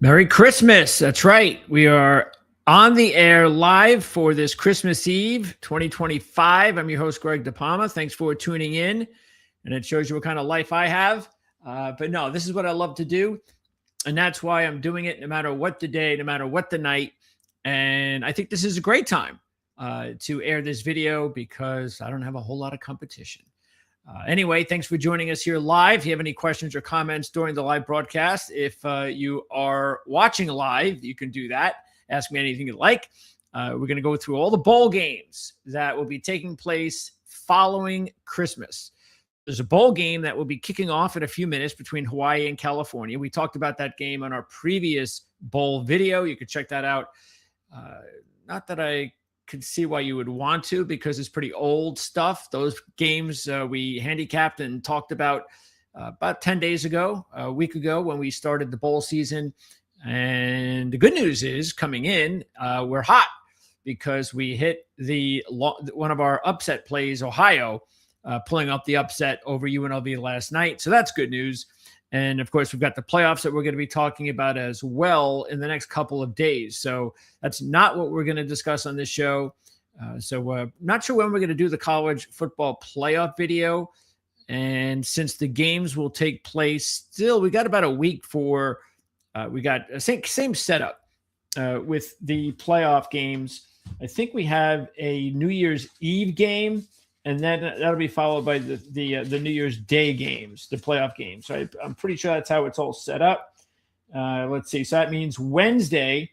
Merry Christmas. That's right. We are on the air live for this Christmas Eve 2025. I'm your host, Greg DePalma. Thanks for tuning in. And it shows you what kind of life I have. But no, this is what I love to do. And that's why I'm doing it no matter what the day, no matter what the night. And I think this is a great time to air this video because I don't have a whole lot of competition. Anyway, thanks for joining us here live. If you have any questions or comments during the live broadcast, if you are watching live, you can do that. Ask me anything you like. We're going to go through all the bowl games that will be taking place following Christmas. There's a bowl game that will be kicking off in a few minutes between Hawaii and California. We talked about that game on our previous bowl video. You could check that out. Not that I could see why you would want to, because it's pretty old stuff. Those games we handicapped and talked about 10 days ago, a week ago, when we started the bowl season. And the good news is coming in, we're hot because we hit one of our upset plays, Ohio, pulling up the upset over UNLV last night. So that's good news. And of course, we've got the playoffs that we're going to be talking about as well in the next couple of days. So that's not what we're going to discuss on this show. Not sure when we're going to do the college football playoff video. And since the games will take place still, we got about a week for, we got a same setup with the playoff games. I think we have a New Year's Eve game, and then that'll be followed by the New Year's Day games, the playoff games. So I'm pretty sure that's how it's all set up. Let's see. So that means Wednesday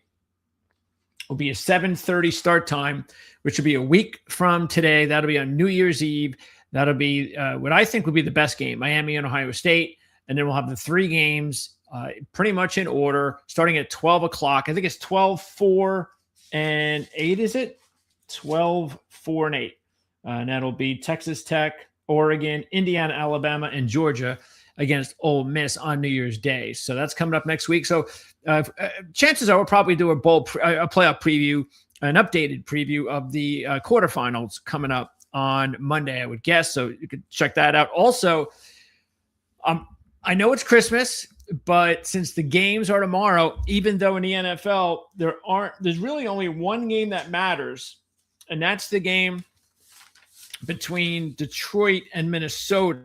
will be a 7:30 start time, which will be a week from today. That'll be on New Year's Eve. That'll be what I think would be the best game, Miami and Ohio State. And then we'll have the three games pretty much in order, starting at 12 o'clock. I think it's 12, 4, and 8, is it? 12, 4, and 8. And that'll be Texas Tech, Oregon, Indiana, Alabama, and Georgia against Ole Miss on New Year's Day. So that's coming up next week. So chances are we'll probably do a playoff preview, an updated preview of the quarterfinals coming up on Monday, I would guess. So you could check that out. Also, I know it's Christmas, but since the games are tomorrow, even though in the NFL there's really only one game that matters, and that's the game between Detroit and Minnesota.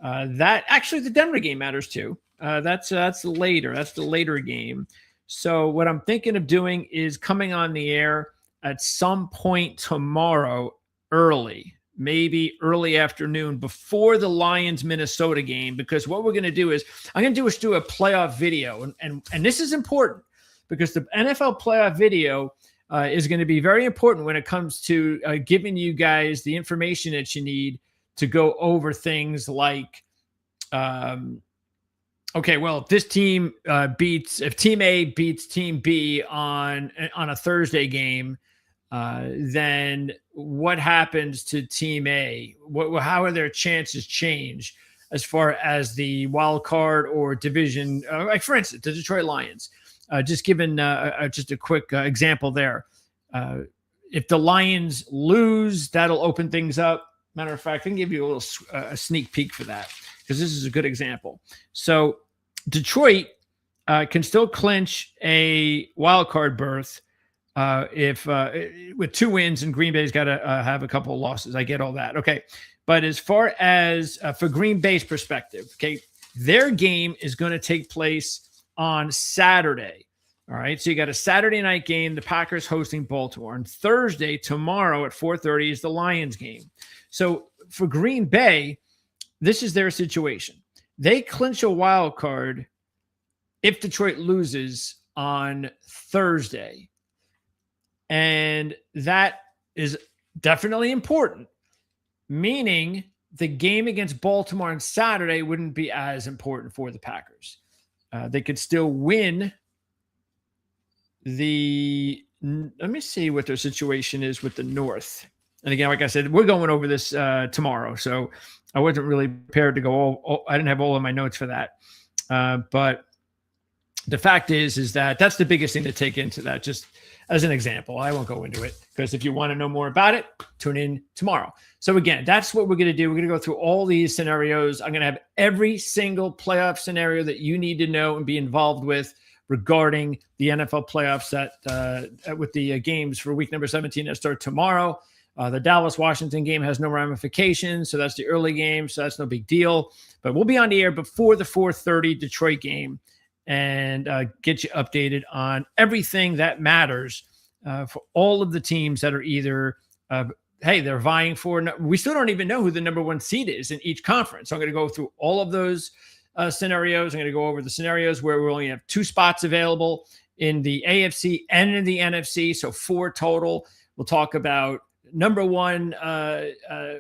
That actually the Denver game matters too. That's later. That's the later game. So what I'm thinking of doing is coming on the air at some point tomorrow early, maybe early afternoon before the Lions-Minnesota game, because what we're going to do is I'm going to do a playoff video. And this is important because the NFL playoff video is going to be very important when it comes to giving you guys the information that you need to go over things like, okay, well, if this team if Team A beats Team B on a Thursday game, then what happens to Team A? How are their chances change as far as the wild card or division? Like, for instance, the Detroit Lions. Just given just a quick example there. If the Lions lose, that'll open things up. Matter of fact, I can give you a sneak peek for that because this is a good example. So Detroit can still clinch a wild card berth if with 2 wins, and Green Bay's got to have a couple of losses. I get all that. Okay. But as far as for Green Bay's perspective, okay, their game is going to take place on Saturday. All right. So you got a Saturday night game, the Packers hosting Baltimore. And Thursday, tomorrow at 4:30 is the Lions game. So for Green Bay, this is their situation. They clinch a wild card if Detroit loses on Thursday. And that is definitely important, meaning the game against Baltimore on Saturday wouldn't be as important for the Packers. They could still win let me see what their situation is with the North. And again, like I said, we're going over this tomorrow. So I wasn't really prepared to go I didn't have all of my notes for that. But the fact is that that's the biggest thing to take into that, just as an example. I won't go into it because if you want to know more about it, tune in tomorrow. So again, that's what we're going to do. We're going to go through all these scenarios. I'm going to have every single playoff scenario that you need to know and be involved with regarding the NFL playoffs that with the games for week number 17 that start tomorrow. The Dallas-Washington game has no ramifications, so that's the early game, so that's no big deal. But we'll be on the air before the 4:30 Detroit game and get you updated on everything that matters for all of the teams that are either, they're vying for. We still don't even know who the number one seed is in each conference. So I'm going to go through all of those scenarios. I'm going to go over the scenarios where we only have 2 spots available in the AFC and in the NFC, so 4 total. We'll talk about number one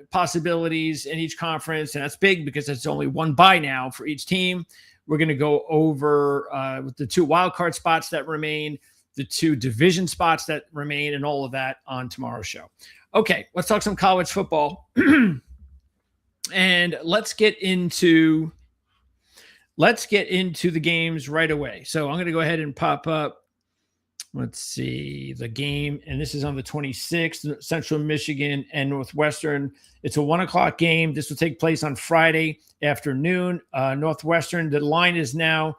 possibilities in each conference, and that's big because it's only 1 bye now for each team. We're going to go over the 2 wildcard spots that remain, the 2 division spots that remain, and all of that on tomorrow's show. Okay, let's talk some college football. And let's get into the games right away. So I'm going to go ahead and pop up, let's see, the game, and this is on the 26th, Central Michigan and Northwestern. It's a 1:00 game. This will take place on Friday afternoon. Northwestern, the line is now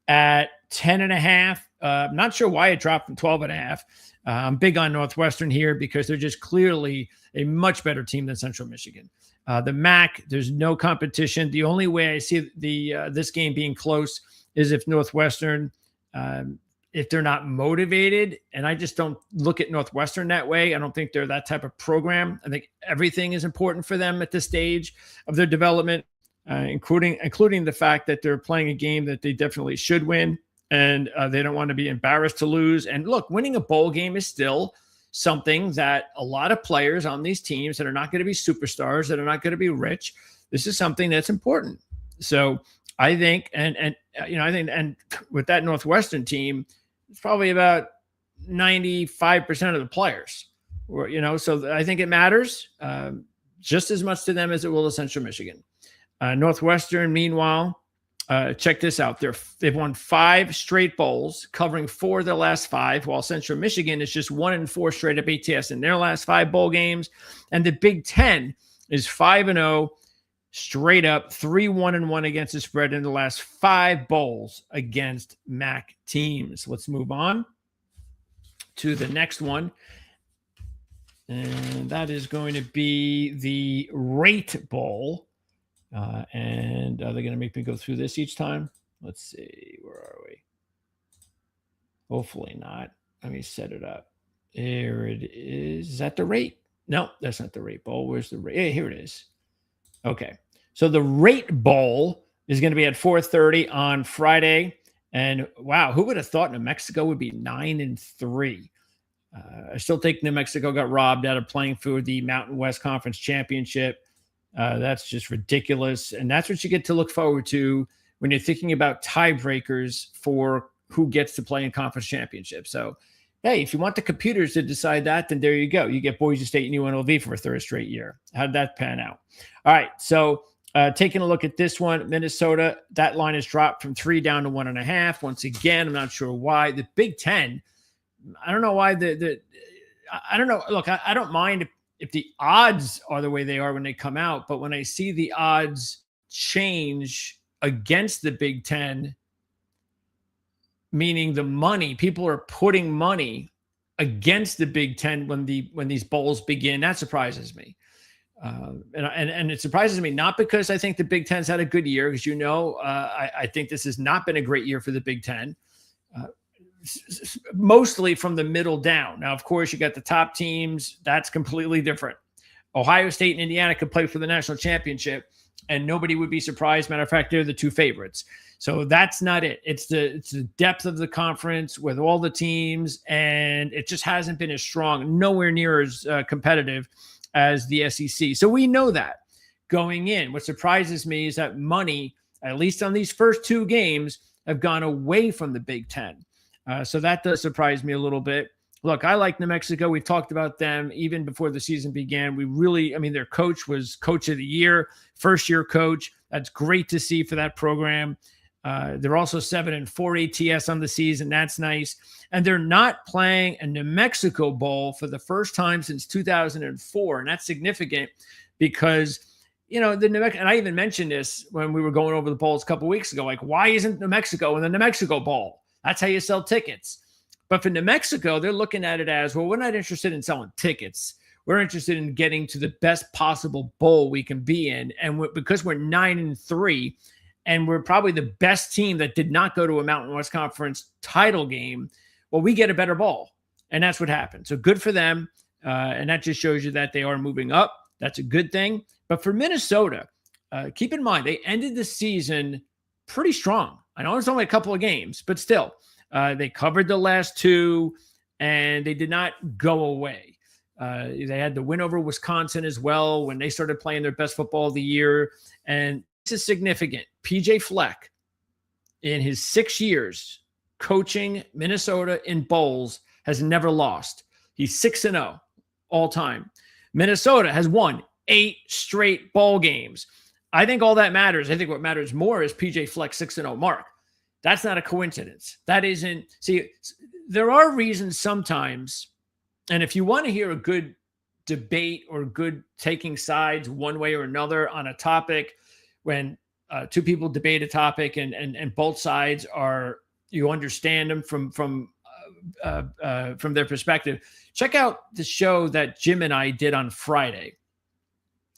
at 10.5. I'm not sure why it dropped from 12.5. I'm big on Northwestern here because they're just clearly a much better team than Central Michigan. The MAC, there's no competition. The only way I see this game being close is if Northwestern, if they're not motivated, and I just don't look at Northwestern that way. I don't think they're that type of program. I think everything is important for them at this stage of their development, including the fact that they're playing a game that they definitely should win, and they don't want to be embarrassed to lose. And look, winning a bowl game is still something that a lot of players on these teams that are not going to be superstars, that are not going to be rich, this is something that's important. So I think, and with that Northwestern team, it's probably about 95% of the players, so I think it matters just as much to them as it will to Central Michigan. Northwestern, meanwhile, check this out. They've won 5 straight bowls, covering 4 of their last 5, while Central Michigan is just 1-4 straight up ATS in their last 5 bowl games. And the Big Ten is 5-0 straight up, 3-1-1 against the spread in the last 5 bowls against MAC teams. Let's move on to the next one. And that is going to be the Rate Bowl. And are they going to make me go through this each time? Let's see. Where are we? Hopefully not. Let me set it up. There it is. Is that the Rate? No, that's not the Rate Bowl. Where's the Rate? Hey, here it is. Okay. So the Rate Bowl is going to be at 4:30 on Friday. And wow, who would have thought New Mexico would be 9-3? I still think New Mexico got robbed out of playing for the Mountain West Conference Championship. That's just ridiculous. And that's what you get to look forward to when you're thinking about tiebreakers for who gets to play in conference championships. So, hey, if you want the computers to decide that, then there you go. You get Boise State and UNLV for a 3rd straight year. How'd that pan out? All right. So taking a look at this one, Minnesota, that line has dropped from 3 down to 1.5. Once again, I'm not sure why. The Big Ten, I don't know why I don't know. Look, I don't mind if the odds are the way they are when they come out, but when I see the odds change against the Big Ten, meaning the money, people are putting money against the Big Ten when these bowls begin, that surprises me. And it surprises me not because I think the Big Ten's had a good year, because I think this has not been a great year for the Big Ten. Mostly from the middle down. Now, of course, you got the top teams. That's completely different. Ohio State and Indiana could play for the national championship, and nobody would be surprised. Matter of fact, they're the 2 favorites. So that's not it. It's the depth of the conference with all the teams, and it just hasn't been as strong, nowhere near as competitive as the SEC. So we know that going in. What surprises me is that money, at least on these first 2 games, have gone away from the Big Ten. So that does surprise me a little bit. Look, I like New Mexico. We've talked about them even before the season began. Their coach was coach of the year, 1st-year coach. That's great to see for that program. They're also 7-4 ATS on the season. That's nice. And they're not playing a New Mexico Bowl for the first time since 2004. And that's significant because, the New Mexico, and I even mentioned this when we were going over the bowls a couple of weeks ago, like, why isn't New Mexico in the New Mexico Bowl? That's how you sell tickets. But for New Mexico, they're looking at it as, well, we're not interested in selling tickets. We're interested in getting to the best possible bowl we can be in. And because we're 9-3, and we're probably the best team that did not go to a Mountain West Conference title game, well, we get a better bowl. And that's what happened. So good for them. And that just shows you that they are moving up. That's a good thing. But for Minnesota, keep in mind, they ended the season pretty strong. I know it's only a couple of games, but still, they covered the last two, and they did not go away. They had the win over Wisconsin as well when they started playing their best football of the year. And this is significant. PJ Fleck, in his 6 years coaching Minnesota in bowls, has never lost. He's 6-0 all time. Minnesota has won 8 straight bowl games. I think all that matters. I think what matters more is PJ Fleck's 6-0 mark. That's not a coincidence. That isn't. See, there are reasons sometimes, and if you want to hear a good debate or good taking sides one way or another on a topic, when two people debate a topic and both sides are, you understand them from their perspective. Check out the show that Jim and I did on Friday.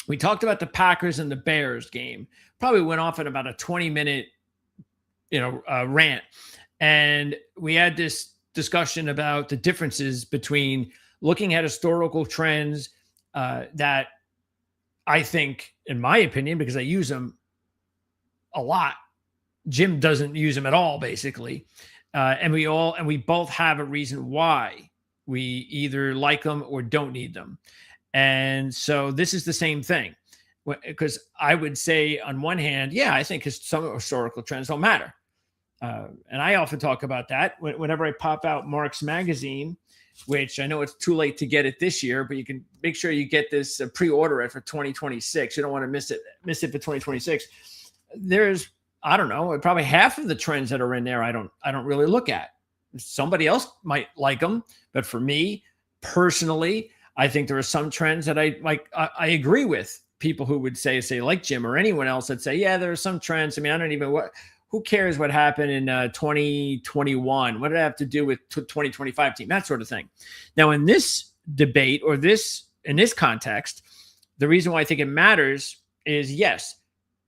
We talked about the Packers and the Bears game. Probably went off in about a 20-minute, rant. And we had this discussion about the differences between looking at historical trends that I think, in my opinion, because I use them a lot, Jim doesn't use them at all, basically. And we both have a reason why we either like them or don't need them. And so this is the same thing, because I would say on one hand, yeah, I think some historical trends don't matter. And I often talk about that whenever I pop out Mark's magazine, which I know it's too late to get it this year, but you can make sure you get this, pre-order it for 2026. You don't want to miss it for 2026. There's, I don't know, probably half of the trends that are in there I don't really look at. Somebody else might like them, but for me personally, I think there are some trends that I like. I agree with people who would say like Jim or anyone else that say, yeah, there are some trends. I mean, I don't even who cares what happened in 2021? What did it have to do with 2025 team? That sort of thing. Now, in this debate or in this context, the reason why I think it matters is, yes,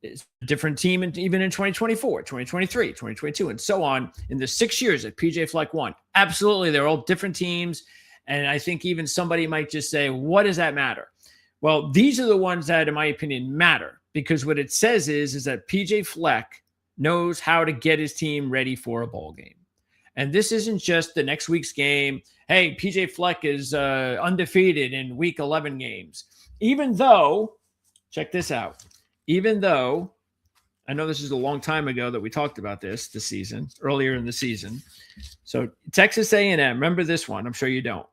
it's a different team, and even in 2024, 2023, 2022, and so on, in the 6 years that PJ Fleck won. Absolutely, they're all different teams. And I think even somebody might just say, what does that matter? Well, these are the ones that, in my opinion, matter, because what it says is that PJ Fleck knows how to get his team ready for a bowl game. And this isn't just the next week's game. Hey, PJ Fleck is undefeated in week 11 games. Even though, check this out, even though I know this is a long time ago that we talked about this season, earlier in the season. So Texas A&M, remember this one? I'm sure you don't.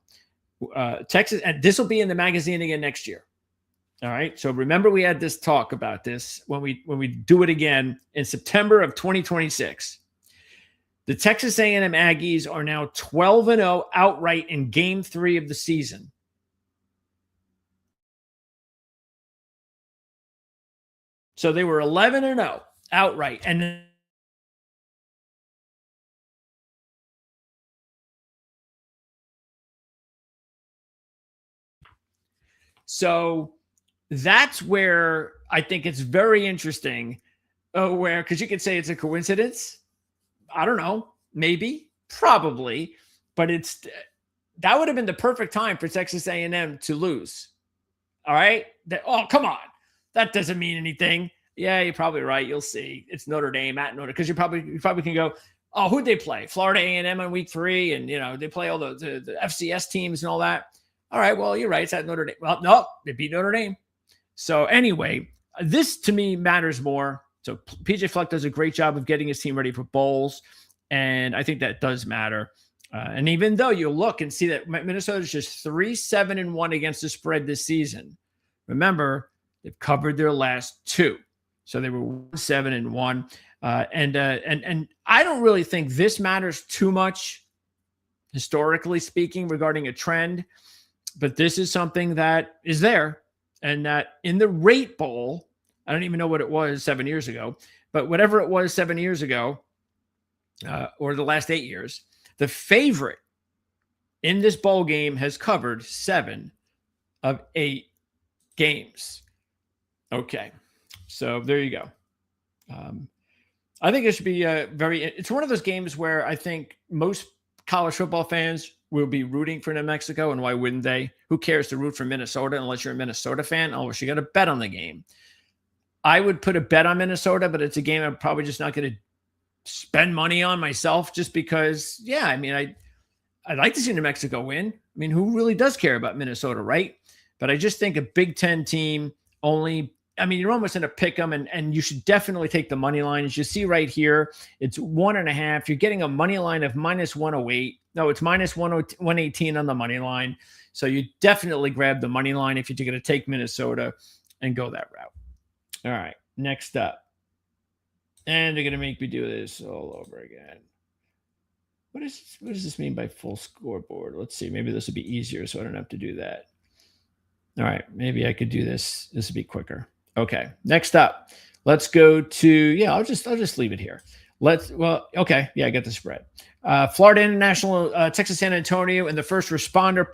Texas, and this will be in the magazine again next year. All right. So remember, we had this talk about this when we do it again in September of 2026. The Texas A&M Aggies are now 12-0 outright in Game 3 of the season. So they were 11-0 outright, and so that's where I think it's very interesting. Because you could say it's a coincidence. I don't know, maybe, probably, but that would have been the perfect time for Texas A&M to lose. All right. Oh, come on. That doesn't mean anything. Yeah, you're probably right. You'll see. It's Notre Dame at Notre, because you probably can go, oh, who'd they play? Florida A&M on week 3, and they play all the FCS teams and all that. All right, well, you're right. It's at Notre Dame. Well, no, they beat Notre Dame. So anyway, this to me matters more. So PJ Fleck does a great job of getting his team ready for bowls, and I think that does matter. And even though you look and see that Minnesota's just 3-7-1 against the spread this season, remember, they've covered their last 2. So they were 7-1. And I don't really think this matters too much, historically speaking, regarding a trend. But this is something that is there. And that in the Rate Bowl, I don't even know what it was 7 years ago, but whatever it was 7 years ago, or the last 8 years. The favorite in this bowl game has covered 7 of 8 games. Okay, so there you go. I think it should be it's one of those games where I think most college football fans will be rooting for New Mexico, and why wouldn't they? Who cares to root for Minnesota unless you're a Minnesota fan? Oh, you got to bet on the game. I would put a bet on Minnesota, but it's a game I'm probably just not going to spend money on myself, just because, yeah, I mean, I'd like to see New Mexico win. I mean, who really does care about Minnesota, right? But I just think a Big Ten team only, I mean, you're almost in a pick 'em, and you should definitely take the money line. As you see right here, it's 1.5. You're getting a money line of minus 108. No, it's minus 118 on the money line. So you definitely grab the money line if you're going to take Minnesota and go that route. All right, next up. And they're going to make me do this all over again. What does this mean by full scoreboard? Let's see. Maybe this will be easier so I don't have to do that. All right, maybe I could do this. This would be quicker. Okay, next up. Let's go to, I'll just leave it here. Okay, I got the spread. Florida International, Texas San Antonio in the first responder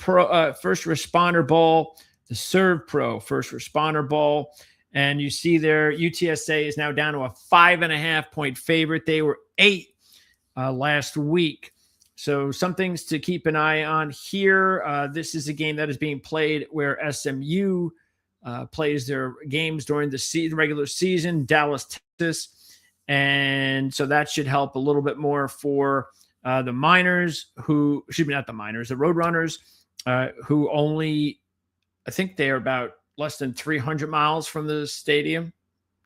bowl, the Serve Pro first responder bowl. And you see there, UTSA is now down to a 5.5 point favorite. They were 8 last week. So some things to keep an eye on here. This is a game that is being played where SMU plays their games during the regular season, Dallas, Texas. And so that should help a little bit more for the Miners, the Roadrunners, who only, I think they are about less than 300 miles from the stadium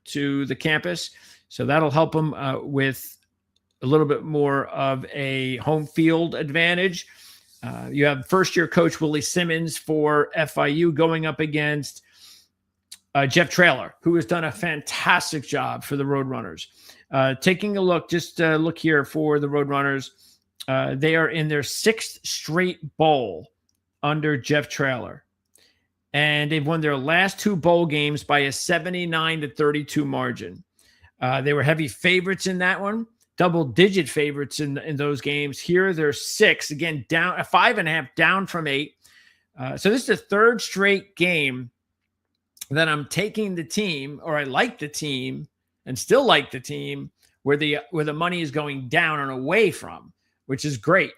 to the campus. So that'll help them with a little bit more of a home field advantage. You have first-year coach Willie Simmons for FIU going up against Jeff Traylor, who has done a fantastic job for the Roadrunners. Taking a look, look here for the Roadrunners. They are in their 6th straight bowl under Jeff Traylor. And they've won their last 2 bowl games by a 79-32 margin. They were heavy favorites in that one, double-digit favorites in those games. Here, they're 6, again, down, 5.5 down from 8. So this is the 3rd straight game that I'm taking the team, or I like the team and still like the team, where the money is going down and away from, which is great.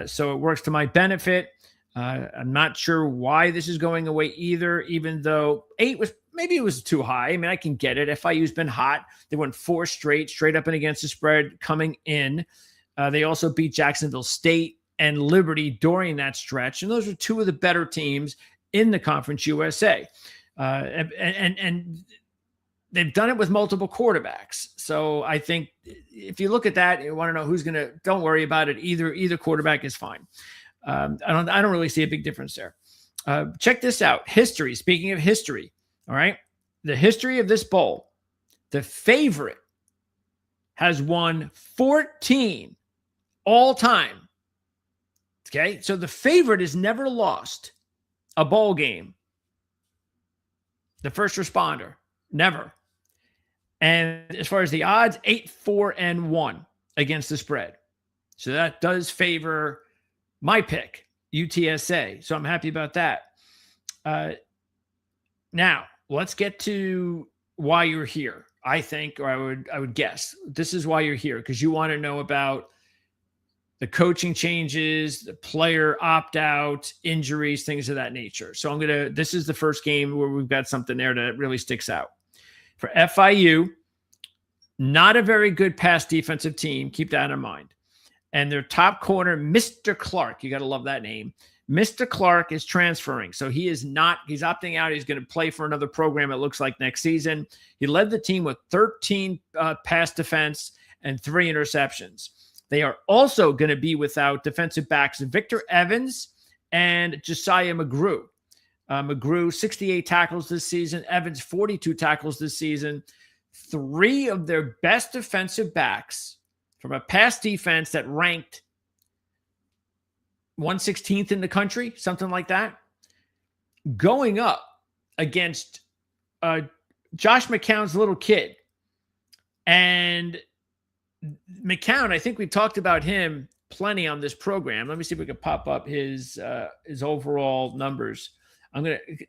So it works to my benefit. I'm not sure why this is going away either, even though 8 maybe it was too high. I mean, I can get it. FIU's been hot. They went 4 straight up and against the spread coming in. They also beat Jacksonville State and Liberty during that stretch. And those are 2 of the better teams in the Conference USA. And they've done it with multiple quarterbacks. So I think if you look at that, you want to know don't worry about it. Either quarterback is fine. I don't really see a big difference there. Check this out. History. Speaking of history, all right. The history of this bowl, the favorite has won 14 all time. Okay. So the favorite has never lost a bowl game. The first responder, never. And as far as the odds, 8-4-1 against the spread. So that does favor my pick, UTSA. So I'm happy about that. Now, let's get to why you're here. I think, or I would guess, this is why you're here, because you want to know about the coaching changes, the player opt-out, injuries, things of that nature. So this is the first game where we've got something there that really sticks out. For FIU, not a very good pass defensive team. Keep that in mind. And their top corner, Mr. Clark, you got to love that name. Mr. Clark is transferring. So he's opting out. He's going to play for another program, it looks like, next season. He led the team with 13 pass defense and 3 interceptions. They are also going to be without defensive backs Victor Evans and Josiah McGrew. McGrew, 68 tackles this season. Evans, 42 tackles this season. 3 of their best defensive backs from a pass defense that ranked 116th in the country, something like that, going up against Josh McCown's little kid. And McCown, I think we talked about him plenty on this program. Let me see if we can pop up his overall numbers.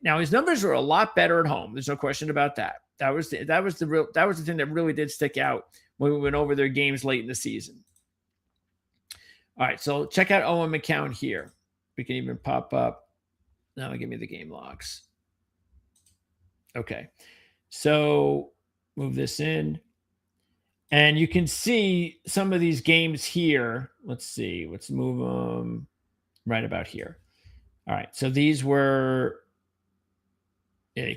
Now his numbers are a lot better at home. There's no question about that. That was the thing that really did stick out when we went over their games late in the season. All right, so check out Owen McCown here. We can even pop up. Now give me the game logs. Okay, so move this in. And you can see some of these games here. Let's see. Let's move them right about here. All right. So these were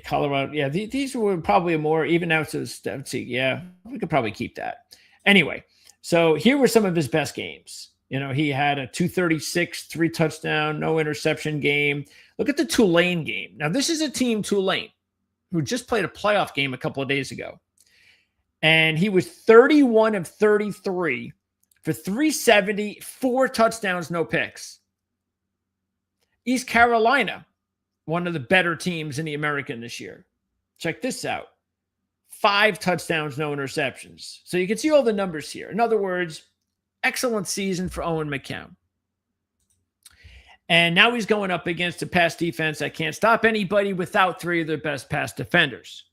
Colorado. Yeah, these were probably more even out. So let's see. Yeah, we could probably keep that. Anyway, so here were some of his best games. He had a 236, 3 touchdown, no interception game. Look at the Tulane game. Now, this is a team, Tulane, who just played a playoff game a couple of days ago. And he was 31 of 33 for 370, 4 touchdowns, no picks. East Carolina, one of the better teams in the American this year. Check this out. 5 touchdowns, no interceptions. So you can see all the numbers here. In other words, excellent season for Owen McCown. And now he's going up against a pass defense that can't stop anybody without 3 of their best pass defenders.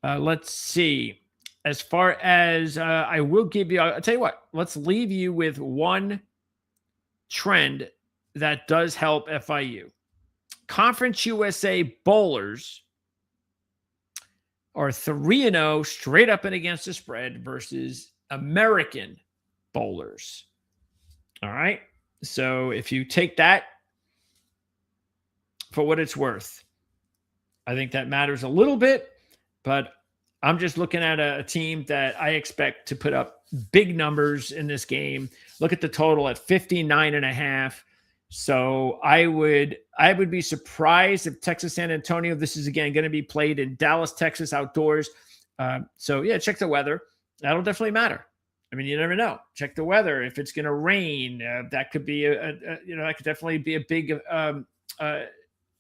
Let's see. As far as I will give you, I'll tell you what, let's leave you with one trend that does help FIU. Conference USA bowlers are 3-0 straight up and against the spread versus American bowlers. All right. So if you take that for what it's worth, I think that matters a little bit. But I'm just looking at a team that I expect to put up big numbers in this game. Look at the total at 59.5. So I would be surprised if Texas San Antonio, this is again going to be played in Dallas, Texas outdoors. So yeah, check the weather. That'll definitely matter. I mean, you never know. Check the weather. If it's going to rain, that could be that could definitely be a big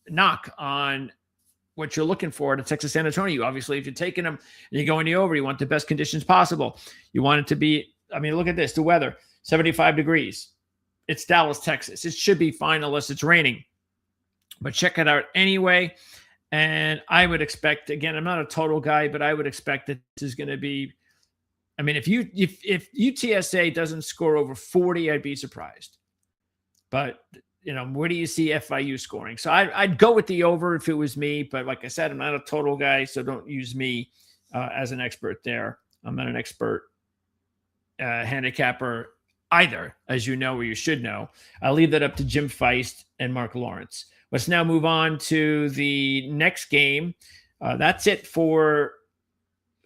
knock on what you're looking for to Texas San Antonio. Obviously, if you're taking them and you're going the over, you want the best conditions possible. You want it to be, I mean, look at this, the weather, 75 degrees. It's Dallas, Texas. It should be fine unless it's raining. But check it out anyway. And I would expect, again, I'm not a total guy, but I would expect that this is going to be, I mean, if UTSA doesn't score over 40, I'd be surprised. But where do you see FIU scoring? So I'd go with the over if it was me. But like I said, I'm not a total guy, so don't use me as an expert there. I'm not an expert handicapper either, as you know or you should know. I'll leave that up to Jim Feist and Mark Lawrence. Let's now move on to the next game. That's it for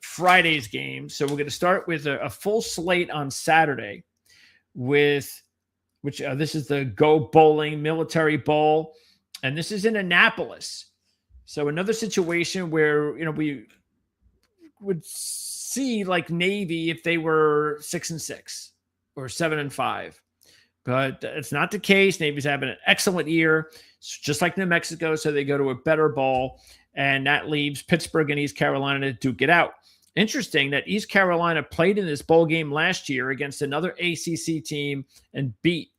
Friday's game. So we're going to start with a full slate on Saturday with this is the Go Bowling Military Bowl, and this is in Annapolis. So another situation where we would see like Navy if they were 6-6 or 7-5, but it's not the case. Navy's having an excellent year, just like New Mexico. So they go to a better bowl, and that leaves Pittsburgh and East Carolina to duke it out. Interesting that East Carolina played in this bowl game last year against another ACC team and beat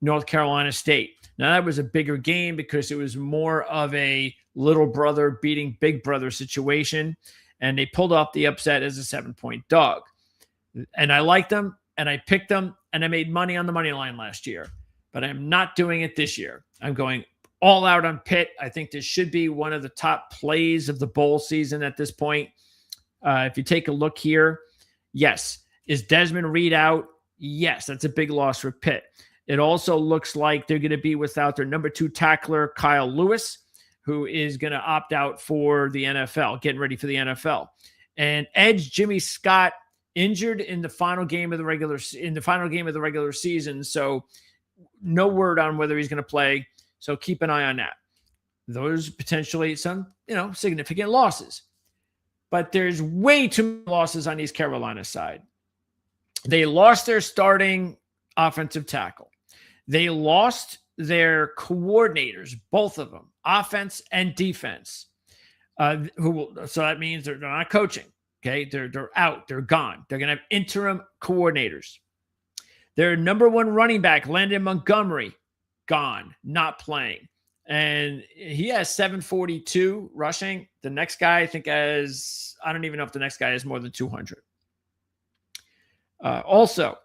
North Carolina State. Now, that was a bigger game because it was more of a little brother beating big brother situation, and they pulled off the upset as a 7-point dog. And I liked them, and I picked them, and I made money on the money line last year. But I'm not doing it this year. I'm going all out on Pitt. I think this should be one of the top plays of the bowl season at this point. If you take a look here, yes. Is Desmond Reed out? Yes, that's a big loss for Pitt. It also looks like they're going to be without their number 2 tackler, Kyle Lewis, who is going to opt out for the NFL, getting ready for the NFL. And edge Jimmy Scott injured in the final game of the regular season. So no word on whether he's going to play. So keep an eye on that. Those potentially some, significant losses. But there's way too many losses on East Carolina's side. They lost their starting offensive tackle. They lost their coordinators, both of them, offense and defense. So that means they're not coaching. Okay, they're out. They're gone. They're going to have interim coordinators. Their number one running back, Landon Montgomery, gone, not playing. And he has 742 rushing. The next guy, I think, has, I don't even know if the next guy has more than 200. Also,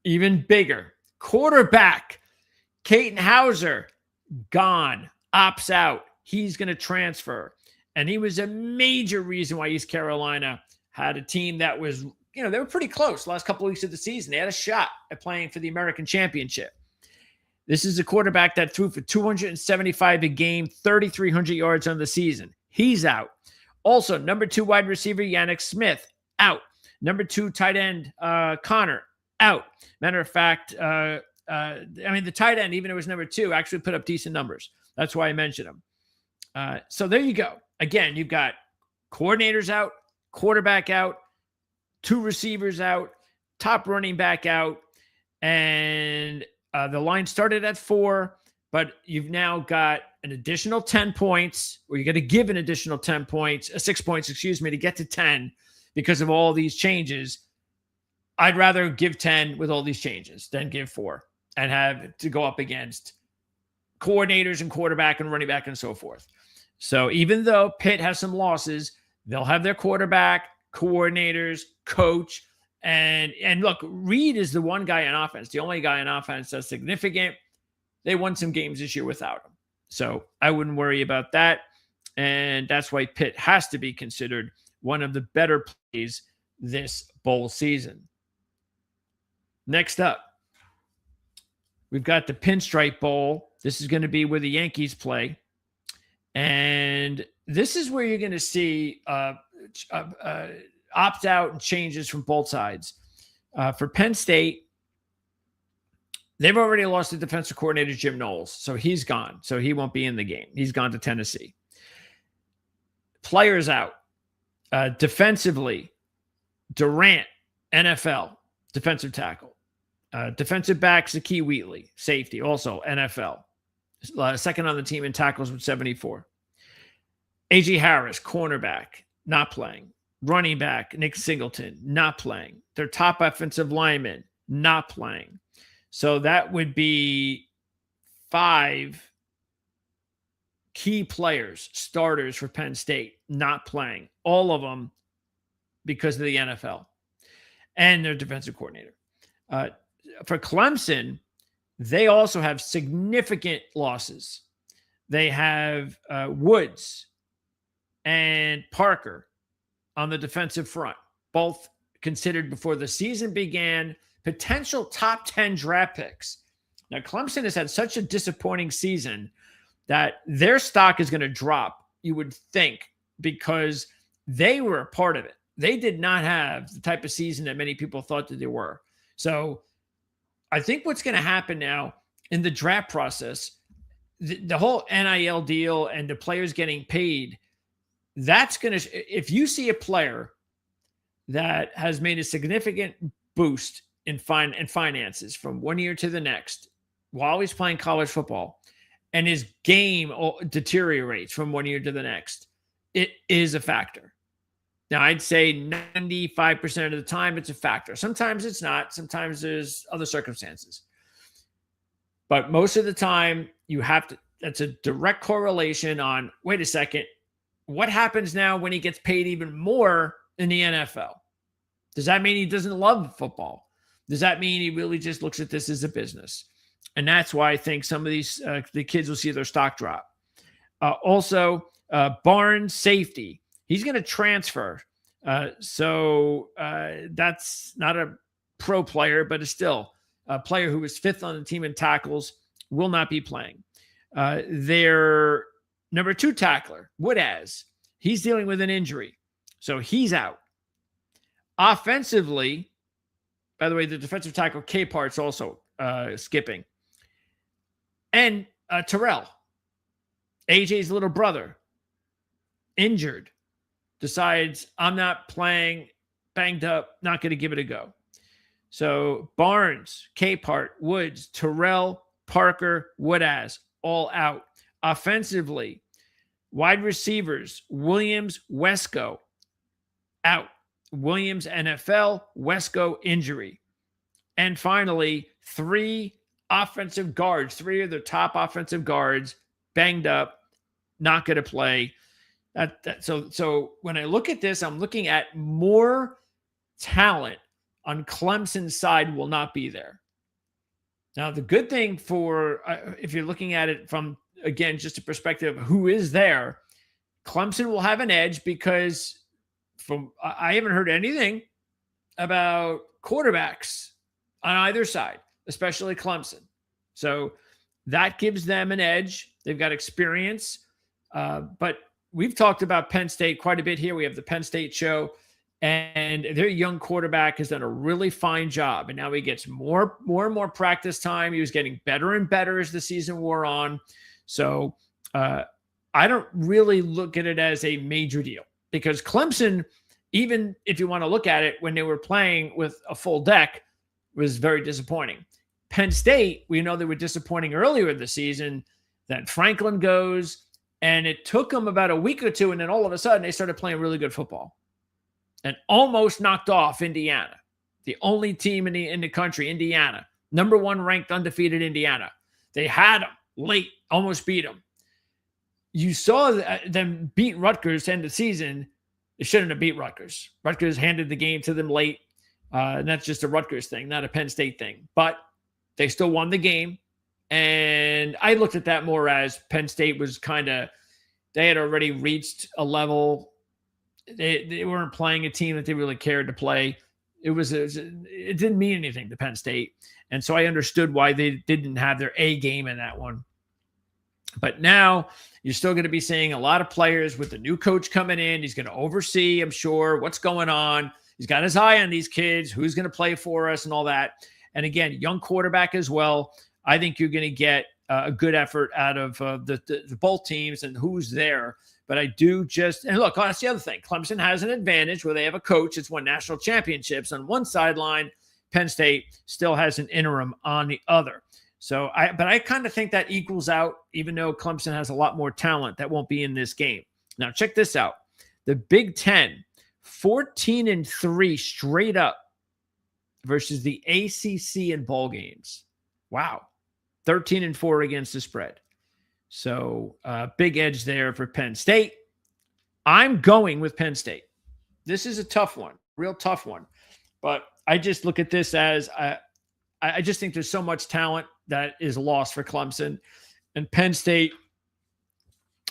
even bigger, quarterback, Caden Hauser, gone, opts out. He's going to transfer. And he was a major reason why East Carolina had a team that was, they were pretty close last couple of weeks of the season. They had a shot at playing for the American Championship. This is a quarterback that threw for 275 a game, 3,300 yards on the season. He's out. Also, number 2 wide receiver, Yannick Smith, out. Number 2 tight end, Connor, out. Matter of fact, the tight end, even though it was number 2, actually put up decent numbers. That's why I mentioned him. So there you go. Again, you've got coordinators out, quarterback out, 2 receivers out, top running back out, and the line started at 4, but you've now got an additional 10 points, or you're going to give an additional 10 points, 6 points, to get to 10 because of all these changes. I'd rather give 10 with all these changes than give 4 and have to go up against coordinators and quarterback and running back and so forth. So even though Pitt has some losses, they'll have their quarterback, coordinators, coach, and look, Reed is the one guy on offense, the only guy on offense that's significant. They won some games this year without him. So I wouldn't worry about that. And that's why Pitt has to be considered one of the better plays this bowl season. Next up, we've got the Pinstripe Bowl. This is going to be where the Yankees play. And this is where you're going to see opt-out and changes from both sides. For Penn State, they've already lost the defensive coordinator, Jim Knowles. So he's gone. So he won't be in the game. He's gone to Tennessee. Players out. Defensively, Durant, NFL, defensive tackle. Defensive back, Zakee Wheatley, safety, also NFL. Second on the team in tackles with 74. A.J. Harris, cornerback, not playing. Running back, Nick Singleton, not playing. Their top offensive lineman, not playing. So that would be 5 key players, starters for Penn State, not playing. All of them because of the NFL and their defensive coordinator. For Clemson, they also have significant losses. They have Woods and Parker on the defensive front, both considered before the season began potential top 10 draft picks. Now, Clemson has had such a disappointing season that their stock is going to drop, you would think, because they were a part of it. They did not have the type of season that many people thought that they were. So I think what's going to happen now in the draft process, the whole NIL deal and the players getting paid, that's going to, if you see a player that has made a significant boost in finances from one year to the next while he's playing college football, and his game deteriorates from one year to the next, it is a factor. Now, I'd say 95% of the time it's a factor. Sometimes it's not. Sometimes there's other circumstances. But most of the time, you have to, that's a direct correlation on, wait a second, what happens now when he gets paid even more in the NFL? Does that mean he doesn't love football? Does that mean he really just looks at this as a business? And that's why I think some of these, the kids will see their stock drop. Also, Barnes, safety. He's going to transfer. So that's not a pro player, but it's still a player who was 5th on the team in tackles, will not be playing. Their number 2 tackler, Woodaz, he's dealing with an injury. So he's out. Offensively, by the way, the defensive tackle, K-Part's also skipping. And Terrell, AJ's little brother, injured. Decides, I'm not playing, banged up, not going to give it a go. So Barnes, Capehart, Woods, Terrell, Parker, Woodaz, all out. Offensively, wide receivers, Williams, Wesco, out. Williams, NFL, Wesco, injury. And finally, three offensive guards, three of the top offensive guards banged up, not going to play. So when I look at this, I'm looking at more talent on Clemson's side will not be there. Now, the good thing for, if you're looking at it from, again, just a perspective of who is there, Clemson will have an edge because I haven't heard anything about quarterbacks on either side, especially Clemson. So that gives them an edge. They've got experience. But we've talked about Penn State quite a bit here. We have the Penn State show, and their young quarterback has done a really fine job. And now he gets more and more practice time. He was getting better and better as the season wore on. So I don't really look at it as a major deal because Clemson, even if you want to look at it when they were playing with a full deck, was very disappointing. Penn State, we know they were disappointing earlier in the season. Then Franklin goes, and it took them about a week or two, and then all of a sudden they started playing really good football and almost knocked off Indiana, the only team in the country, Indiana, number one ranked undefeated Indiana. They had them late, almost beat them. You saw them beat Rutgers to end the season. They shouldn't have beat Rutgers. Rutgers handed the game to them late. And that's just a Rutgers thing, not a Penn State thing. But they still won the game. And I looked at that more as Penn State was they had already reached a level. They weren't playing a team that they really cared to play. It didn't mean anything to Penn State. And so I understood why they didn't have their A game in that one. But now you're still going to be seeing a lot of players with the new coach coming in. He's going to oversee, I'm sure, what's going on. He's got his eye on these kids, who's going to play for us and all that. And again, young quarterback as well. I think you're going to get a good effort out of the both teams and who's there. But I do and look, that's the other thing. Clemson has an advantage where they have a coach that's won national championships on one sideline. Penn State still has an interim on the other. So I kind of think that equals out, even though Clemson has a lot more talent that won't be in this game. Now, check this out. The Big Ten, 14-3 straight up versus the ACC in bowl games. Wow. 13-4 against the spread. So big edge there for Penn State. I'm going with Penn State. This is a tough one, real tough one. But I just look at this as I just think there's so much talent that is lost for Clemson. And Penn State,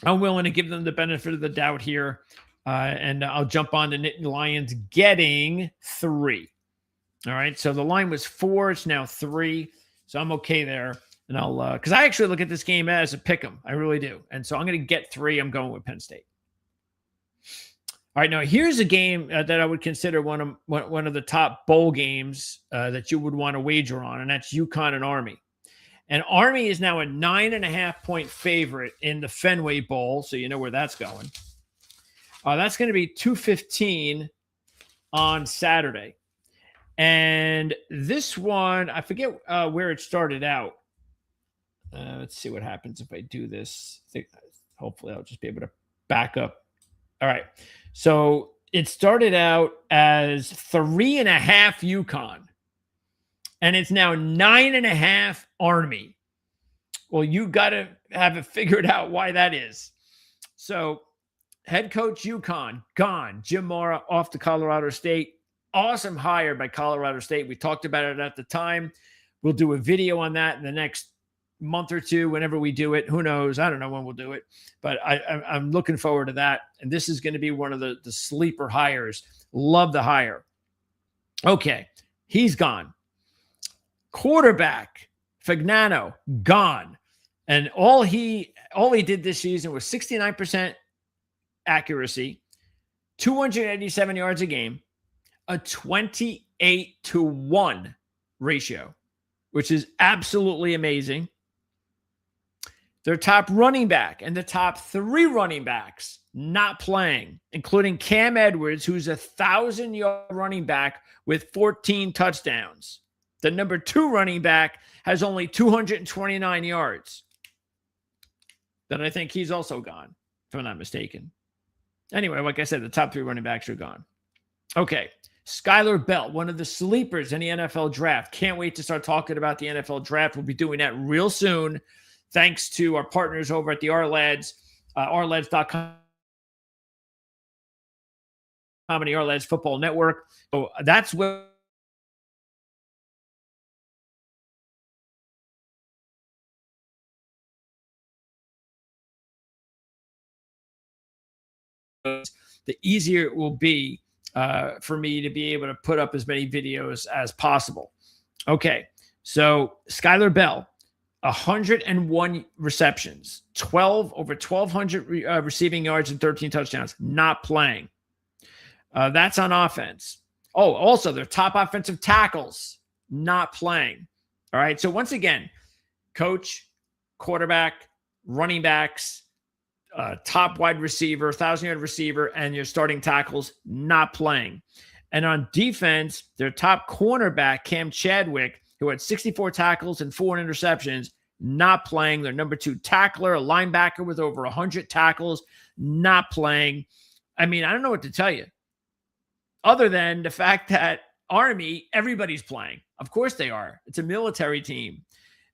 I'm willing to give them the benefit of the doubt here. And I'll jump on the Nittany Lions getting 3. All right. So the line was 4. It's now 3. So I'm okay there. And I'll, because I actually look at this game as a pick 'em. I really do. And so I'm going to get 3. I'm going with Penn State. All right. Now here's a game that I would consider one of the top bowl games that you would want to wager on. And that's UConn and Army. And Army is now a 9.5-point favorite in the Fenway Bowl. So you know where that's going. That's going to be 2:15 on Saturday. And this one, I forget where it started out. Let's see what happens if I do this. Hopefully I'll just be able to back up. All right. So it started out as 3.5 UConn. And it's now 9.5 Army. Well, you got to have it figured out why that is. So head coach UConn, gone. Jim Mora off to Colorado State. Awesome hire by Colorado State. We talked about it at the time. We'll do a video on that in the next month or two, whenever we do it. Who knows? I don't know when we'll do it. But I'm looking forward to that. And this is going to be one of the sleeper hires. Love the hire. Okay, he's gone. Quarterback, Fagnano, gone. And all he did this season was 69% accuracy, 287 yards a game, a 28-1 ratio, which is absolutely amazing. Their top running back and the top 3 running backs not playing, including Cam Edwards, who's a 1,000-yard running back with 14 touchdowns. The number 2 running back has only 229 yards. Then I think he's also gone, if I'm not mistaken. Anyway, like I said, the top 3 running backs are gone. Okay. Skylar Bell, one of the sleepers in the NFL draft. Can't wait to start talking about the NFL draft. We'll be doing that real soon, thanks to our partners over at the RLads, rlads.com and the RLads Football Network. So that's where the easier it will be for me to be able to put up as many videos as possible. Okay, so Skylar Bell, 101 receptions, 12 over 1,200 receiving yards and 13 touchdowns, not playing. That's on offense. Oh, also their top offensive tackles, not playing. All right, so once again, coach, quarterback, running backs, top wide receiver, 1,000-yard receiver, and your starting tackles not playing. And on defense, their top cornerback, Cam Chadwick, who had 64 tackles and 4 interceptions, not playing. Their number 2 tackler, a linebacker with over 100 tackles, not playing. I mean, I don't know what to tell you, other than the fact that Army, everybody's playing. Of course they are. It's a military team.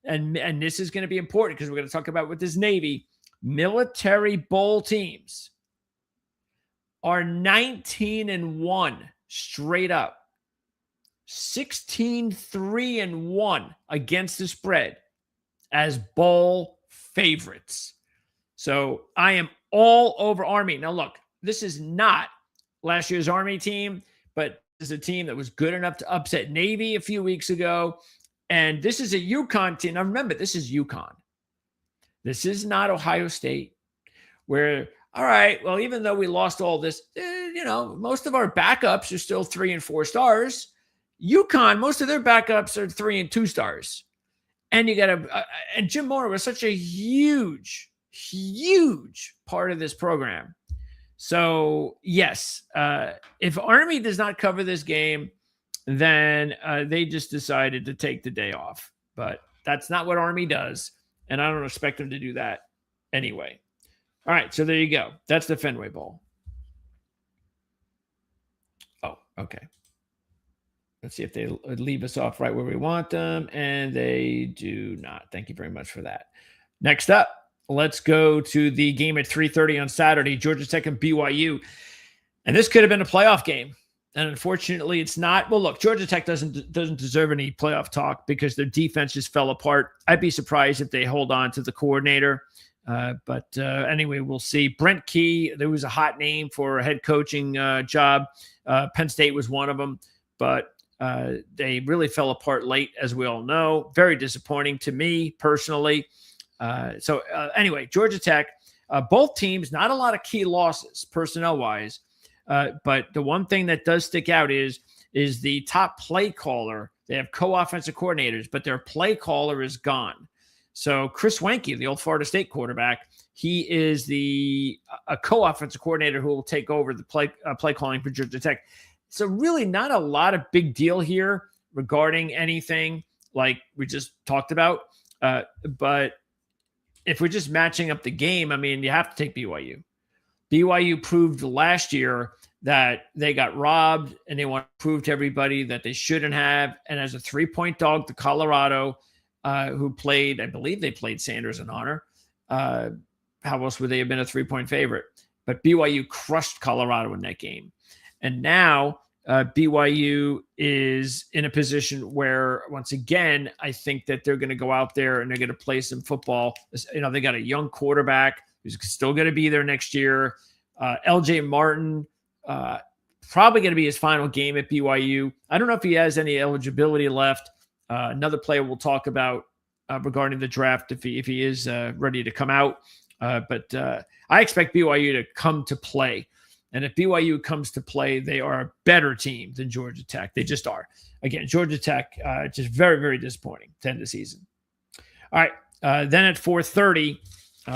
And this is going to be important because we're going to talk about with this Navy. Military bowl teams are 19-1 straight up, 16-3-1 against the spread as bowl favorites. So I am all over Army. Now, look, this is not last year's Army team, but this is a team that was good enough to upset Navy a few weeks ago. And this is a UConn team. Now, remember, this is UConn. This is not Ohio State, where, all right, well, even though we lost all this, most of our backups are still 3 and 4 stars. UConn, most of their backups are 3 and 2 stars. And you got and Jim Mora was such a huge part of this program. So, yes, if Army does not cover this game, then they just decided to take the day off. But that's not what Army does. And I don't expect them to do that anyway. All right, so there you go. That's the Fenway Bowl. Oh, okay. Let's see if they leave us off right where we want them. And they do not. Thank you very much for that. Next up, let's go to the game at 3:30 on Saturday, Georgia Tech and BYU. And this could have been a playoff game. And unfortunately, it's not. Well, look, Georgia Tech doesn't deserve any playoff talk because their defense just fell apart. I'd be surprised if they hold on to the coordinator. But anyway, we'll see. Brent Key, there was a hot name for a head coaching job. Penn State was one of them. But they really fell apart late, as we all know. Very disappointing to me personally. So anyway, Georgia Tech, both teams, not a lot of key losses personnel-wise. But the one thing that does stick out is the top play caller. They have co-offensive coordinators, but their play caller is gone. So Chris Wenke, the old Florida State quarterback, he is a co-offensive coordinator who will take over the play calling for Georgia Tech. So really not a lot of big deal here regarding anything like we just talked about. But if we're just matching up the game, I mean, you have to take BYU. BYU proved last year that they got robbed, and they want to prove to everybody that they shouldn't have. And as a 3-point dog to Colorado, who played, I believe they played Sanders in honor. How else would they have been a 3-point favorite? But BYU crushed Colorado in that game. And now BYU is in a position where, once again, I think that they're going to go out there and they're going to play some football. They got a young quarterback who's still going to be there next year. LJ Martin, probably going to be his final game at BYU. I don't know if he has any eligibility left. Another player we'll talk about regarding the draft if he is ready to come out. But I expect BYU to come to play. And if BYU comes to play, they are a better team than Georgia Tech. They just are. Again, Georgia Tech, just very, very disappointing to end the season. All right. Then at 4:30,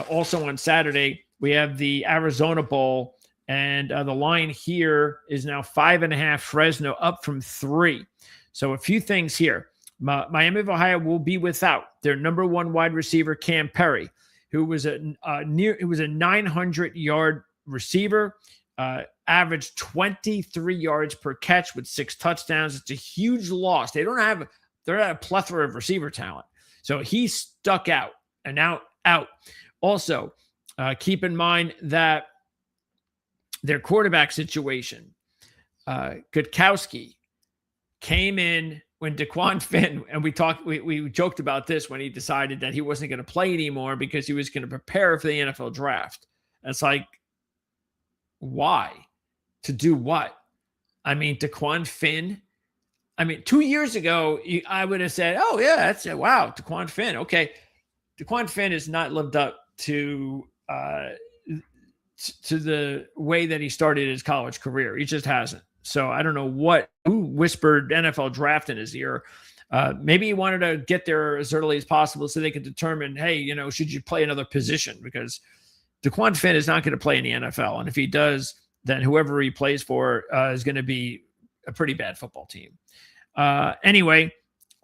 also on Saturday, we have the Arizona Bowl. And the line here is now 5.5 Fresno, up from 3. So a few things here. Miami of Ohio will be without their number 1 wide receiver, Cam Perry, who was a 900-yard receiver. averaged 23 yards per catch with 6 touchdowns. It's a huge loss. They're not a plethora of receiver talent. So he stuck out and out. Also, keep in mind that their quarterback situation, Gutkowski came in when DeQuan Finn, and we joked about this when he decided that he wasn't going to play anymore because he was going to prepare for the NFL draft. And it's like, why? To do what? I mean, DeQuan Finn. I mean, 2 years ago, I would have said, oh, yeah, that's it. Wow, DeQuan Finn. Okay. DeQuan Finn has not lived up to the way that he started his college career. He just hasn't. So I don't know who whispered NFL draft in his ear. Maybe he wanted to get there as early as possible so they could determine, hey, should you play another position? Because DeQuan Finn is not going to play in the NFL. And if he does, then whoever he plays for is going to be a pretty bad football team. Anyway,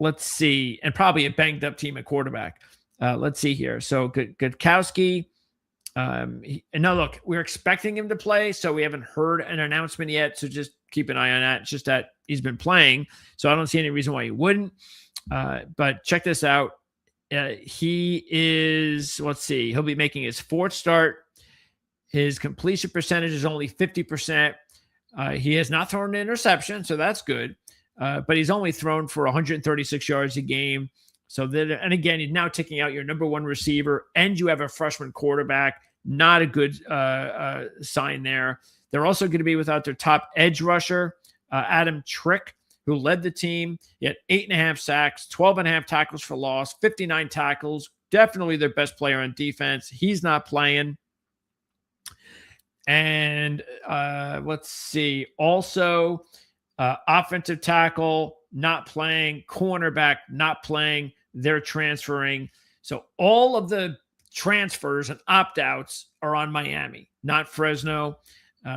let's see. And probably a banged up team at quarterback. Let's see here. So Gutkowski. No, look, we're expecting him to play, so we haven't heard an announcement yet. So just keep an eye on that. It's just that he's been playing, so I don't see any reason why he wouldn't. But check this out. He is, let's see, he'll be making his 4th start. His completion percentage is only 50%. He has not thrown an interception, so that's good. But he's only thrown for 136 yards a game. So then, and again, he's now taking out your number 1 receiver, and you have a freshman quarterback. Not a good sign there. They're also going to be without their top edge rusher, Adam Trick, who led the team. He had 8.5 sacks, 12.5 tackles for loss, 59 tackles. Definitely their best player on defense. He's not playing. And let's see. Also, offensive tackle not playing, cornerback not playing. They're transferring. So all of the transfers and opt-outs are on Miami, not Fresno.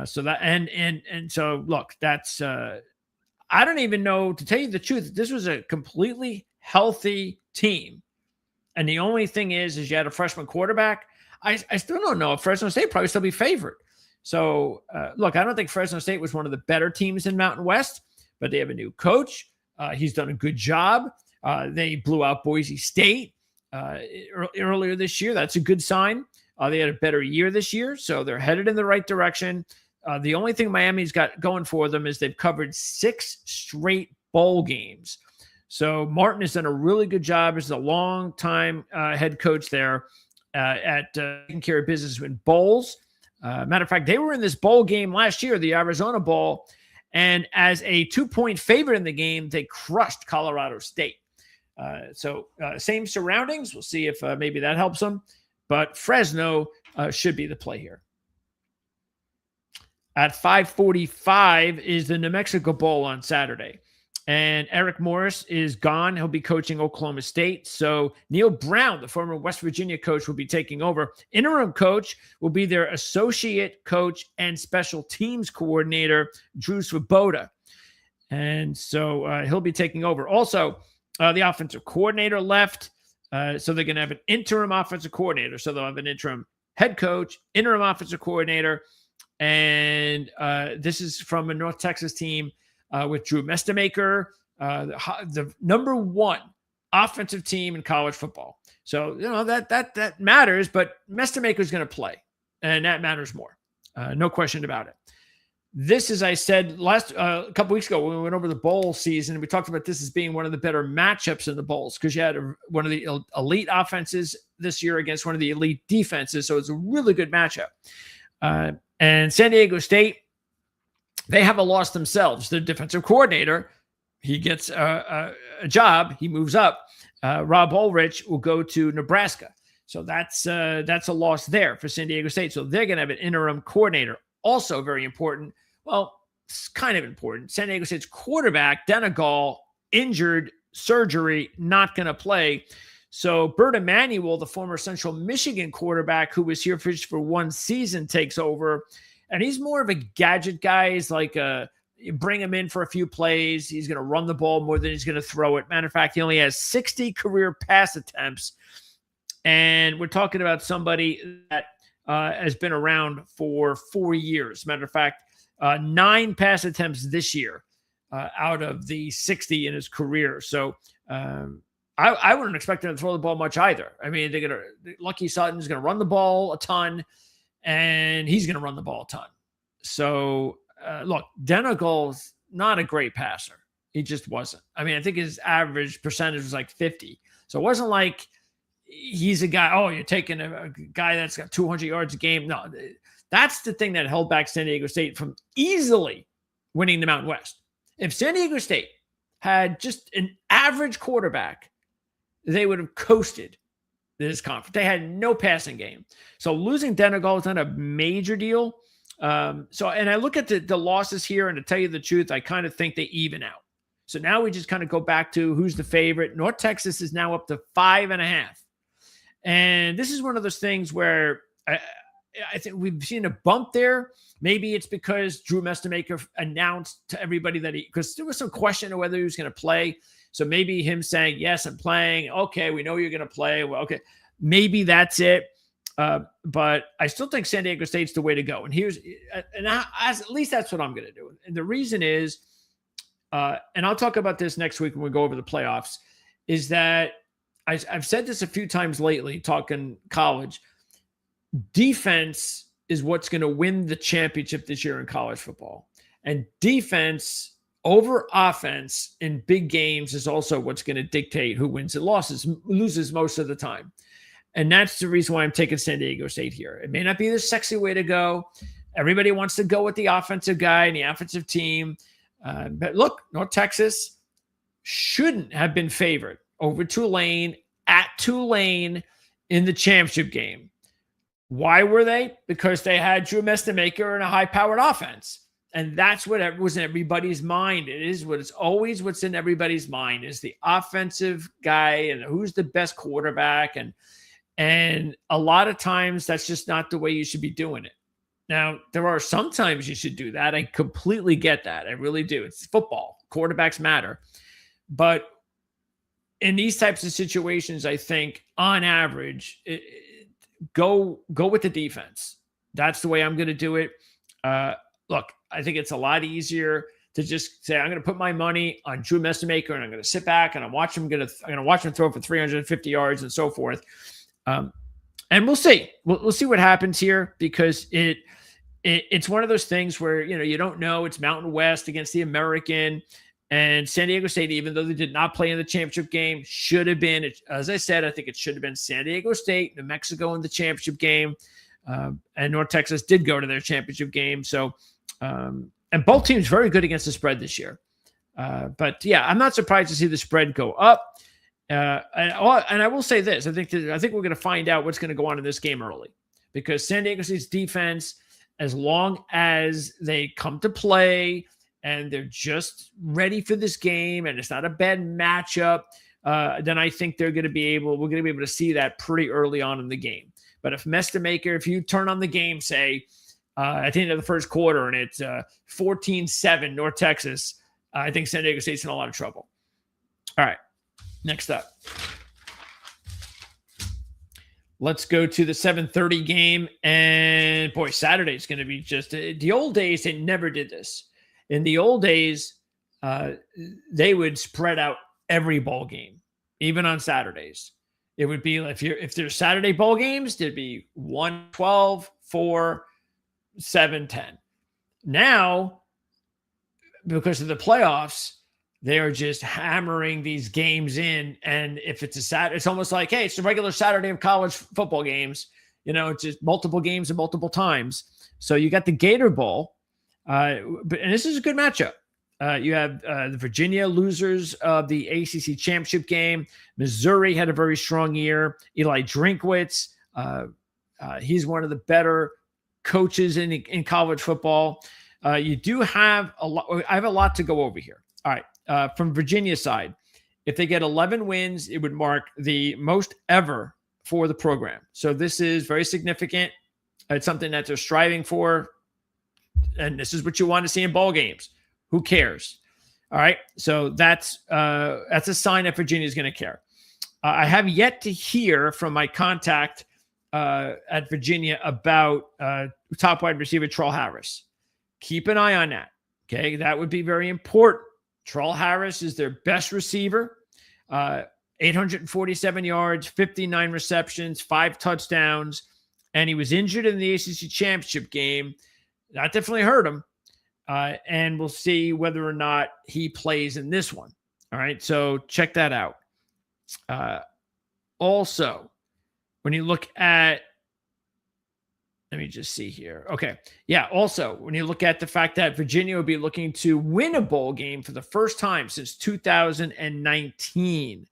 So that and so look, that's I don't even know, to tell you the truth, this was a completely healthy team. And the only thing is you had a freshman quarterback. I still don't know if Fresno State probably still be favored. So look, I don't think Fresno State was one of the better teams in Mountain West, but they have a new coach. He's done a good job. They blew out Boise State earlier this year. That's a good sign. They had a better year this year, so they're headed in the right direction. The only thing Miami's got going for them is they've covered 6 straight bowl games. So Martin has done a really good job as a long-time head coach there at taking care of business in bowls. Matter of fact, they were in this bowl game last year, the Arizona Bowl, and as a 2-point favorite in the game, they crushed Colorado State. So same surroundings. We'll see if maybe that helps them. But Fresno should be the play here. At 5:45 is the New Mexico Bowl on Saturday. And Eric Morris is gone. He'll be coaching Oklahoma State. So Neil Brown, the former West Virginia coach, will be taking over. Interim coach will be their associate coach and special teams coordinator, Drew Swoboda. And so he'll be taking over. Also, the offensive coordinator left. So they're going to have an interim offensive coordinator. So they'll have an interim head coach, interim offensive coordinator. And this is from a North Texas team with Drew Mestamaker, the number 1 offensive team in college football. So, that matters, but Mestamaker is going to play, and that matters more. No question about it. This, as I said a couple weeks ago, when we went over the bowl season, we talked about this as being one of the better matchups in the bowls because you had one of the elite offenses this year against one of the elite defenses. So it's a really good matchup. And San Diego State, they have a loss themselves. The defensive coordinator, he gets a job. He moves up. Rob Ulrich will go to Nebraska. So that's a loss there for San Diego State. So they're going to have an interim coordinator. Also very important. Well, it's kind of important. San Diego State's quarterback, Denegal, injured, surgery, not going to play. So Bert Emanuel, the former Central Michigan quarterback who was here for 1 season, takes over. And he's more of a gadget guy. He's like you bring him in for a few plays. He's going to run the ball more than he's going to throw it. Matter of fact, he only has 60 career pass attempts. And we're talking about somebody that has been around for 4 years. Matter of fact, 9 pass attempts this year out of the 60 in his career. So I wouldn't expect him to throw the ball much either. I mean, Lucky Sutton's going to run the ball a ton, and he's going to run the ball a ton. So look, Denagol's not a great passer. He just wasn't. I mean, I think his average percentage was like 50. So it wasn't like he's a guy, oh, you're taking a guy that's got 200 yards a game. No, that's the thing that held back San Diego State from easily winning the Mountain West. If San Diego State had just an average quarterback, they would have coasted this conference. They had no passing game. So losing Denagol is not a major deal. And I look at the losses here, and to tell you the truth, I kind of think they even out. So now we just kind of go back to who's the favorite. North Texas is now up to 5.5. And this is one of those things where I think we've seen a bump there. Maybe it's because Drew Mestemaker announced to everybody that because there was some question of whether he was going to play. So maybe him saying, yes, I'm playing. Okay, we know you're going to play. Well, okay, maybe that's it. But I still think San Diego State's the way to go. And at least that's what I'm going to do. And the reason is, and I'll talk about this next week when we go over the playoffs, is that I've said this a few times lately, talking college. Defense is what's going to win the championship this year in college football. And defense over offense in big games is also what's going to dictate who wins and loses most of the time. And that's the reason why I'm taking San Diego State here. It may not be the sexy way to go. Everybody wants to go with the offensive guy and the offensive team. But look, North Texas shouldn't have been favored over Tulane at Tulane in the championship game. Why were they? Because they had Drew Mestemaker and a high-powered offense. And that's what was in everybody's mind. It's always what's in everybody's mind is the offensive guy and who's the best quarterback. And a lot of times that's just not the way you should be doing it. Now, there are some times you should do that. I completely get that. I really do. It's football. Quarterbacks matter. But in these types of situations, I think on average, go with the defense. That's the way I'm going to do it. Look, I think it's a lot easier to just say, I'm going to put my money on Drew Mestemaker and I'm going to sit back and I'm going to watch him throw for 350 yards and so forth. And we'll see. We'll see what happens here because it's one of those things where, you don't know. It's Mountain West against the American. And San Diego State, even though they did not play in the championship game, should have been, as I said, I think it should have been San Diego State, New Mexico in the championship game. And North Texas did go to their championship game. So, and both teams very good against the spread this year. But yeah, I'm not surprised to see the spread go up. And I will say this: I think we're going to find out what's going to go on in this game early, because San Diego State's defense, as long as they come to play and they're just ready for this game, and it's not a bad matchup, then I think we're going to be able to see that pretty early on in the game. But if you turn on the game, say at the end of the first quarter, and it's 14-7 North Texas, I think San Diego State's in a lot of trouble. All right. Next up, let's go to the 7:30 game. And boy, Saturday is going to be just the old days. They never did this. In the old days, they would spread out every ball game, even on Saturdays. It would be if there's Saturday ball games, there'd be 1-12, 4, 7-10. Now, because of the playoffs, they are just hammering these games in. And if it's it's almost like, hey, it's the regular Saturday of college football games. It's just multiple games and multiple times. So you got the Gator Bowl. And this is a good matchup. You have the Virginia losers of the ACC championship game. Missouri had a very strong year. Eli Drinkwitz, he's one of the better coaches in college football. You do have a lot. I have a lot to go over here. All right. From Virginia side, if they get 11 wins, it would mark the most ever for the program. So this is very significant. It's something that they're striving for. And this is what you want to see in ball games. Who cares? All right. So that's a sign that Virginia is going to care. I have yet to hear from my contact at Virginia about top wide receiver Terrell Harris. keep an eye on that. Okay, that would be very important. Terrell Harris is their best receiver. 847 yards, 59 receptions, 5 touchdowns, and he was injured in the ACC championship game. That definitely hurt him. And we'll see whether or not he plays in this one. All right, so check that out. Also, when you look at, let me just see here. Okay. Yeah. Also, when you look at the fact that Virginia will be looking to win a bowl game for the first time since 2019.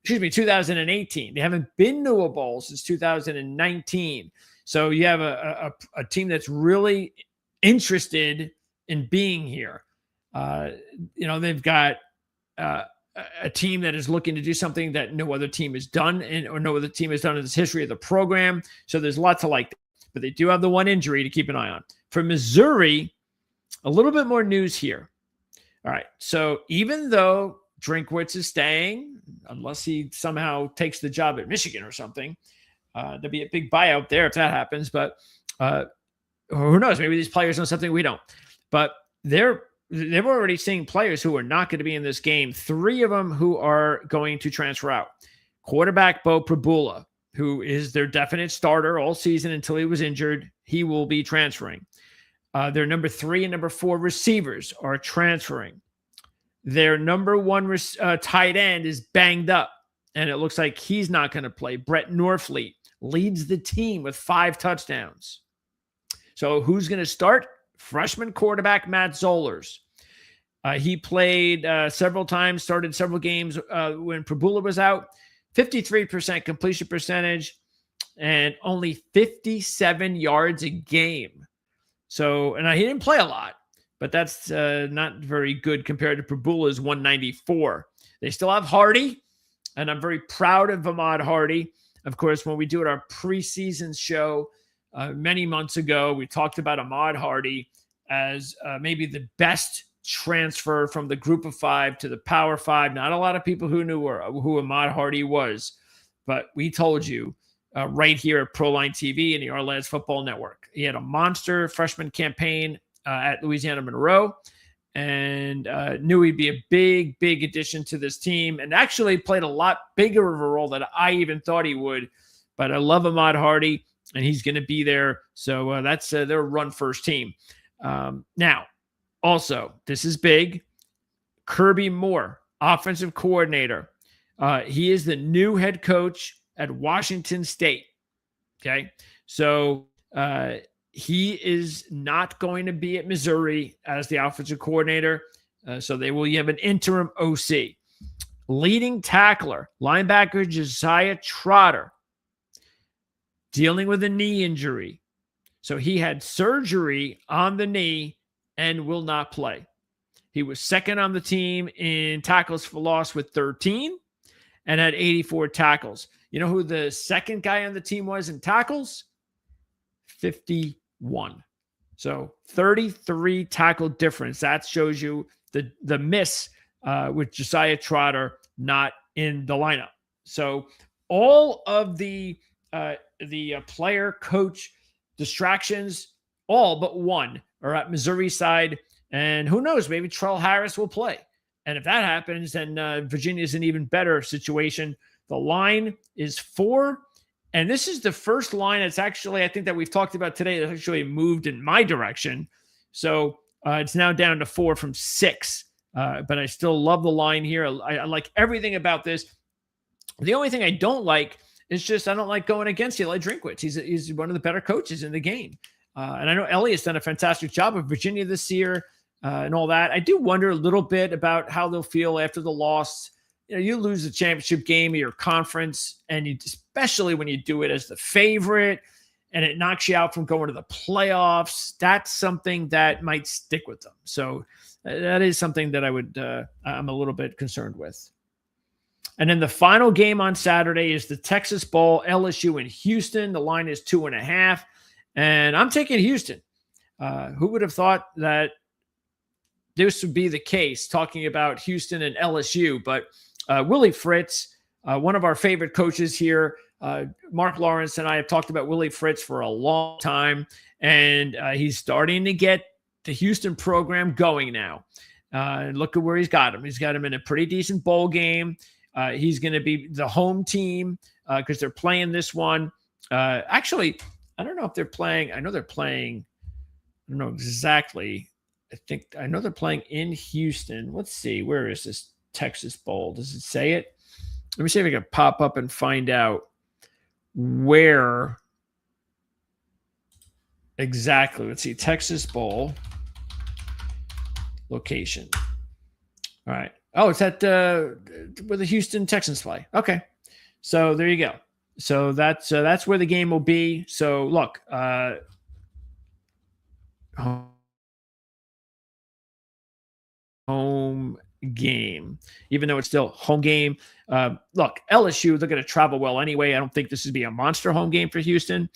Excuse me, 2018. They haven't been to a bowl since 2019. So you have a team that's really interested in being here. They've got a team that is looking to do something that no other team has done or no other team has done in this history of the program. So there's lots to like, but they do have the one injury to keep an eye on. For Missouri, a little bit more news here. All right. So even though Drinkwitz is staying, unless he somehow takes the job at Michigan or something, there'll be a big buyout there if that happens. But who knows? Maybe these players know something we don't. But they're already seeing players who are not going to be in this game. 3 of them who are going to transfer out. Quarterback Bo Prabula, who is their definite starter all season until he was injured. He will be transferring. Their number 3 and number 4 receivers are transferring. Their number 1 tight end is banged up, and it looks like he's not going to play. Brett Norfleet leads the team with 5 touchdowns. So who's going to start? Freshman quarterback Matt Zollers. He played several times, started several games when Prabula was out. 53% completion percentage and only 57 yards a game. So, and he didn't play a lot, but that's not very good compared to Prabula's 194. They still have Hardy, and I'm very proud of Ahmad Hardy. Of course, when we do our preseason show many months ago, we talked about Ahmad Hardy as maybe the best transfer from the group of 5 to the Power 5. Not a lot of people who knew who Ahmad Hardy was, but we told you right here at ProLine TV and the Our Lads Football Network. He had a monster freshman campaign at Louisiana Monroe and knew he'd be a big, big addition to this team and actually played a lot bigger of a role than I even thought he would. But I love Ahmad Hardy, and he's going to be there. So that's their run-first team. Now, also, this is big. Kirby Moore, offensive coordinator. He is the new head coach at Washington State. Okay. So he is not going to be at Missouri as the offensive coordinator. So they will have an interim OC. Leading tackler, linebacker Josiah Trotter, dealing with a knee injury. So he had surgery on the knee and will not play. He was second on the team in tackles for loss with 13 and had 84 tackles. You know who the second guy on the team was in tackles? 51. So 33 tackle difference. That shows you the miss with Josiah Trotter not in the lineup. So all of the player coach distractions, all but one, are at Missouri side. And who knows, maybe Terrell Harris will play. And if that happens, then Virginia's in an even better situation. The line is 4. And this is the first line that's actually, I think that we've talked about today, that actually moved in my direction. So it's now down to 4 from 6. But I still love the line here. I like everything about this. The only thing I don't like is just I don't like going against Eli Drinkwitz. He's one of the better coaches in the game. And I know Elliott's done a fantastic job of Virginia this year and all that. I do wonder a little bit about how they'll feel after the loss. You know, you lose the championship game of your conference, and especially when you do it as the favorite, and it knocks you out from going to the playoffs. That's something that might stick with them. So that is something that I'm a little bit concerned with. And then the final game on Saturday is the Texas Bowl, LSU in Houston. The line is 2.5. And I'm taking Houston. Who would have thought that this would be the case, talking about Houston and LSU? But Willie Fritz, one of our favorite coaches here, Mark Lawrence and I have talked about Willie Fritz for a long time. And he's starting to get the Houston program going now. Look at where he's got him. He's got him in a pretty decent bowl game. He's going to be the home team because they're playing this one. Actually, I don't know if they're playing. I know they're playing. I don't know exactly. I know they're playing in Houston. Let's see. Where is this Texas Bowl? Does it say it? Let me see if I can pop up and find out where exactly. Let's see. Texas Bowl location. All right. Oh, it's at where the Houston Texans play. Okay. So there you go. So that's where the game will be. So look, home game, even though it's still home game. Look, LSU, they're going to travel well anyway. I don't think this would be a monster home game for Houston,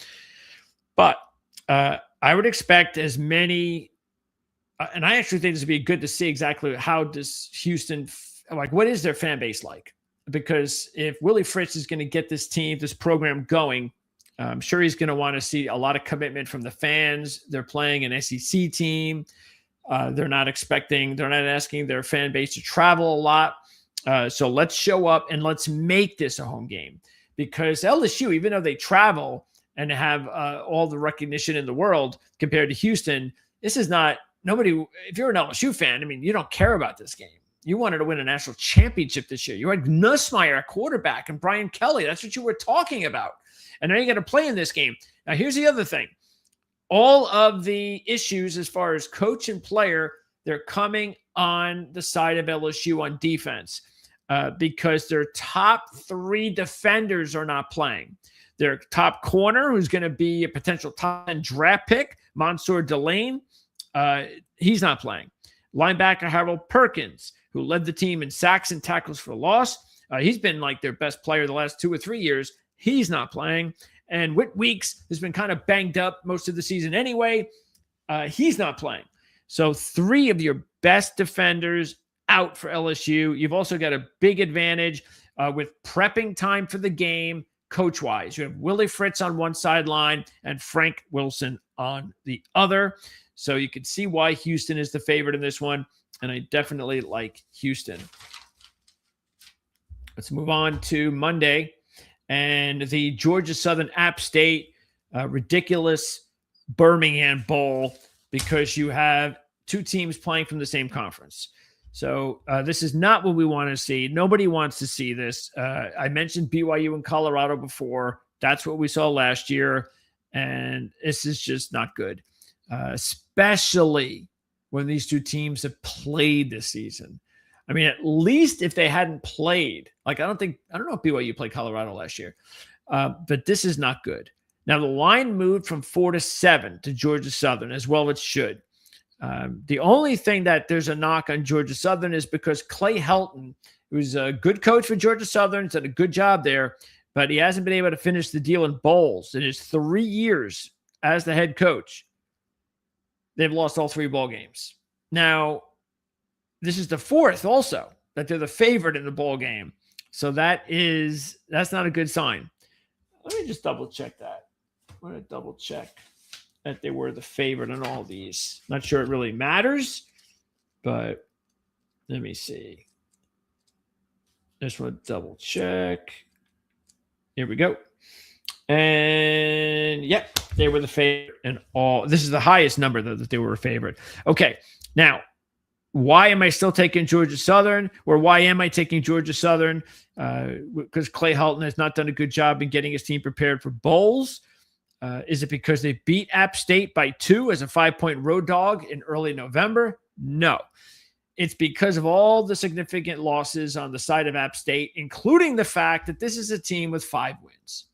but I would expect as many. And I actually think this would be good to see exactly how does Houston, what is their fan base like? Because if Willie Fritz is going to get this program going, I'm sure he's going to want to see a lot of commitment from the fans. They're playing an SEC team. They're not asking their fan base to travel a lot. So let's show up and let's make this a home game, because LSU, even though they travel and have all the recognition in the world compared to Houston, this is not nobody. If you're an LSU fan, I mean, you don't care about this game. You wanted to win a national championship this year. You had Nussmeier at quarterback and Brian Kelly. That's what you were talking about. And now you're going to play in this game. Now, here's the other thing. All of the issues as far as coach and player, they're coming on the side of LSU on defense because their top 3 defenders are not playing. Their top corner, who's going to be a potential top 10 draft pick, Mansour Delane, he's not playing. Linebacker Harold Perkins, who led the team in sacks and tackles for loss. He's been like their best player the last 2 or 3 years. He's not playing. And Whit Weeks has been kind of banged up most of the season anyway. He's not playing. So 3 of your best defenders out for LSU. You've also got a big advantage with prepping time for the game, coach-wise. You have Willie Fritz on one sideline and Frank Wilson on the other. So you can see why Houston is the favorite in this one. And I definitely like Houston. Let's move on to Monday. And the Georgia Southern App State ridiculous Birmingham Bowl, because you have 2 teams playing from the same conference. So this is not what we want to see. Nobody wants to see this. I mentioned BYU and Colorado before. That's what we saw last year. And this is just not good, especially when these 2 teams have played this season. I mean, at least if they hadn't played, I don't know if BYU played Colorado last year, but this is not good. Now, the line moved from 4 to 7 to Georgia Southern, as well it should. The only thing that there's a knock on Georgia Southern is because Clay Helton, who's a good coach for Georgia Southern, has done a good job there, but he hasn't been able to finish the deal in bowls. In his 3 years as the head coach, they've lost all 3 bowl games. Now, this is the 4th also that they're the favorite in the bowl game. So that's not a good sign. Let me just double check that. I'm going to double check that they were the favorite in all these. Not sure it really matters, but let me see. Just want to double check. Here we go. And yep, they were the favorite in all. This is the highest number that they were a favorite. Okay. Now, why am I still taking Georgia Southern? Or why am I taking Georgia Southern? Because Clay Helton has not done a good job in getting his team prepared for bowls. Is it because they beat App State by 2 as a 5-point road dog in early November? No. It's because of all the significant losses on the side of App State, including the fact that this is a team with 5 wins.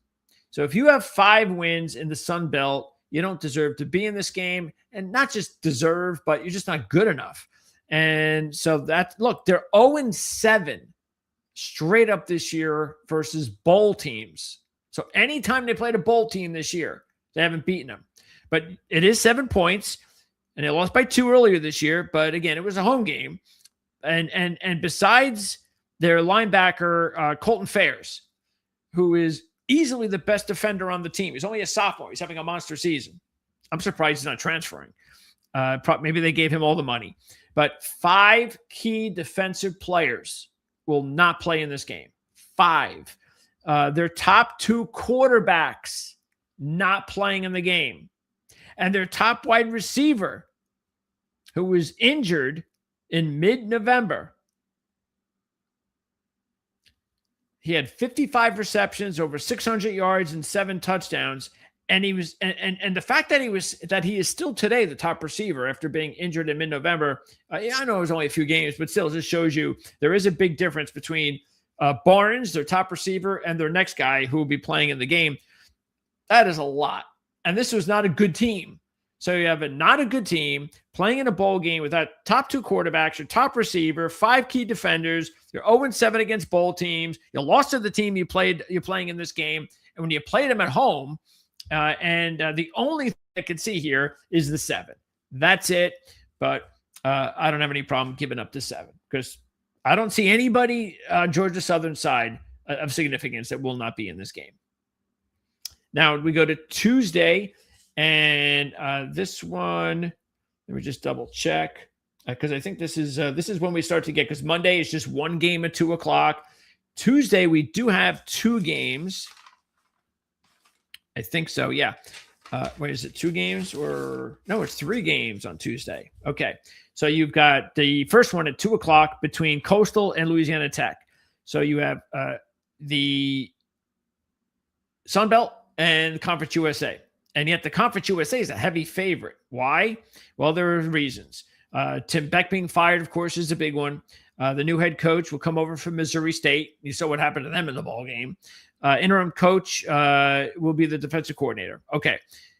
So if you have 5 wins in the Sun Belt, you don't deserve to be in this game. And not just deserve, but you're just not good enough. And so they're 0-7 straight up this year versus bowl teams. So anytime they played a bowl team this year, they haven't beaten them. But it is 7 points, and they lost by 2 earlier this year. But again, it was a home game. And besides their linebacker, Colton Fairs, who is easily the best defender on the team. He's only a sophomore. He's having a monster season. I'm surprised he's not transferring. Maybe they gave him all the money. But 5 key defensive players will not play in this game. 5. Their top 2 quarterbacks not playing in the game. And their top wide receiver, who was injured in mid-November, he had 55 receptions, over 600 yards, and 7 touchdowns. And he was, and the fact that he is still today the top receiver after being injured in mid-November. I know it was only a few games, but still, it just shows you there is a big difference between Barnes, their top receiver, and their next guy who will be playing in the game. That is a lot. And this was not a good team. So you have not a good team playing in a bowl game with that top 2 quarterbacks, your top receiver, 5 key defenders. You're 0-7 against bowl teams. You lost to the team you're playing in this game. And when you played them at home, the only thing I can see here is the 7. That's it. But I don't have any problem giving up the 7 because I don't see anybody Georgia Southern side of significance that will not be in this game. Now we go to Tuesday, and this one, let me just double check because I think this is when we start to get, because Monday is just one game at 2:00. Tuesday we do have 2 games. I think so. Yeah. Wait, is it 2 games or no? It's 3 games on Tuesday. Okay. So you've got the first one at 2:00 between Coastal and Louisiana Tech. So you have the Sun Belt and Conference USA. And yet the Conference USA is a heavy favorite. Why? Well, there are reasons. Tim Beck being fired, of course, is a big one. The new head coach will come over from Missouri State. You saw what happened to them in the ball game. Interim coach will be the defensive coordinator. Okay.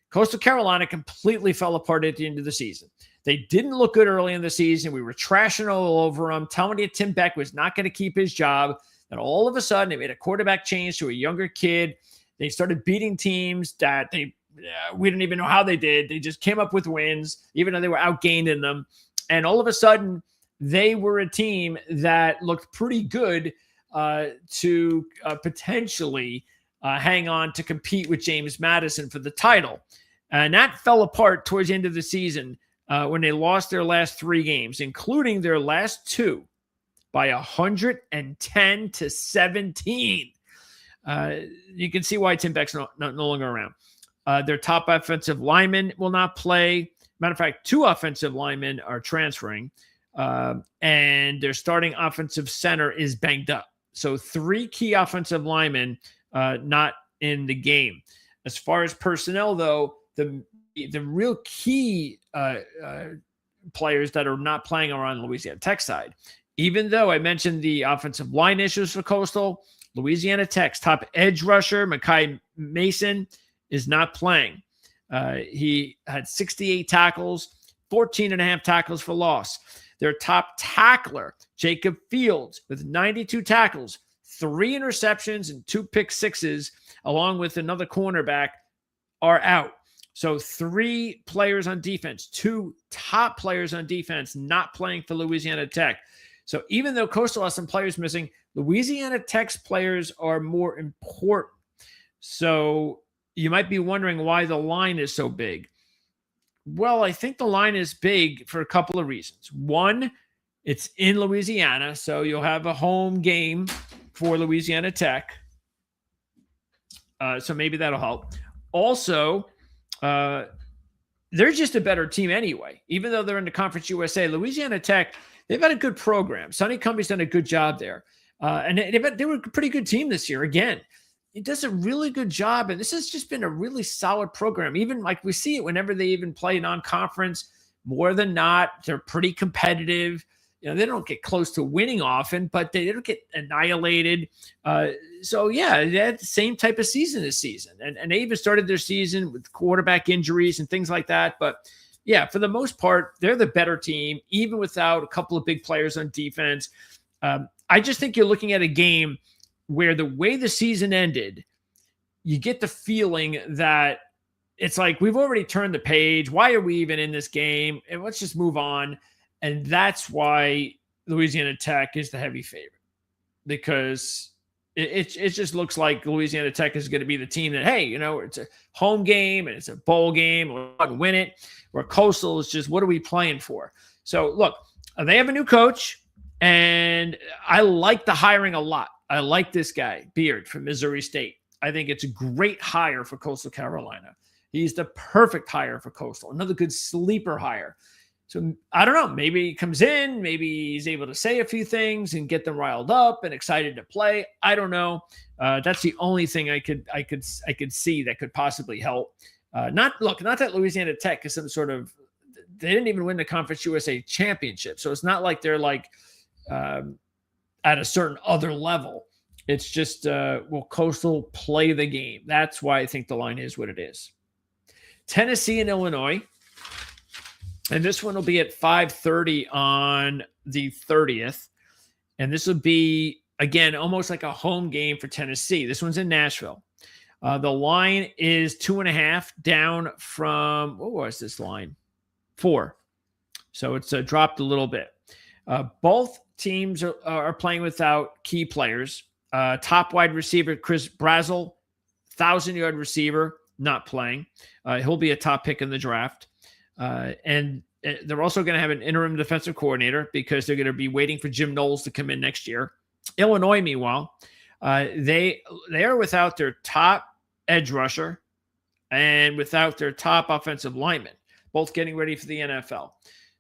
Coastal Carolina completely fell apart at the end of the season. They didn't look good early in the season. We were trashing all over them, telling you Tim Beck was not going to keep his job. And all of a sudden, they made a quarterback change to a younger kid. They started beating teams that we didn't even know how they did. They just came up with wins, even though they were outgained in them. And all of a sudden, they were a team that looked pretty good to potentially hang on to compete with James Madison for the title. And that fell apart towards the end of the season when they lost their last 3 games, including their last 2 by 110-17. You can see why Tim Beck's no longer around. Their top offensive linemen will not play. Matter of fact, 2 offensive linemen are transferring, and their starting offensive center is banged up. So 3 key offensive linemen not in the game. As far as personnel, though, the real key players that are not playing are on Louisiana Tech side. Even though I mentioned the offensive line issues for Coastal, Louisiana Tech's top edge rusher, Makai Mason, is not playing. He had 68 tackles, 14.5 tackles for loss. Their top tackler, Jacob Fields, with 92 tackles, 3 interceptions, and 2 pick sixes, along with another cornerback, are out. So 3 players on defense, 2 top players on defense, not playing for Louisiana Tech. So even though Coastal has some players missing, Louisiana Tech's players are more important. So you might be wondering why the line is so big. Well, I think the line is big for a couple of reasons. One, it's in Louisiana, so you'll have a home game for Louisiana Tech. So maybe that'll help. Also, they're just a better team anyway. Even though they're in the Conference USA, Louisiana Tech, they've had a good program. Sonny Cumbie's done a good job there. And they were a pretty good team this year. Again, it does a really good job. And this has just been a really solid program. Even like we see it whenever they even play non-conference, more than not, they're pretty competitive. You know, they don't get close to winning often, but they don't get annihilated. So yeah, they had the same type of season this season. And they even started their season with quarterback injuries and things like that. But yeah, for the most part, they're the better team, even without a couple of big players on defense. I just think you're looking at a game where the way the season ended, you get the feeling that it's like, we've already turned the page. Why are we even in this game? And let's just move on. And that's why Louisiana Tech is the heavy favorite, because It just looks like Louisiana Tech is going to be the team that, hey, it's a home game and it's a bowl game. We'll win it. Where Coastal is just, what are we playing for? So look, they have a new coach, and I like the hiring a lot. I like this guy, Beard from Missouri State. I think it's a great hire for Coastal Carolina. He's the perfect hire for Coastal. Another good sleeper hire. So I don't know. Maybe he comes in. Maybe he's able to say a few things and get them riled up and excited to play. I don't know. That's the only thing I could see that could possibly help. Not that Louisiana Tech is some sort of. They didn't even win the Conference USA championship, so it's not like they're like at a certain other level. It's just will Coastal play the game? That's why I think the line is what it is. Tennessee and Illinois. And this one will be at 5:30 on the 30th. And this will be, again, almost like a home game for Tennessee. This one's in Nashville. The line is 2.5 down from, what was this line? 4. So it's dropped a little bit. Both teams are playing without key players. Top wide receiver, Chris Brazel, 1,000-yard receiver, not playing. He'll be a top pick in the draft. And they're also going to have an interim defensive coordinator because they're going to be waiting for Jim Knowles to come in next year. Illinois, meanwhile, they are without their top edge rusher and without their top offensive lineman, both getting ready for the NFL.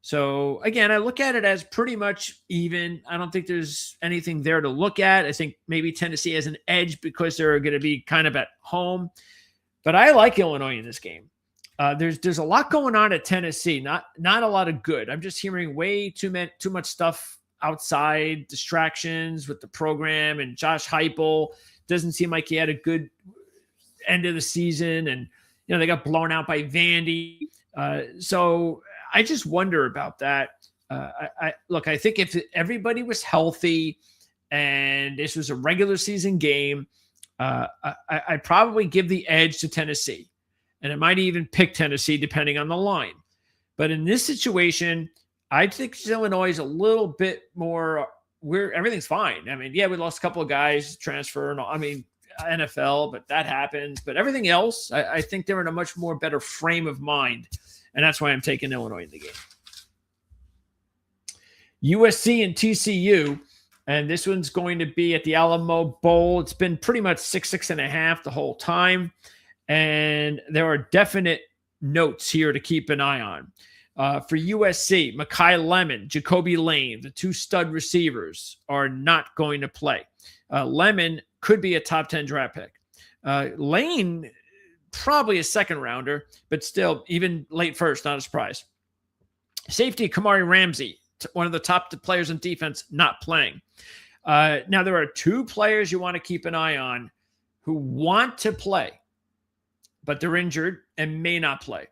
So, again, I look at it as pretty much even. I don't think there's anything there to look at. I think maybe Tennessee has an edge because they're going to be kind of at home. But I like Illinois in this game. There's a lot going on at Tennessee, not a lot of good. I'm just hearing way too much stuff outside, distractions with the program, and Josh Heupel doesn't seem like he had a good end of the season, and they got blown out by Vandy. So I just wonder about that. I think if everybody was healthy and this was a regular season game, I'd probably give the edge to Tennessee. And I might even pick Tennessee depending on the line. But in this situation, I think Illinois is a little bit more where everything's fine. I mean, yeah, we lost a couple of guys transfer and all, NFL, but that happens. But everything else, I think they're in a much more better frame of mind. And that's why I'm taking Illinois in the game. USC and TCU. And this one's going to be at the Alamo Bowl. It's been pretty much 6.5 the whole time. And there are definite notes here to keep an eye on. For USC, Mekhi Lemon, Jacoby Lane, the 2 stud receivers, are not going to play. Lemon could be a top 10 draft pick. Lane, probably a second rounder, but still, even late first, not a surprise. Safety, Kamari Ramsey, one of the top players in defense, not playing. Now, there are 2 players you want to keep an eye on who want to play, but they're injured and may not play.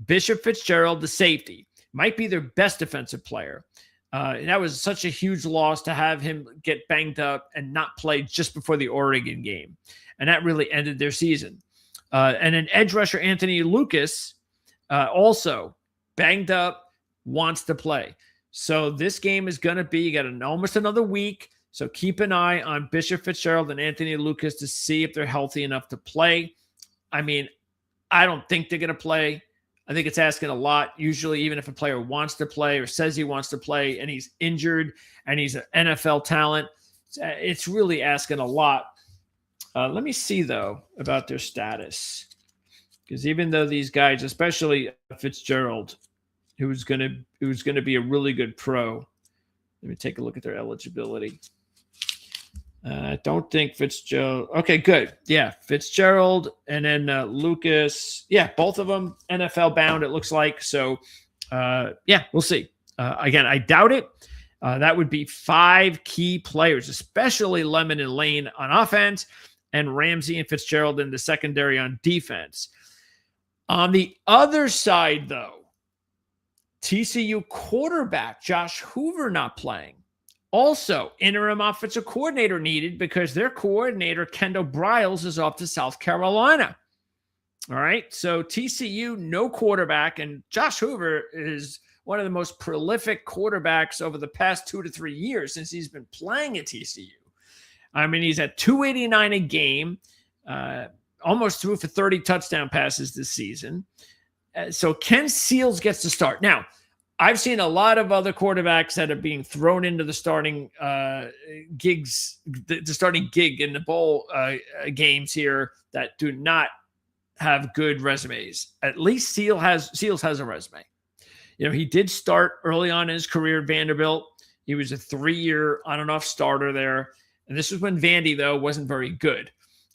Bishop Fitzgerald, the safety, might be their best defensive player. That was such a huge loss to have him get banged up and not play just before the Oregon game. And that really ended their season. And an edge rusher, Anthony Lucas, also banged up, wants to play. So this game is going to be, you got almost another week. So keep an eye on Bishop Fitzgerald and Anthony Lucas to see if they're healthy enough to play. I don't think they're going to play. I think it's asking a lot. Usually, even if a player wants to play or says he wants to play and he's injured and he's an NFL talent, it's really asking a lot. Let me see, though, about their status. Because even though these guys, especially Fitzgerald, who's going to be a really good pro, let me take a look at their eligibility. I don't think Fitzgerald. Okay, good. Yeah, Fitzgerald and then Lucas. Yeah, both of them NFL bound, it looks like. So, we'll see. Again, I doubt it. That would be 5 key players, especially Lemon and Lane on offense and Ramsey and Fitzgerald in the secondary on defense. On the other side, though, TCU quarterback Josh Hoover not playing. Also, interim offensive coordinator needed because their coordinator, Kendall Briles, is off to South Carolina. All right, so TCU, no quarterback, and Josh Hoover is one of the most prolific quarterbacks over the past 2 to 3 years since he's been playing at TCU. I mean, he's at 289 a game, almost threw for 30 touchdown passes this season. So Ken Seals gets to start. Now, I've seen a lot of other quarterbacks that are being thrown into the starting gigs, the starting gig in the bowl games here that do not have good resumes. At least Seals has a resume. You know, he did start early on in his career at Vanderbilt. He was a 3-year on and off starter there. And this was when Vandy, though, wasn't very good,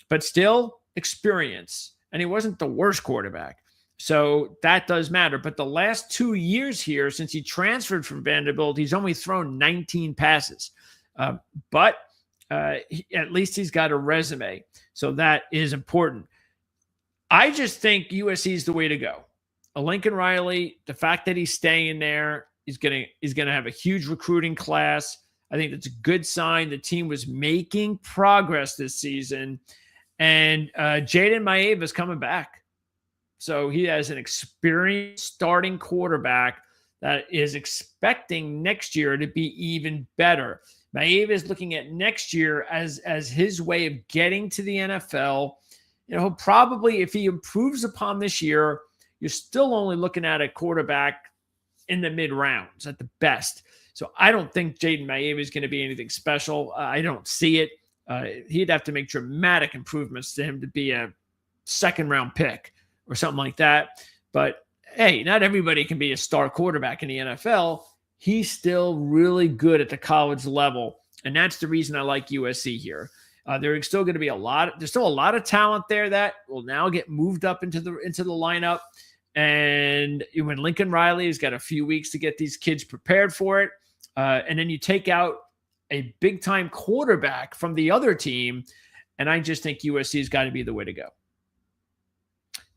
but still experience. And he wasn't the worst quarterback. So that does matter. But the last 2 years here, since he transferred from Vanderbilt, he's only thrown 19 passes. But at least he's got a resume. So that is important. I just think USC is the way to go. Lincoln Riley, the fact that he's staying there, he's gonna have a huge recruiting class. I think that's a good sign. The team was making progress this season. And Jaden Maeva is coming back. So he has an experienced starting quarterback that is expecting next year to be even better. Maeva is looking at next year as his way of getting to the NFL. You know, he'll probably, if he improves upon this year, you're still only looking at a quarterback in the mid rounds at the best. So I don't think Jaden Maeva is going to be anything special. I don't see it. He'd have to make dramatic improvements to him to be a second-round pick or something like that. But, hey, not everybody can be a star quarterback in the NFL. He's still really good at the college level, and that's the reason I like USC here. There's still going to be a lot of talent there that will now get moved up into the lineup. And when Lincoln Riley has got a few weeks to get these kids prepared for it, and then you take out a big-time quarterback from the other team, and I just think USC's got to be the way to go.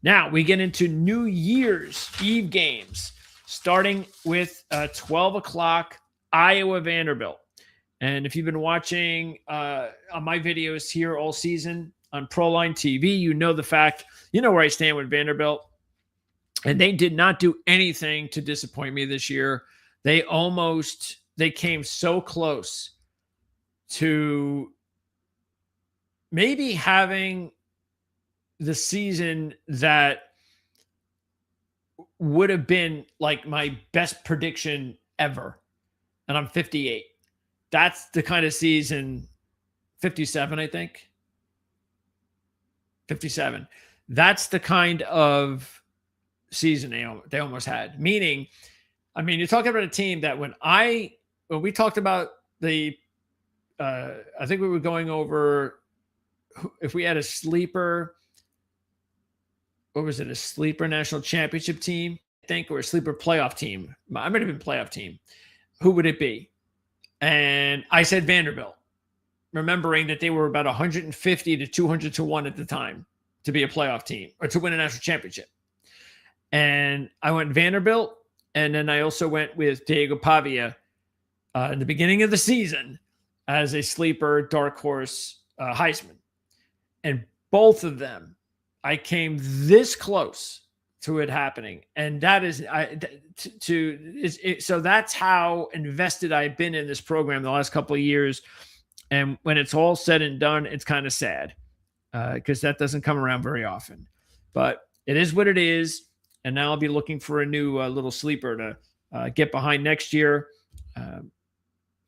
Now, we get into New Year's Eve games, starting with 12 o'clock, Iowa-Vanderbilt. And if you've been watching on my videos here all season on ProLine TV, you know where I stand with Vanderbilt. And they did not do anything to disappoint me this year. They came so close to maybe having the season that would have been like my best prediction ever. And I'm 58. That's the kind of season, 57, I think. 57. That's the kind of season they almost had. Meaning, I mean, you're talking about a team that when we talked about I think we were going over if we had a sleeper, what was it, a sleeper national championship team, I think, or a sleeper playoff team. I might have been playoff team. Who would it be? And I said Vanderbilt, remembering that they were about 150 to 200 to 1 at the time to be a playoff team or to win a national championship. And I went Vanderbilt, and then I also went with Diego Pavia in the beginning of the season as a sleeper dark horse Heisman. And both of them, I came this close to it happening. And that is so that's how invested I've been in this program the last couple of years. And when it's all said and done, it's kind of sad because that doesn't come around very often. But it is what it is. And now I'll be looking for a new little sleeper to get behind next year.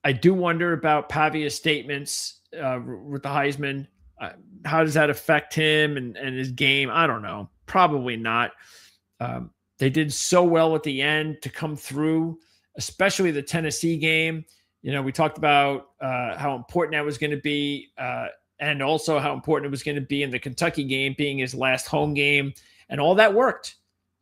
I do wonder about Pavia's statements with the Heisman. How does that affect him and his game? I don't know. Probably not. They did so well at the end to come through, especially the Tennessee game. You know, we talked about how important that was going to be and also how important it was going to be in the Kentucky game being his last home game. And all that worked.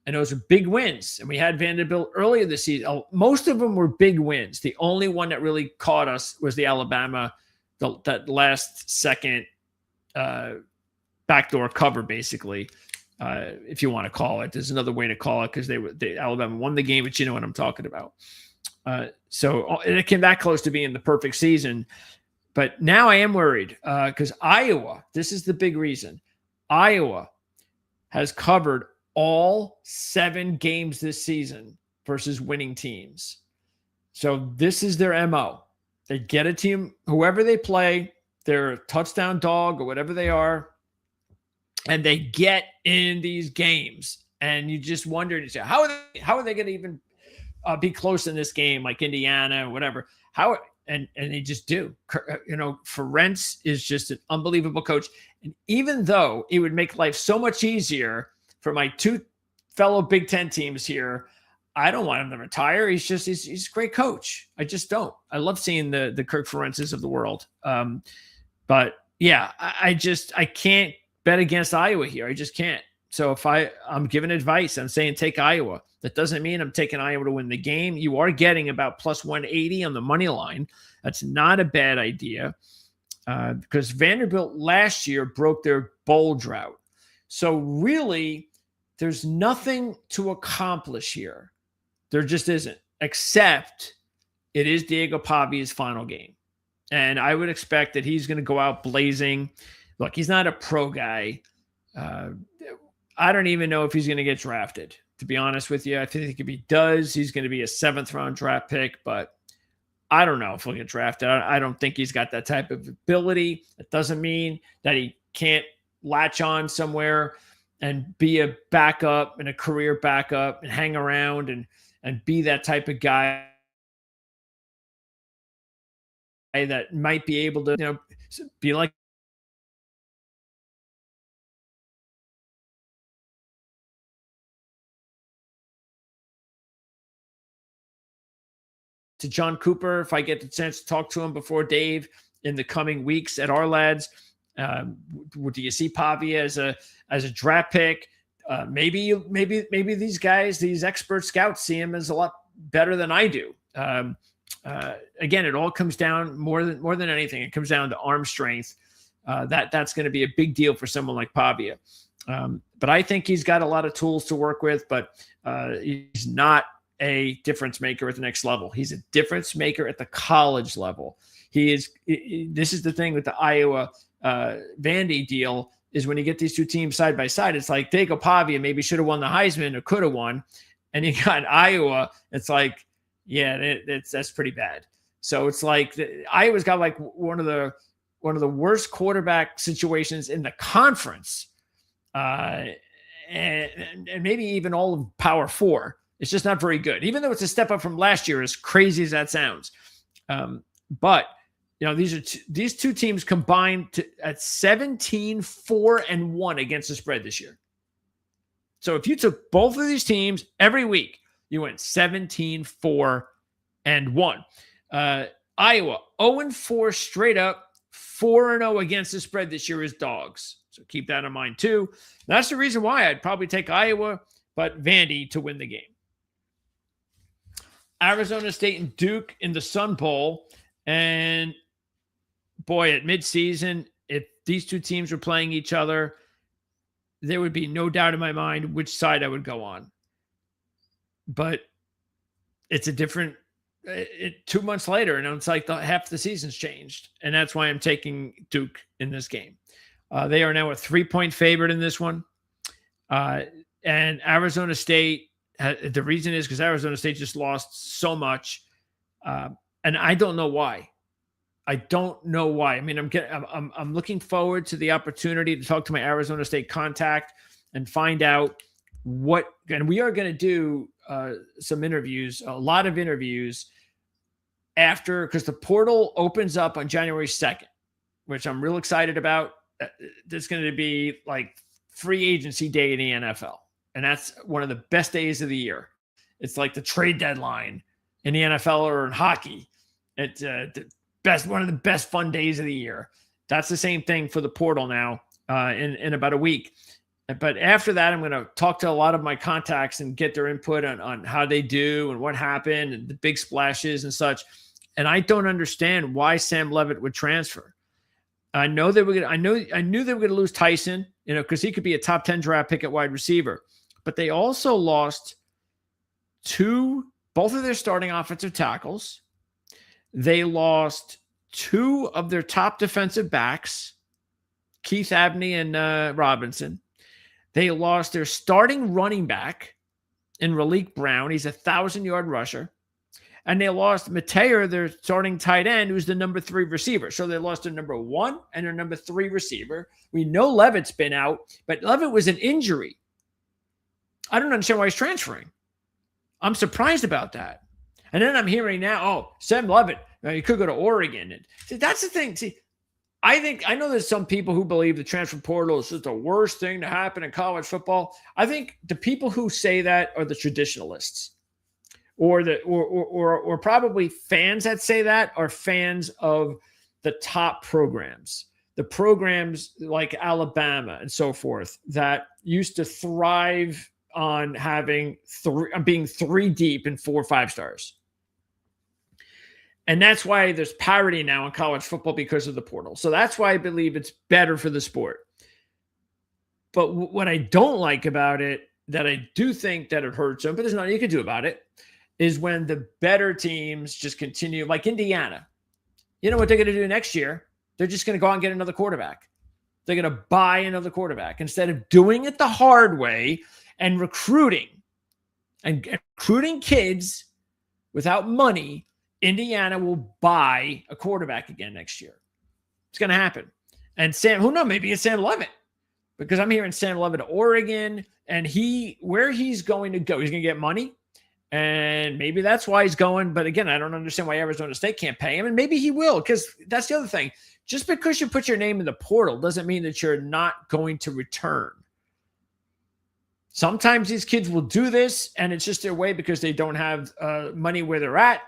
And those are big wins. And we had Vanderbilt earlier this season. Most of them were big wins. The only one that really caught us was the Alabama, that last second backdoor cover, basically, if you want to call it. There's another way to call it because Alabama won the game, but you know what I'm talking about. So it came that close to being the perfect season. But now I am worried because Iowa, this is the big reason. Iowa has covered all 7 games this season versus winning teams. So this is their MO. They get a team, whoever they play, they're a touchdown dog or whatever they are, and they get in these games. And you just wonder, how are they going to even be close in this game, like Indiana or whatever? And they just do. Ferentz is just an unbelievable coach. And even though it would make life so much easier for my two fellow Big Ten teams here, I don't want him to retire. He's a great coach. I just don't. I love seeing the Kirk Ferentzes of the world. But yeah, I can't bet against Iowa here. I just can't. So if I'm giving advice, I'm saying take Iowa. That doesn't mean I'm taking Iowa to win the game. You are getting about plus 180 on the money line. That's not a bad idea because Vanderbilt last year broke their bowl drought. So really, there's nothing to accomplish here. There just isn't, except it is Diego Pavia's final game. And I would expect that he's going to go out blazing. Look, he's not a pro guy. I don't even know if he's going to get drafted, to be honest with you. I think if he does, he's going to be a 7th-round draft pick, but I don't know if he'll get drafted. I don't think he's got that type of ability. It doesn't mean that he can't latch on somewhere and be a backup and a career backup and hang around and be that type of guy that might be able to, be like to John Cooper, if I get the chance to talk to him before Dave in the coming weeks at our lads. Do you see Pavia as a draft pick? Maybe these guys, these expert scouts, see him as a lot better than I do. Again, it all comes down more than anything. It comes down to arm strength. That's going to be a big deal for someone like Pavia. But I think he's got a lot of tools to work with, but he's not a difference maker at the next level. He's a difference maker at the college level. This is the thing with the Iowa Vandy deal, is when you get these two teams side by side, it's like Diego Pavia maybe should have won the Heisman or could have won. And you got Iowa. It's like, yeah, that's pretty bad. So it's like Iowa's got like one of the worst quarterback situations in the conference. And maybe even all of Power 4. It's just not very good, even though it's a step up from last year, as crazy as that sounds. But these two teams combined at 17-4-1 against the spread this year. So if you took both of these teams every week, you went 17-4-1. Iowa 0-4 straight up, 4-0 against the spread this year as dogs. So keep that in mind too. That's the reason why I'd probably take Iowa, but Vandy to win the game. Arizona State and Duke in the Sun Bowl. And boy, at midseason, if these two teams were playing each other, there would be no doubt in my mind which side I would go on. But it's a different 2 months later, and it's like half the season's changed. And that's why I'm taking Duke in this game. They are now a 3-point favorite in this one. And Arizona State, the reason is because Arizona State just lost so much. And I don't know why. I mean, I'm looking forward to the opportunity to talk to my Arizona State contact and find out and we are going to do some interviews, a lot of interviews because the portal opens up on January 2nd, which I'm real excited about. There's going to be like free agency day in the NFL. And that's one of the best days of the year. It's like the trade deadline in the NFL or in hockey. It's one of the best fun days of the year. That's the same thing for the portal now in about a week. But after that, I'm going to talk to a lot of my contacts and get their input on how they do and what happened and the big splashes and such. And I don't understand why Sam Levitt would transfer. I knew they were going to lose Tyson, because he could be a top 10 draft pick at wide receiver. But they also lost both of their starting offensive tackles. They lost 2 of their top defensive backs, Keith Abney and Robinson. They lost their starting running back in Raleek Brown. He's a 1,000-yard rusher. and they lost Mateo, their starting tight end, who's the number 3 receiver. So they lost their number 1 and their number 3 receiver. We know Levitt's been out, but Levitt was an injury. I don't understand why he's transferring. I'm surprised about that. And then I'm hearing now, oh, Sam Levitt, he could go to Oregon. And see, that's the thing. See, I know there's some people who believe the transfer portal is just the worst thing to happen in college football. I think the people who say that are the traditionalists, or probably fans that say that are fans of the top programs, the programs like Alabama and so forth that used to thrive on being 3 deep and 4 5 stars. And that's why there's parity now in college football because of the portal. So that's why I believe it's better for the sport. But what I don't like about it, that I do think that it hurts them, but there's nothing you can do about it, is when the better teams just continue, like Indiana. You know what they're going to do next year? They're just going to go out and get another quarterback. They're going to buy another quarterback instead of doing it the hard way and recruiting kids without money. Indiana will buy a quarterback again next year. It's going to happen. And who knows, maybe it's Sam Levitt, because I'm hearing Sam Levitt to Oregon, and where he's going to go, he's going to get money, and maybe that's why he's going. But again, I don't understand why Arizona State can't pay him, and maybe he will, because that's the other thing. Just because you put your name in the portal doesn't mean that you're not going to return. Sometimes these kids will do this, and it's just their way because they don't have money where they're at.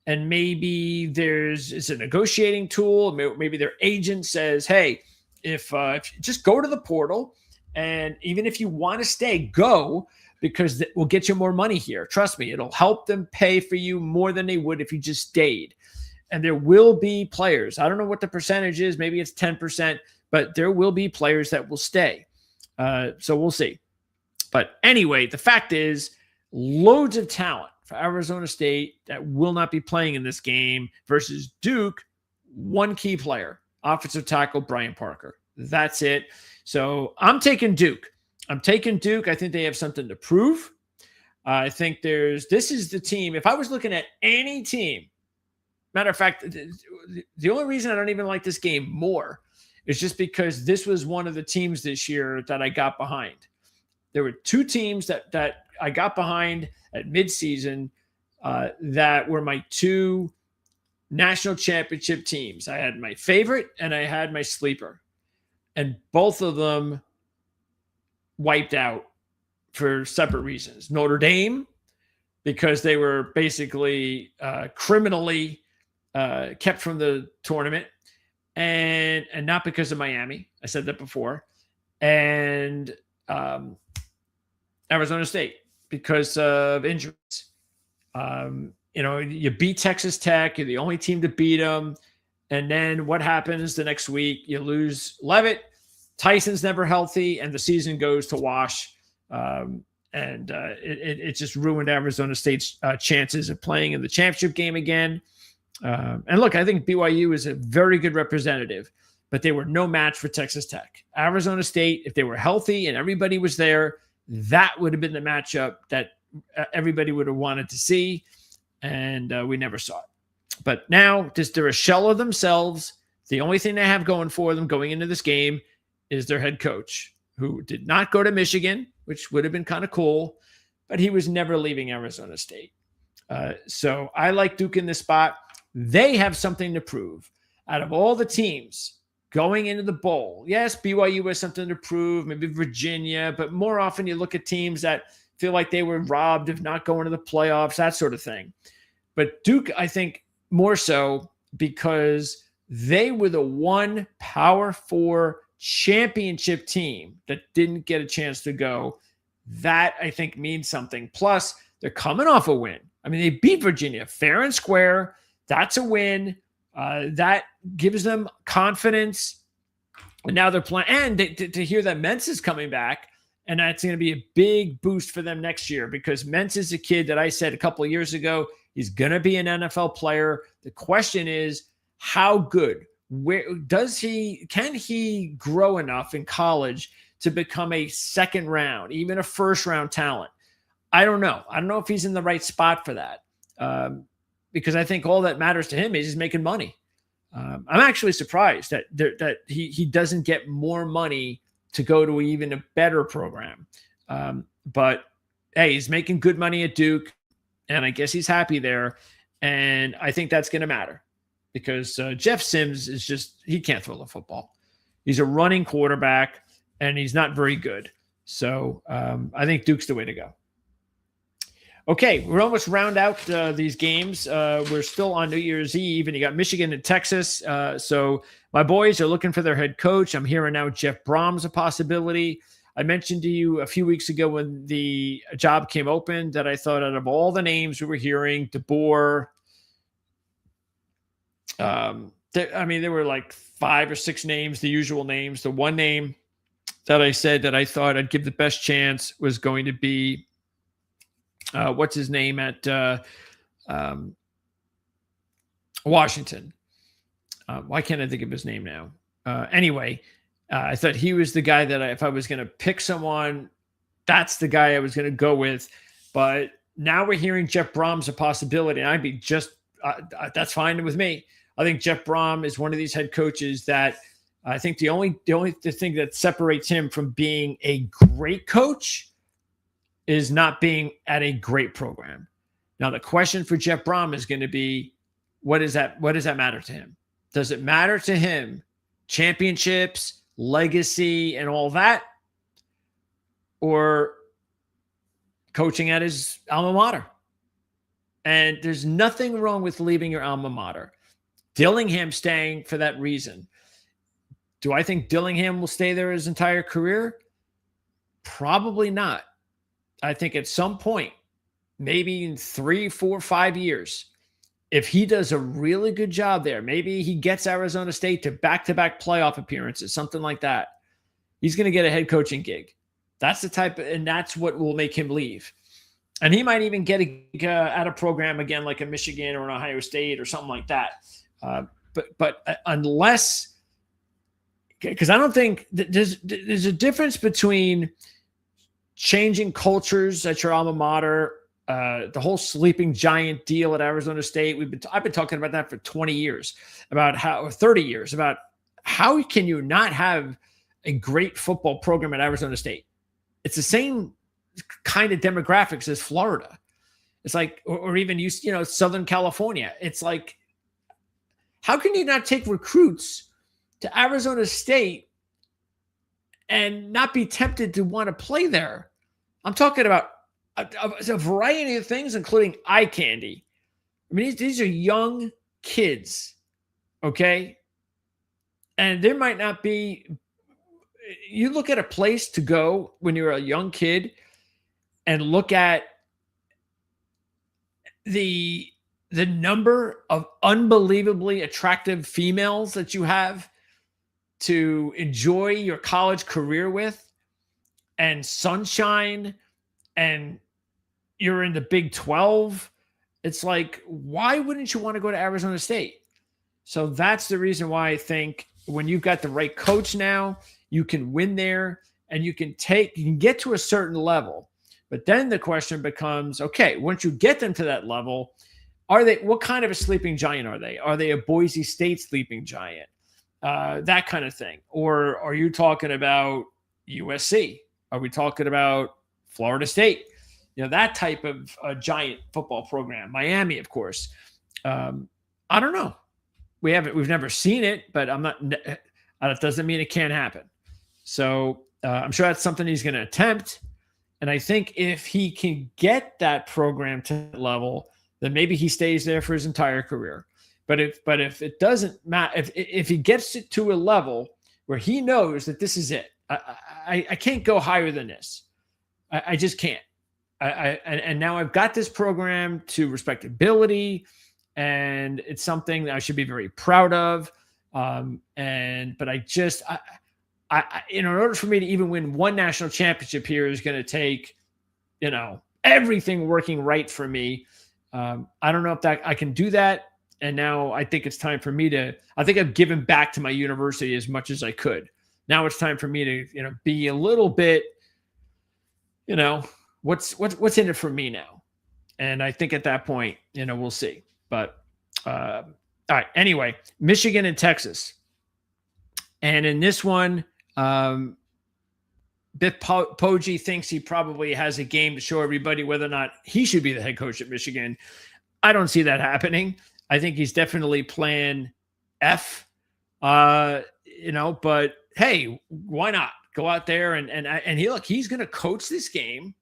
And maybe it's a negotiating tool. Maybe their agent says, hey, if just go to the portal, and even if you want to stay, go, because we'll get you more money here. Trust me, it'll help them pay for you more than they would if you just stayed. And there will be players. I don't know what the percentage is. Maybe it's 10%, but there will be players that will stay. So we'll see. But anyway, the fact is, loads of talent for Arizona State that will not be playing in this game versus Duke. One key player, offensive tackle Brian Parker. That's it. So I'm taking Duke. I think they have something to prove. I think this is the team. If I was looking at any team, matter of fact, the only reason I don't even like this game more is just because this was one of the teams this year that I got behind. There were 2 teams that I got behind at midseason that were my 2 national championship teams. I had my favorite and I had my sleeper. And both of them wiped out for separate reasons. Notre Dame, because they were basically criminally kept from the tournament, and not because of Miami. I said that before. And Arizona State, because of injuries. You beat Texas Tech. You're the only team to beat them. And then what happens the next week? You lose Levitt. Tyson's never healthy, and the season goes to wash. It just ruined Arizona State's chances of playing in the championship game again. And look, I think BYU is a very good representative, but they were no match for Texas Tech. Arizona State, if they were healthy and everybody was there, that would have been the matchup that everybody would have wanted to see, and we never saw it. But now, they're a shell of themselves. The only thing they have going for them going into this game is their head coach, who did not go to Michigan, which would have been kind of cool, but he was never leaving Arizona State. So I like Duke in this spot. They have something to prove. Out of all the teams going into the bowl, yes, BYU has something to prove, maybe Virginia, but more often you look at teams that feel like they were robbed of not going to the playoffs, that sort of thing. But Duke, I think, more so because they were the one Power 4 championship team that didn't get a chance to go. That, I think, means something. Plus, they're coming off a win. I mean, they beat Virginia fair and square. That's a win. That gives them confidence. And now they're playing. And to hear that Mentz is coming back, and that's going to be a big boost for them next year, because Mentz is a kid that I said a couple of years ago, he's going to be an NFL player. The question is, how good? Can he grow enough in college to become a second round, even a first round talent? I don't know. I don't know if he's in the right spot for that. because I think all that matters to him is he's making money. I'm actually surprised that he doesn't get more money to go to even a better program. But hey, he's making good money at Duke, and I guess he's happy there. And I think that's going to matter because Jeff Sims is he can't throw the football. He's a running quarterback, and he's not very good. So I think Duke's the way to go. Okay, we're almost round out these games. We're still on New Year's Eve, and you got Michigan and Texas. So my boys are looking for their head coach. I'm hearing now Jeff Brom's a possibility. I mentioned to you a few weeks ago when the job came open that I thought out of all the names we were hearing, DeBoer, there were like 5 or 6 names, the usual names. The one name that I said that I thought I'd give the best chance was going to be what's his name at Washington. Why can't I think of his name now? Anyway, I thought he was the guy that if I was going to pick someone, that's the guy I was going to go with. But now we're hearing Jeff Brom's a possibility. And I'd be that's fine with me. I think Jeff Brom is one of these head coaches that I think the only thing that separates him from being a great coach is not being at a great program. Now, the question for Jeff Brom is going to be, what does that matter to him? Does it matter to him championships, legacy, and all that? Or coaching at his alma mater? And there's nothing wrong with leaving your alma mater. Dillingham staying for that reason. Do I think Dillingham will stay there his entire career? Probably not. I think at some point, maybe in 3, 4, 5 years, if he does a really good job there, maybe he gets Arizona State to back-to-back playoff appearances, something like that, he's going to get a head coaching gig. That's the and that's what will make him leave. And he might even get at a program again, like a Michigan or an Ohio State or something like that. But unless, because I don't think there's a difference between changing cultures at your alma mater, the whole sleeping giant deal at Arizona State. I've been talking about that for 20 years, or 30 years, about how can you not have a great football program at Arizona State? It's the same kind of demographics as Florida. It's like, or even Southern California. It's like, how can you not take recruits to Arizona State and not be tempted to want to play there? I'm talking about a variety of things, including eye candy. I mean, these are young kids, okay? And there might not be, you look at a place to go when you're a young kid and look at the number of unbelievably attractive females that you have to enjoy your college career with, and sunshine, and you're in the Big 12. It's like, why wouldn't you want to go to Arizona State? So that's the reason why I think when you've got the right coach now, you can win there and you can get to a certain level. But then the question becomes, okay, once you get them to that level, what kind of a sleeping giant are they? Are they a Boise State sleeping giant? That kind of thing. Or are you talking about USC? Are we talking about Florida State? That type of giant football program. Miami, of course. I don't know. We've never seen it, but that doesn't mean it can't happen. So I'm sure that's something he's going to attempt. And I think if he can get that program to that level, then maybe he stays there for his entire career. But if it doesn't matter, if he gets it to a level where he knows that this is it, I can't go higher than this. I just can't. And now I've got this program to respectability, and it's something that I should be very proud of. In order for me to even win one national championship here is going to take, everything working right for me. I don't know if I can do that. And now I think it's time for me I think I've given back to my university as much as I could. Now it's time for me to, be a little bit, what's in it for me now? And I think at that point, we'll see. But all right. Anyway, Michigan and Texas. And in this one, Biff Poggi thinks he probably has a game to show everybody whether or not he should be the head coach at Michigan. I don't see that happening. I think he's definitely plan F, but hey, why not go out there and he's going to coach this game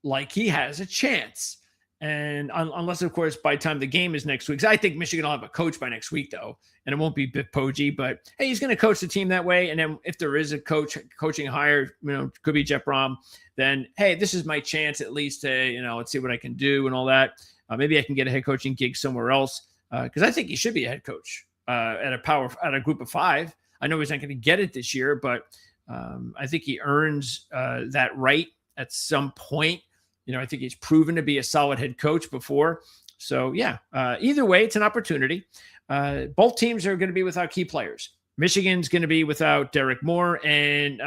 like he has a chance. And unless, of course, by the time the game is next week, I think Michigan will have a coach by next week, though, and it won't be Biff Poggi. But hey, he's going to coach the team that way. And then if there is a coaching hire, could be Jeff Brom. Then hey, this is my chance at least to let's see what I can do and all that. Maybe I can get a head coaching gig somewhere else because I think he should be a head coach at a group of 5. I know he's not going to get it this year, but I think he earns that right at some point. I think he's proven to be a solid head coach before. So, yeah, either way, it's an opportunity. Both teams are going to be without key players. Michigan's going to be without Derek Moore and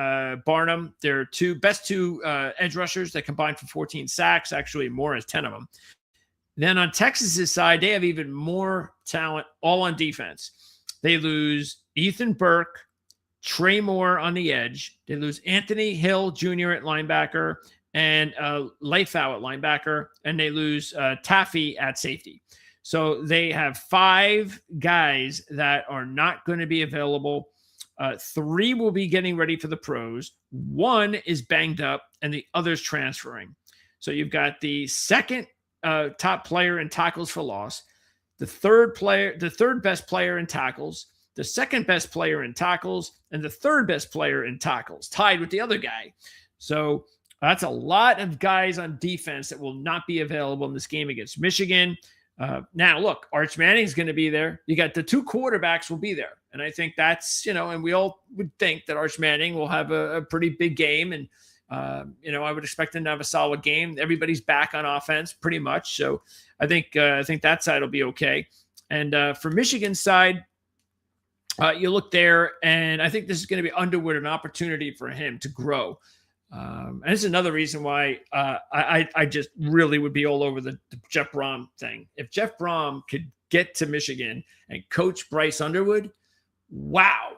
Barnum. They're best two edge rushers that combined for 14 sacks. Actually, Moore has 10 of them. Then on Texas's side, they have even more talent all on defense. They lose Ethan Burke, Trey Moore on the edge. They lose Anthony Hill Jr. at linebacker and Leifau at linebacker, and they lose Taffy at safety. So they have 5 guys that are not going to be available. 3 will be getting ready for the pros. 1 is banged up, and the other's transferring. So you've got the second top player in tackles for loss, the third best player in tackles, the second best player in tackles, and the third best player in tackles, tied with the other guy. So that's a lot of guys on defense that will not be available in this game against Michigan. Now, look, Arch Manning's going to be there. You got the 2 quarterbacks will be there. And I think that's, and we all would think that Arch Manning will have a pretty big game. And, I would expect him to have a solid game. Everybody's back on offense pretty much. So I think that side will be okay. And for Michigan's side, you look there, and I think this is going to be Underwood an opportunity for him to grow. And this is another reason why I just really would be all over the Jeff Brom thing. If Jeff Brom could get to Michigan and coach Bryce Underwood, wow.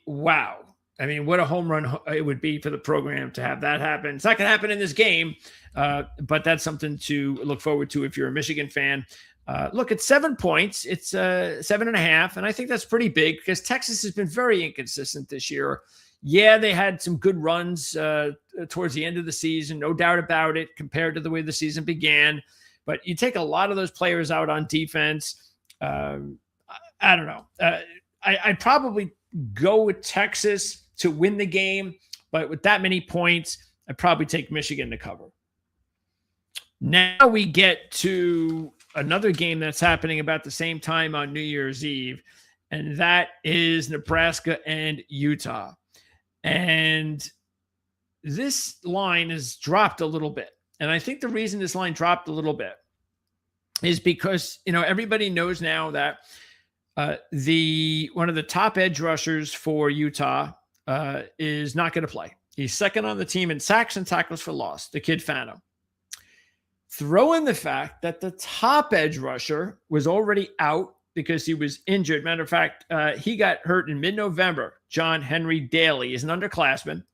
Wow. What a home run it would be for the program to have that happen. It's not going to happen in this game, but that's something to look forward to if you're a Michigan fan. Look, it's 7 points. It's 7.5, and I think that's pretty big because Texas has been very inconsistent this year. Yeah, they had some good runs towards the end of the season, no doubt about it, compared to the way the season began. But you take a lot of those players out on defense. I don't know. I'd probably go with Texas to win the game, but with that many points, I'd probably take Michigan to cover. Now we get to another game that's happening about the same time on New Year's Eve, and that is Nebraska and Utah. And this line has dropped a little bit. And I think the reason this line dropped a little bit is because, everybody knows now that one of the top edge rushers for Utah is not going to play. He's second on the team in sacks and tackles for loss, the kid Fano. Throw in the fact that the top edge rusher was already out because he was injured. Matter of fact, he got hurt in mid-November. John Henry Daly is an underclassman.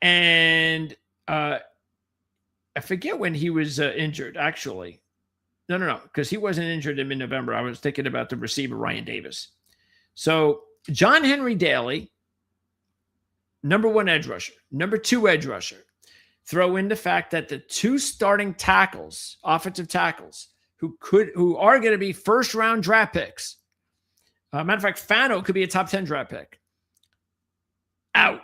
And I forget when he was injured, actually. No, because he wasn't injured in mid-November. I was thinking about the receiver, Ryan Davis. So John Henry Daly, number 1 edge rusher, number 2 edge rusher. Throw in the fact that the 2 starting tackles, offensive tackles, who are going to be first-round draft picks. Matter of fact, Fano could be a top 10 draft pick. Out.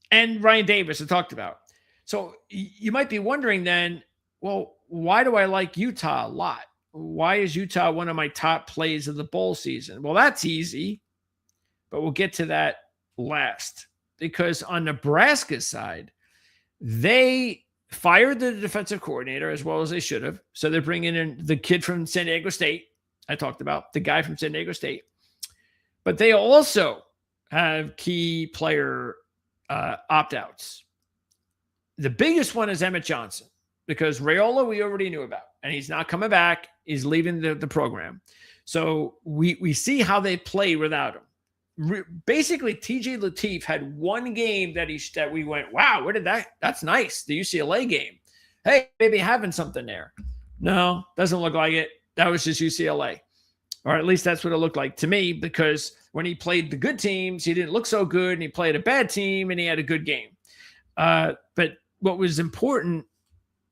And Ryan Davis, I talked about. So you might be wondering then, well, why do I like Utah a lot? Why is Utah one of my top plays of the bowl season? Well, that's easy, but we'll get to that last. Because on Nebraska's side, they fired the defensive coordinator as well as they should have. So they're bringing in the kid from San Diego State. I talked about the guy from San Diego State. But they also have key player opt-outs. The biggest one is Emmett Johnson. because Raiola we already knew about, and he's not coming back. He's leaving the program. So we see how they play without him. Basically, TJ Lateef had one game that we went, wow, where did that's nice. The UCLA game. Hey, maybe having something there. No, doesn't look like it. That was just UCLA. Or at least that's what it looked like to me, because when he played the good teams, he didn't look so good, and he played a bad team, and he had a good game. But what was important,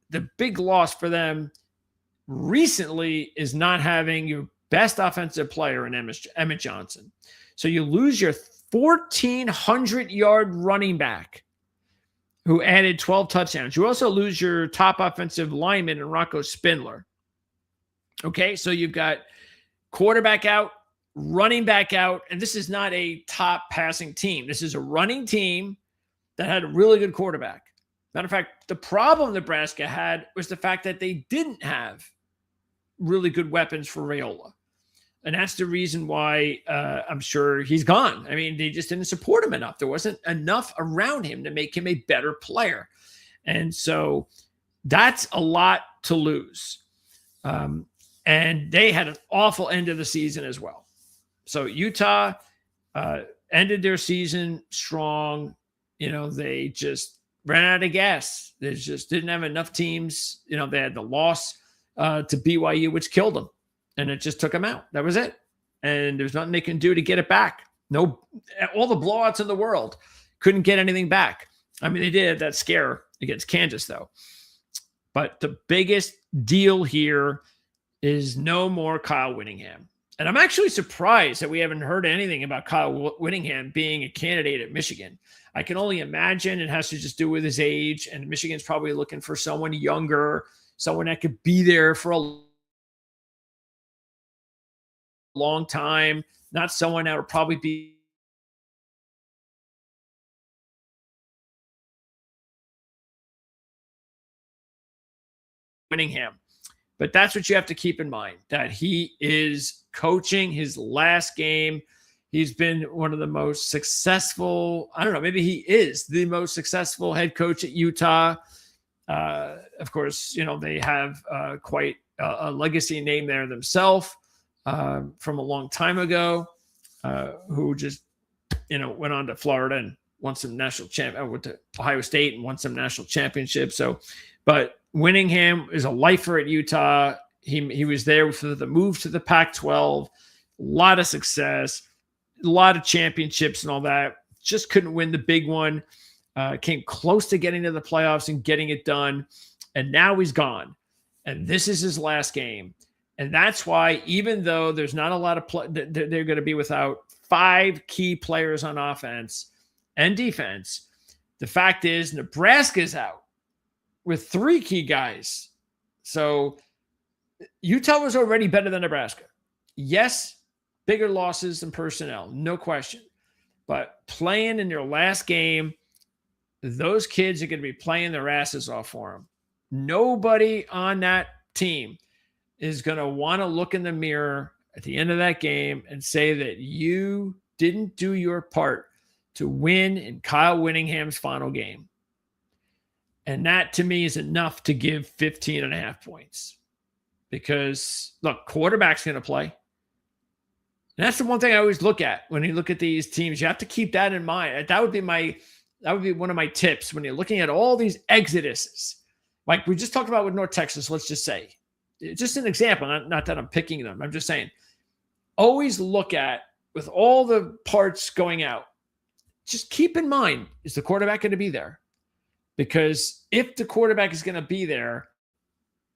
the big loss for them recently is not having your best offensive player in Emmett Johnson. So you lose your 1,400-yard running back who added 12 touchdowns. You also lose your top offensive lineman in Rocco Spindler. Okay, so you've got quarterback out, running back out, and this is not a top passing team. This is a running team that had a really good quarterback. Matter of fact, the problem Nebraska had was the fact that they didn't have really good weapons for Raiola. And that's the reason why I'm sure he's gone. I mean, they just didn't support him enough. There wasn't enough around him to make him a better player. And so that's a lot to lose. And they had an awful end of the season as well. So Utah ended their season strong. You know, they just ran out of gas. They just didn't have enough teams. You know, they had the loss to BYU, which killed them. And it just took them out. That was it. And there's nothing they can do to get it back. No, all the blowouts in the world couldn't get anything back. I mean, they did have that scare against Kansas, though. But the biggest deal here is no more Kyle Whittingham. And I'm actually surprised that we haven't heard anything about Kyle Whittingham being a candidate at Michigan. I can only imagine it has to just do with his age, and Michigan's probably looking for someone younger, someone that could be there for a long time, not someone that will probably be Whittingham. But that's what you have to keep in mind, that he is coaching his last game. He's been one of the most successful, I don't know, maybe he is the most successful head coach at Utah. Of course, you know, they have quite a legacy name there themselves from a long time ago, who just, you know, went on to Florida and won some went to Ohio State and won some national championships. So, but Whittingham is a lifer at Utah. He was there for the move to the Pac-12, a lot of success, a lot of championships and all that. Just couldn't win the big one. Came close to getting to the playoffs and getting it done. And now he's gone. And this is his last game. And that's why, even though there's not a lot of they're going to be without 5 key players on offense and defense, the fact is Nebraska's out with 3 key guys. So Utah was already better than Nebraska. Yes, bigger losses in personnel, no question. But playing in their last game, those kids are going to be playing their asses off for them. Nobody on that team is going to want to look in the mirror at the end of that game and say that you didn't do your part to win in Kyle Whittingham's final game. And that, to me, is enough to give 15.5 points. Because, look, quarterback's going to play. And that's the one thing I always look at when you look at these teams. You have to keep that in mind. That would be one of my tips when you're looking at all these exoduses. Like we just talked about with North Texas, let's just say. Just an example, not that I'm picking them. I'm just saying, always look at, with all the parts going out, just keep in mind, is the quarterback going to be there? Because if the quarterback is going to be there,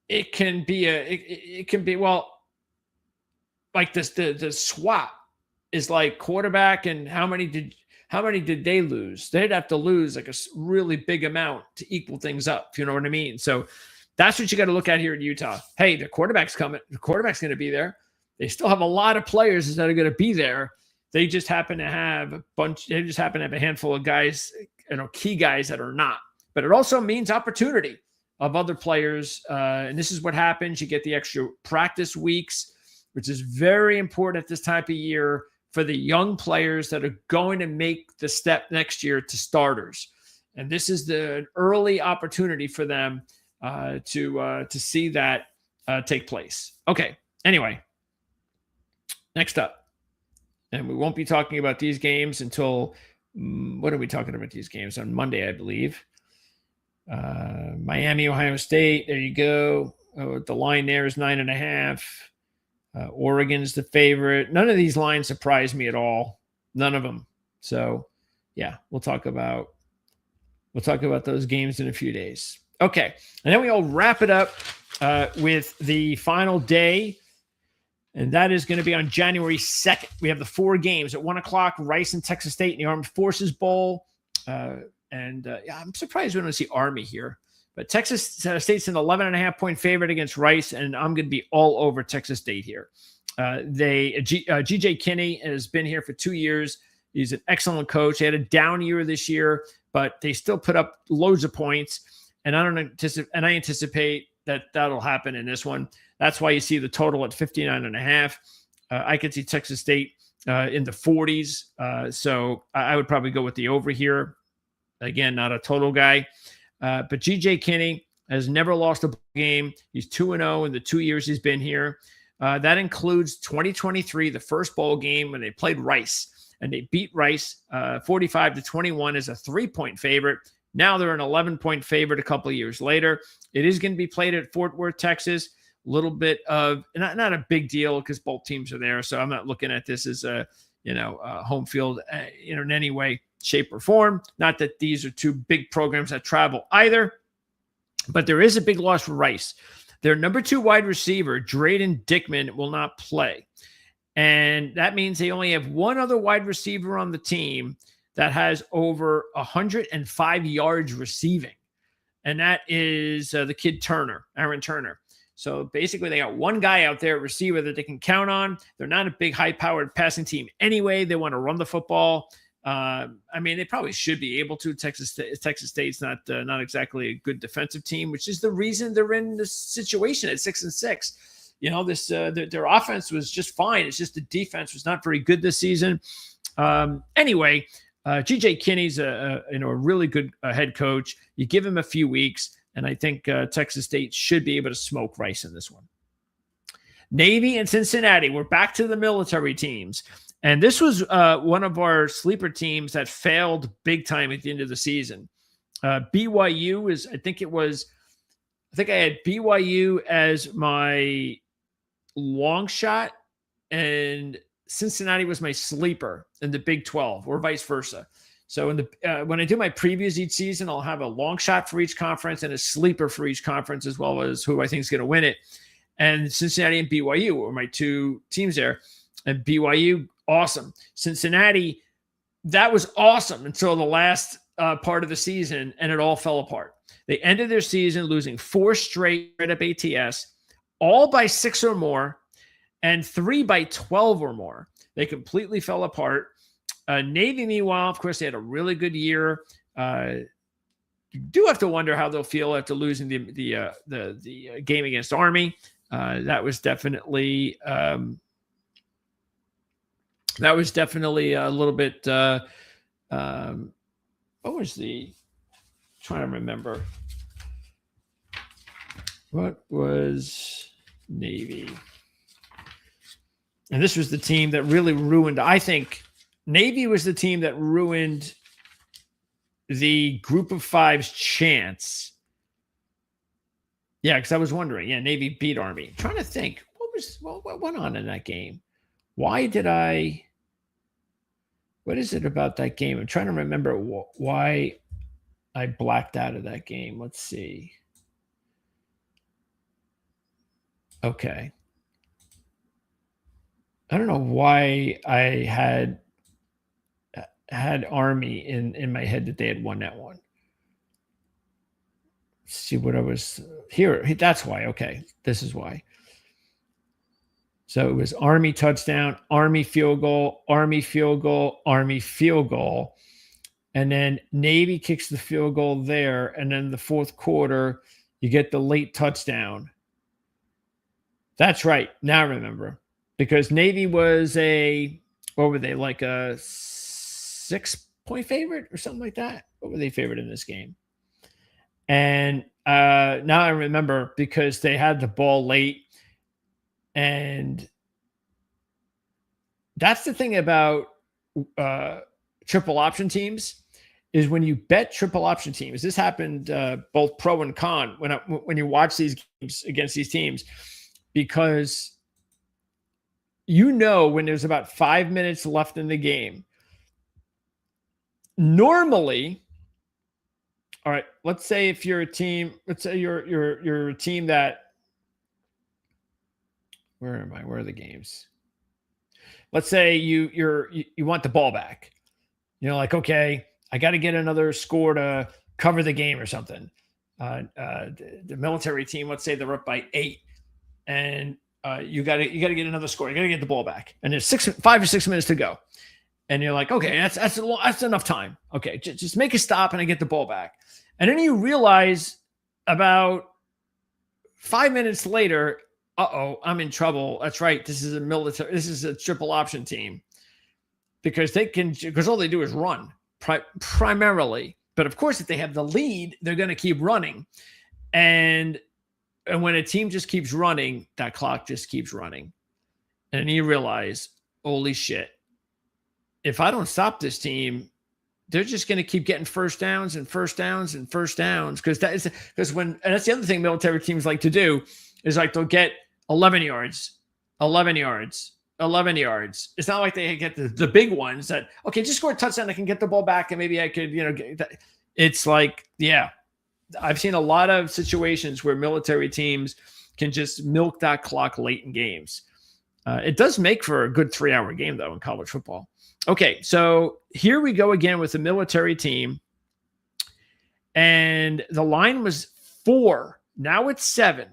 it can be well, like this, the swap is like quarterback and how many did they lose? They'd have to lose like a really big amount to equal things up. If you know what I mean? So that's what you got to look at here in Utah. Hey, the quarterback's coming. The quarterback's going to be there. They still have a lot of players that are going to be there. They just happen to have a handful of guys, key guys that are not. But it also means opportunity of other players. And this is what happens. You get the extra practice weeks, which is very important at this time of year for the young players that are going to make the step next year to starters. And this is the early opportunity for them to see that take place. Okay. Anyway, next up, and we won't be talking about these games until what are we talking about these games on Monday, I believe. Miami, Ohio State. There you go. The line there is 9.5. Oregon's the favorite. None of these lines surprise me at all. None of them. So, yeah, we'll talk about those games in a few days. Okay, and then we'll wrap it up with the final day, and that is going to be on January 2nd. We have the 4 games at 1:00. Rice and Texas State in the Armed Forces Bowl. I'm surprised we don't see Army here. But Texas State's an 11.5-point favorite against Rice, and I'm going to be all over Texas State here. G.J. Kinney has been here for 2 years. He's an excellent coach. They had a down year this year, but they still put up loads of points. And I anticipate that that'll happen in this one. That's why you see the total at 59.5. I could see Texas State in the 40s. So I would probably go with the over here. Again, not a total guy. But G.J. Kinney has never lost a game. He's 2-0 in the 2 years he's been here. That includes 2023, the first bowl game when they played Rice. And they beat Rice 45-21 as a 3-point favorite. Now they're an 11-point favorite a couple of years later. It is going to be played at Fort Worth, Texas. A little bit of not a big deal because both teams are there. So I'm not looking at this as a home field in any way, shape, or form. Not that these are two big programs that travel either, but there is a big loss for Rice. Their number 2 wide receiver, Drayden Dickman, will not play. And that means they only have one other wide receiver on the team that has over 105 yards receiving. And that is the kid Turner, Aaron Turner. So basically they got one guy out there, receiver, that they can count on. They're not a big high-powered passing team anyway. They want to run the football. They probably should be able to. Texas State's not exactly a good defensive team, which is the reason they're in this situation at 6-6. Their offense was just fine. It's just the defense was not very good this season. Anyway, G.J. Kinney's a really good head coach. You give him a few weeks, and I think Texas State should be able to smoke Rice in this one. Navy and Cincinnati. We're back to the military teams. And this was one of our sleeper teams that failed big time at the end of the season. BYU is, I think I had BYU as my long shot, and Cincinnati was my sleeper in the Big 12, or vice versa. So when I do my previews each season, I'll have a long shot for each conference and a sleeper for each conference, as well as who I think is going to win it. And Cincinnati and BYU were my 2 teams there. And BYU, awesome. Cincinnati, that was awesome until the last part of the season, and it all fell apart. They ended their season losing 4 straight up ATS, all by 6 or more, and 3 by 12 or more. They completely fell apart. Navy, meanwhile, of course, they had a really good year. You do have to wonder how they'll feel after losing the game against Army. That was definitely a little bit. What was the? Trying to remember. What was Navy? And this was the team that really ruined. I think Navy was the team that ruined the Group of Five's chance. Yeah, because I was wondering. Yeah, Navy beat Army. I'm trying to think what went on in that game. Why did I? What is it about that game? I'm trying to remember why I blacked out of that game. Let's see. Okay. I don't know why I had Army in my head that they had won that one. Let's see what I was here. That's why. Okay. This is why. So it was Army touchdown, Army field goal, Army field goal, Army field goal. And then Navy kicks the field goal there. And then the fourth quarter, you get the late touchdown. That's right. Now I remember. Because Navy was what were they, like a 6-point favorite or something like that? What were they favored in this game? And now I remember because they had the ball late. And that's the thing about triple option teams is when you bet triple option teams. This happened both pro and con when you watch these games against these teams, because when there's about 5 minutes left in the game. Normally, all right, let's say if you're a team, let's say you're a team that, where am I? Where are the games? Let's say you want the ball back. Like, okay, I got to get another score to cover the game or something. The military team, let's say they're up by 8, and you got to get another score. You got to get the ball back, and there's 5 or 6 minutes to go, and you're like, okay, that's enough time. Okay, just make a stop and I get the ball back, and then you realize about 5 minutes later, I'm in trouble. That's right. This is a triple option team, because all they do is run primarily. But of course, if they have the lead, they're going to keep running. And when a team just keeps running, that clock just keeps running. And you realize, holy shit, if I don't stop this team, they're just going to keep getting first downs and first downs and first downs. And that's the other thing military teams like to do is like they'll get 11 yards, 11 yards, 11 yards. It's not like they get the big ones that, okay, just score a touchdown. I can get the ball back and maybe I could, get that. It's like, yeah, I've seen a lot of situations where military teams can just milk that clock late in games. It does make for a good 3-hour game, though, in college football. Okay, so here we go again with the military team. And the line was 4. Now it's 7.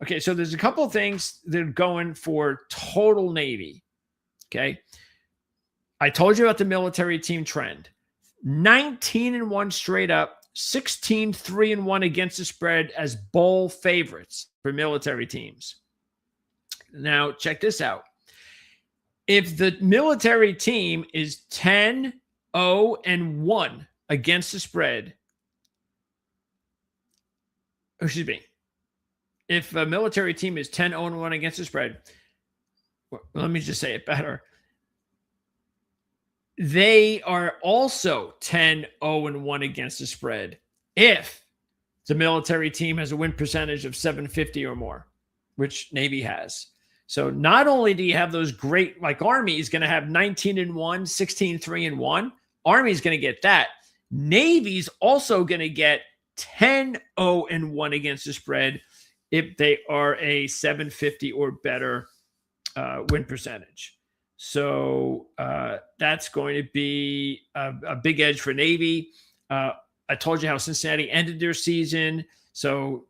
Okay, so there's a couple of things that are going for total Navy. Okay. I told you about the military team trend. 19-1 straight up, 16-3-1 against the spread as bowl favorites for military teams. Now, check this out. If the military team is 10-0-1 against the spread, if a military team is 10-0-1 against the spread, let me just say it better. They are also 10-0-1 against the spread if the military team has a win percentage of 750 or more, which Navy has. So not only do you have those great, like Army is going to have 19-1, 16-3-1. Army is going to get that. Navy's also going to get 10-0-1 against the spread if they are a 750 or better win percentage. So that's going to be a big edge for Navy. I told you how Cincinnati ended their season. So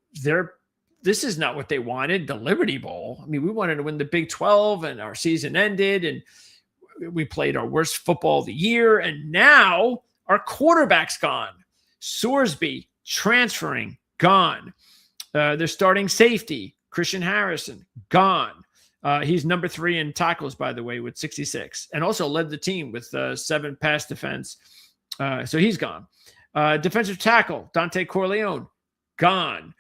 this is not what they wanted, the Liberty Bowl. I mean, we wanted to win the Big 12, and our season ended, and we played our worst football of the year. And now our quarterback's gone. Sorsby transferring, gone. Their starting safety, Christian Harrison, gone. He's number 3 in tackles, by the way, with 66, and also led the team with 7 pass defense. So he's gone. Defensive tackle, Dante Corleone, gone.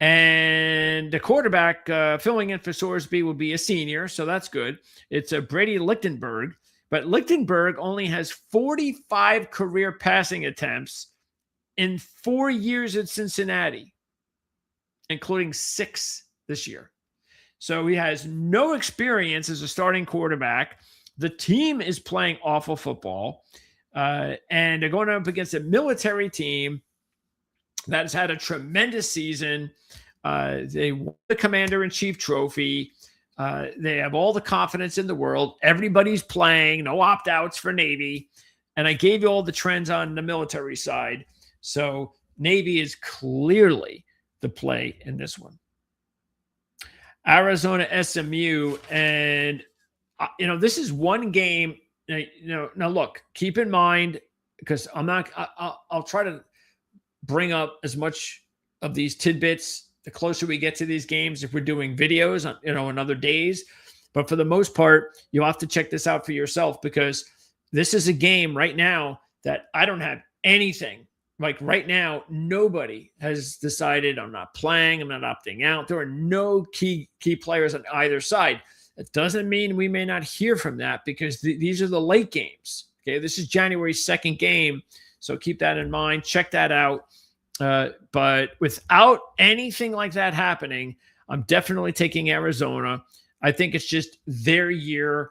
And the quarterback filling in for Sorsby will be a senior, so that's good. It's Brady Lichtenberg, but Lichtenberg only has 45 career passing attempts in 4 years at Cincinnati, including 6 this year. So he has no experience as a starting quarterback. The team is playing awful football, and they're going up against a military team that has had a tremendous season. They won the Commander-in-Chief trophy. They have all the confidence in the world. Everybody's playing, no opt-outs for Navy. And I gave you all the trends on the military side. So Navy is clearly the play in this one. Arizona SMU, and this is one game. Now look, keep in mind, because I'll try to bring up as much of these tidbits the closer we get to these games if we're doing videos on other days. But for the most part, you'll have to check this out for yourself, because this is a game right now that I don't have anything like right now, nobody has decided I'm not playing, I'm not opting out. There are no key players on either side. It doesn't mean we may not hear from that because these are the late games. Okay, this is January's second game, so keep that in mind. Check that out. But without anything like that happening, I'm definitely taking Arizona. I think it's just their year.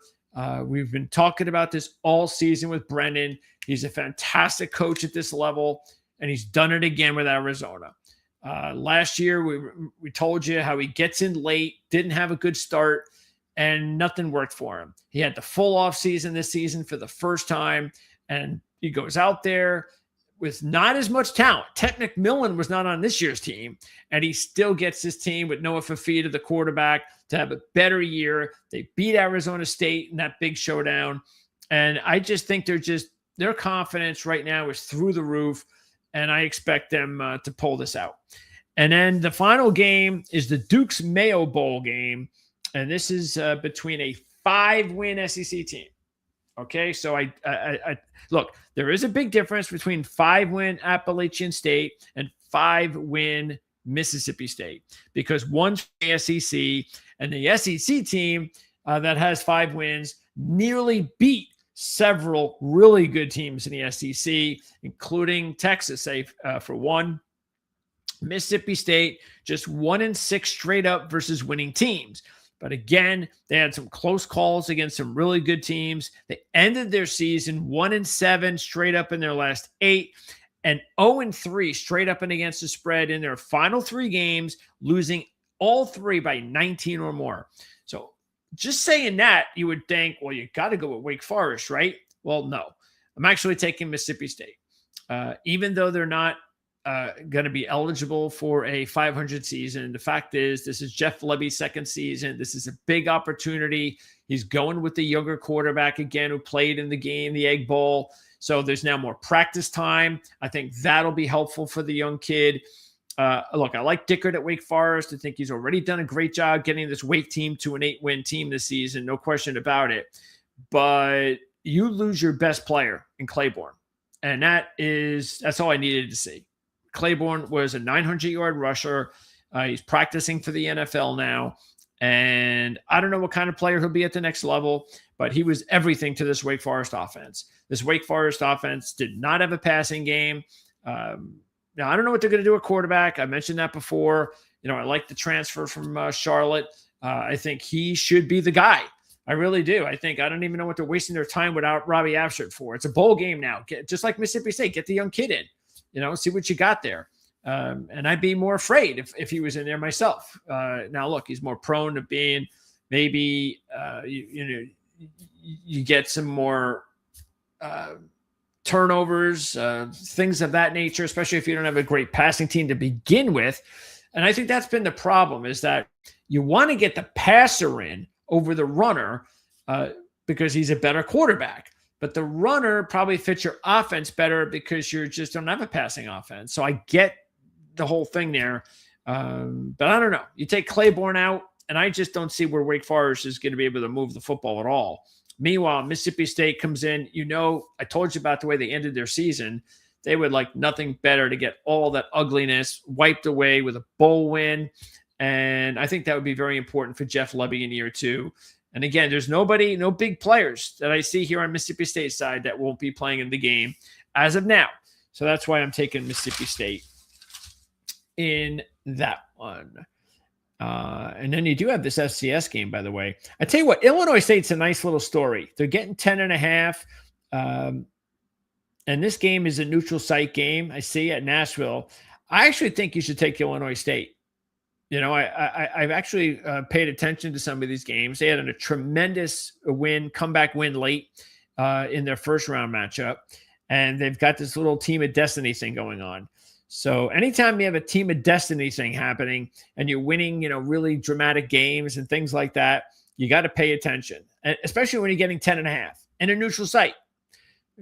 We've been talking about this all season with Brennan. He's a fantastic coach at this level, and he's done it again with Arizona. Last year, we told you how he gets in late, didn't have a good start, and nothing worked for him. He had the full off season this season for the first time, and he goes out there with not as much talent. Ted McMillan was not on this year's team, and he still gets his team with Noah Fafita, the quarterback, to have a better year. They beat Arizona State in that big showdown, and I just think their confidence right now is through the roof, and I expect them to pull this out. And then the final game is the Duke's Mayo Bowl game, and this is between a 5-win SEC team. Okay, so I look, there is a big difference between 5-win Appalachian State and 5-win Mississippi State, because one's the SEC, and the SEC team that has 5 wins nearly beat several really good teams in the SEC, including Texas, say for one. Mississippi State just 1-6 straight up versus winning teams. But again, they had some close calls against some really good teams. They ended their season 1-7 straight up in their last 8 and 0-3 straight up and against the spread in their final 3 games, losing all 3 by 19 or more. So just saying that, you would think, well, you got to go with Wake Forest, right? Well, no. I'm actually taking Mississippi State. Even though they're not going to be eligible for a 500 season. The fact is, this is Jeff Lebby's second season. This is a big opportunity. He's going with the younger quarterback again who played in the game, the Egg Bowl. So there's now more practice time. I think that'll be helpful for the young kid. Look, I like Dickert at Wake Forest. I think he's already done a great job getting this Wake team to an 8-win team this season. No question about it. But you lose your best player in Claiborne. And that's all I needed to see. Claiborne was a 900-yard rusher. He's practicing for the NFL now. And I don't know what kind of player he'll be at the next level, but he was everything to this Wake Forest offense. This Wake Forest offense did not have a passing game. Now, I don't know what they're going to do at quarterback. I mentioned that before. I like the transfer from Charlotte. I think he should be the guy. I really do. I don't even know what they're wasting their time without Robbie Absher for. It's a bowl game now. Just like Mississippi State, get the young kid in. See what you got there. And I'd be more afraid if he was in there myself. Now, look, he's more prone to being maybe, you get some more turnovers, things of that nature, especially if you don't have a great passing team to begin with. And I think that's been the problem, is that you want to get the passer in over the runner because he's a better quarterback. But the runner probably fits your offense better because you just don't have a passing offense. So I get the whole thing there. But I don't know. You take Claiborne out, and I just don't see where Wake Forest is going to be able to move the football at all. Meanwhile, Mississippi State comes in. I told you about the way they ended their season. They would like nothing better to get all that ugliness wiped away with a bowl win. And I think that would be very important for Jeff Lebby in year 2. And again, there's no big players that I see here on Mississippi State's side that won't be playing in the game as of now. So that's why I'm taking Mississippi State in that one. And then you do have this FCS game, by the way. I tell you what, Illinois State's a nice little story. They're getting 10.5. And this game is a neutral site game. I see at Nashville. I actually think you should take Illinois State. I've actually paid attention to some of these games. They had a tremendous comeback win late in their first round matchup. And they've got this little team of destiny thing going on. So anytime you have a team of destiny thing happening and you're winning, really dramatic games and things like that, you got to pay attention, especially when you're getting 10.5 in a neutral site.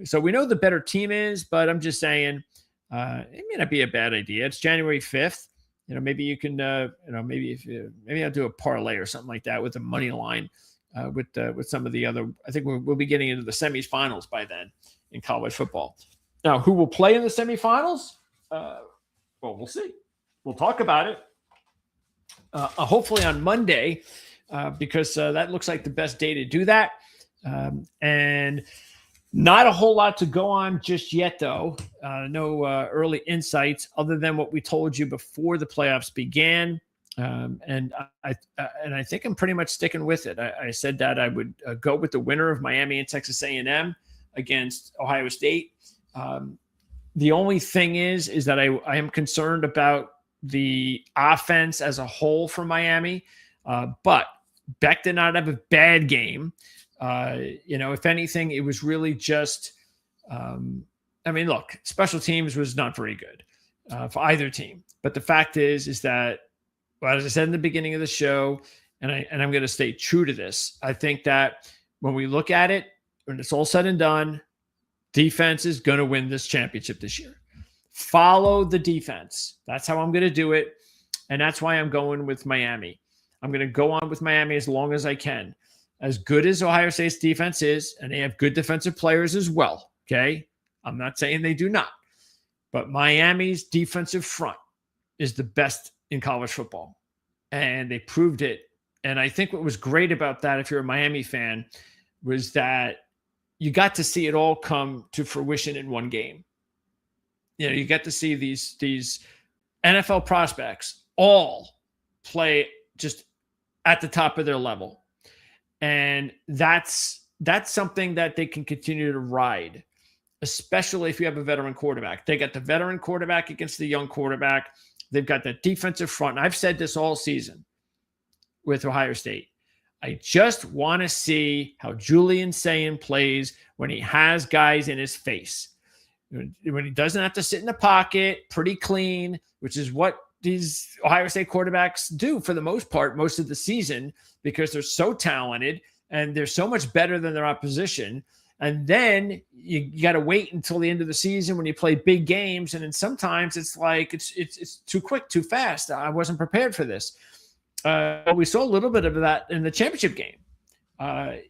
So we know the better team is, but I'm just saying it may not be a bad idea. It's January 5th. Maybe you can, maybe I'll do a parlay or something like that with the money line with some of the other. I think we'll be getting into the semifinals by then in college football. Now, who will play in the semifinals? Well, we'll see. We'll talk about it. Hopefully on Monday, because that looks like the best day to do that. And not a whole lot to go on just yet, though. No early insights other than what we told you before the playoffs began. And I think I'm pretty much sticking with it. I said that I would go with the winner of Miami and Texas A&M against Ohio State. The only thing is that I am concerned about the offense as a whole for Miami. But Beck did not have a bad game. If anything, it was really just, look, special teams was not very good for either team. But the fact is that, well, as I said in the beginning of the show, and I'm going to stay true to this, I think that when we look at it, when it's all said and done, defense is going to win this championship this year. Follow the defense. That's how I'm going to do it. And that's why I'm going with Miami. I'm going to go on with Miami as long as I can. As good as Ohio State's defense is, and they have good defensive players as well, okay? I'm not saying they do not. But Miami's defensive front is the best in college football. And they proved it. And I think what was great about that, if you're a Miami fan, was that you got to see it all come to fruition in one game. You got to see these NFL prospects all play just at the top of their level. And that's something that they can continue to ride, especially if you have a veteran quarterback. They got the veteran quarterback against the young quarterback. They've got the defensive front. And I've said this all season with Ohio State. I just want to see how Julian Sayin plays when he has guys in his face. When he doesn't have to sit in the pocket, pretty clean, which is what these Ohio State quarterbacks do for the most part, most of the season, because they're so talented and they're so much better than their opposition. And then you got to wait until the end of the season when you play big games. And then sometimes it's like, it's too quick, too fast. I wasn't prepared for this. We saw a little bit of that in the championship game.